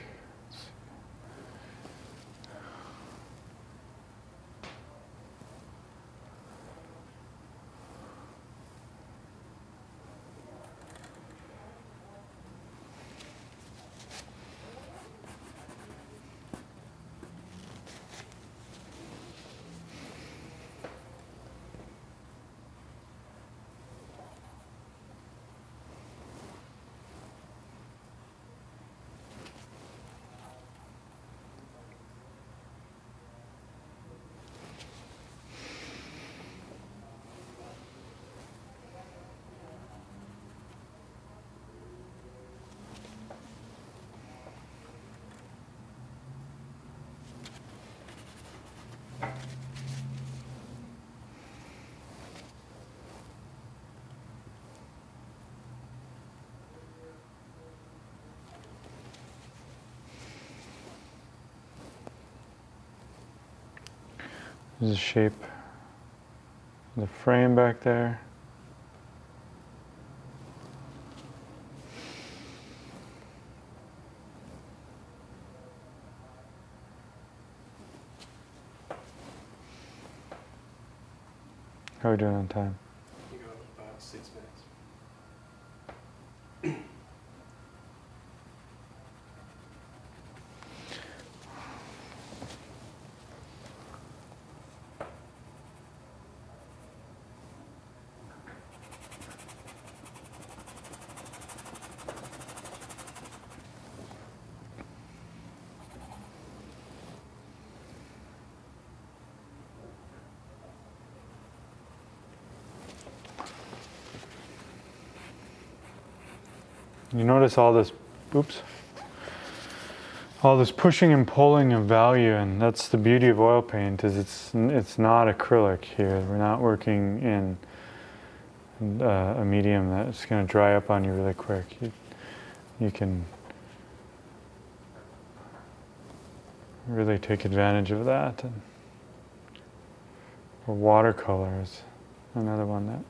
There's a shape of the frame back there. How are we doing on time? You got about 6 minutes. You notice all this, all this pushing and pulling of value, and that's the beauty of oil paint. Is it's not acrylic here. We're not working in a medium that's going to dry up on you really quick. You can really take advantage of that. And, or watercolor is another one that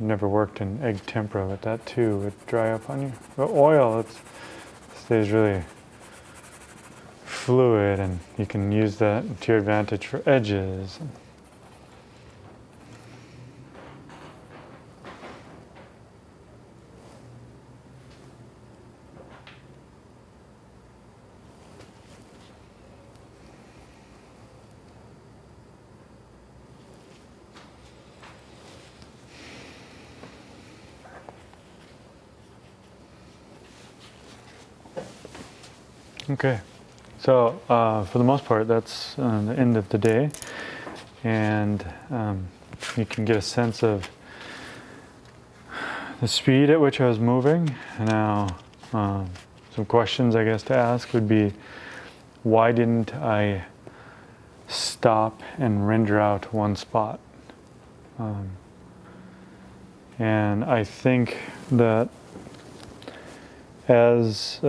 never worked in egg tempera, but that too would dry up on you. But oil, it stays really fluid, and you can use that to your advantage for edges. Okay, so for the most part, that's the end of the day, and you can get a sense of the speed at which I was moving. Now, some questions I guess to ask would be, why didn't I stop and render out one spot? And I think that as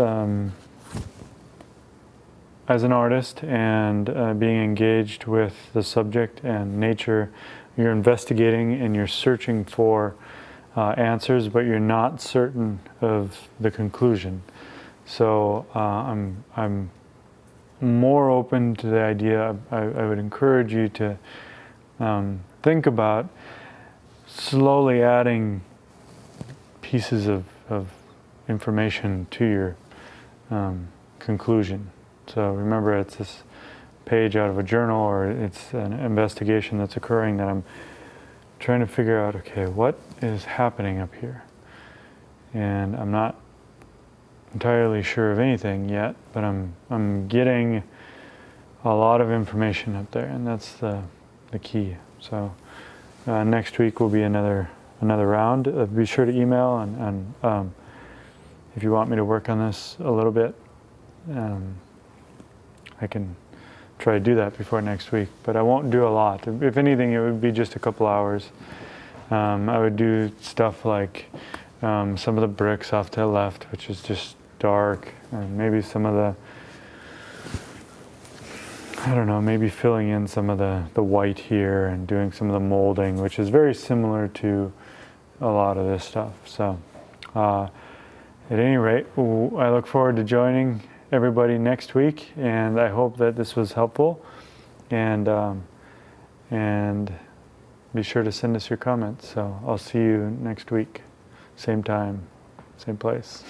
an artist and being engaged with the subject and nature, you're investigating and you're searching for answers, but you're not certain of the conclusion. So I'm more open to the idea. I would encourage you to think about slowly adding pieces of information to your conclusion. So remember, it's this page out of a journal, or it's an investigation that's occurring that I'm trying to figure out, okay, what is happening up here? And I'm not entirely sure of anything yet, but I'm getting a lot of information up there, and that's the key. So next week will be another round. Be sure to email, and if you want me to work on this a little bit, I can try to do that before next week, but I won't do a lot. If anything, it would be just a couple hours. I would do stuff like some of the bricks off to the left, which is just dark, and maybe some of the, I don't know, maybe filling in some of the white here and doing some of the molding, which is very similar to a lot of this stuff. So at any rate, I look forward to joining everybody next week, and I hope that this was helpful, and be sure to send us your comments. So I'll see you next week, same time, same place.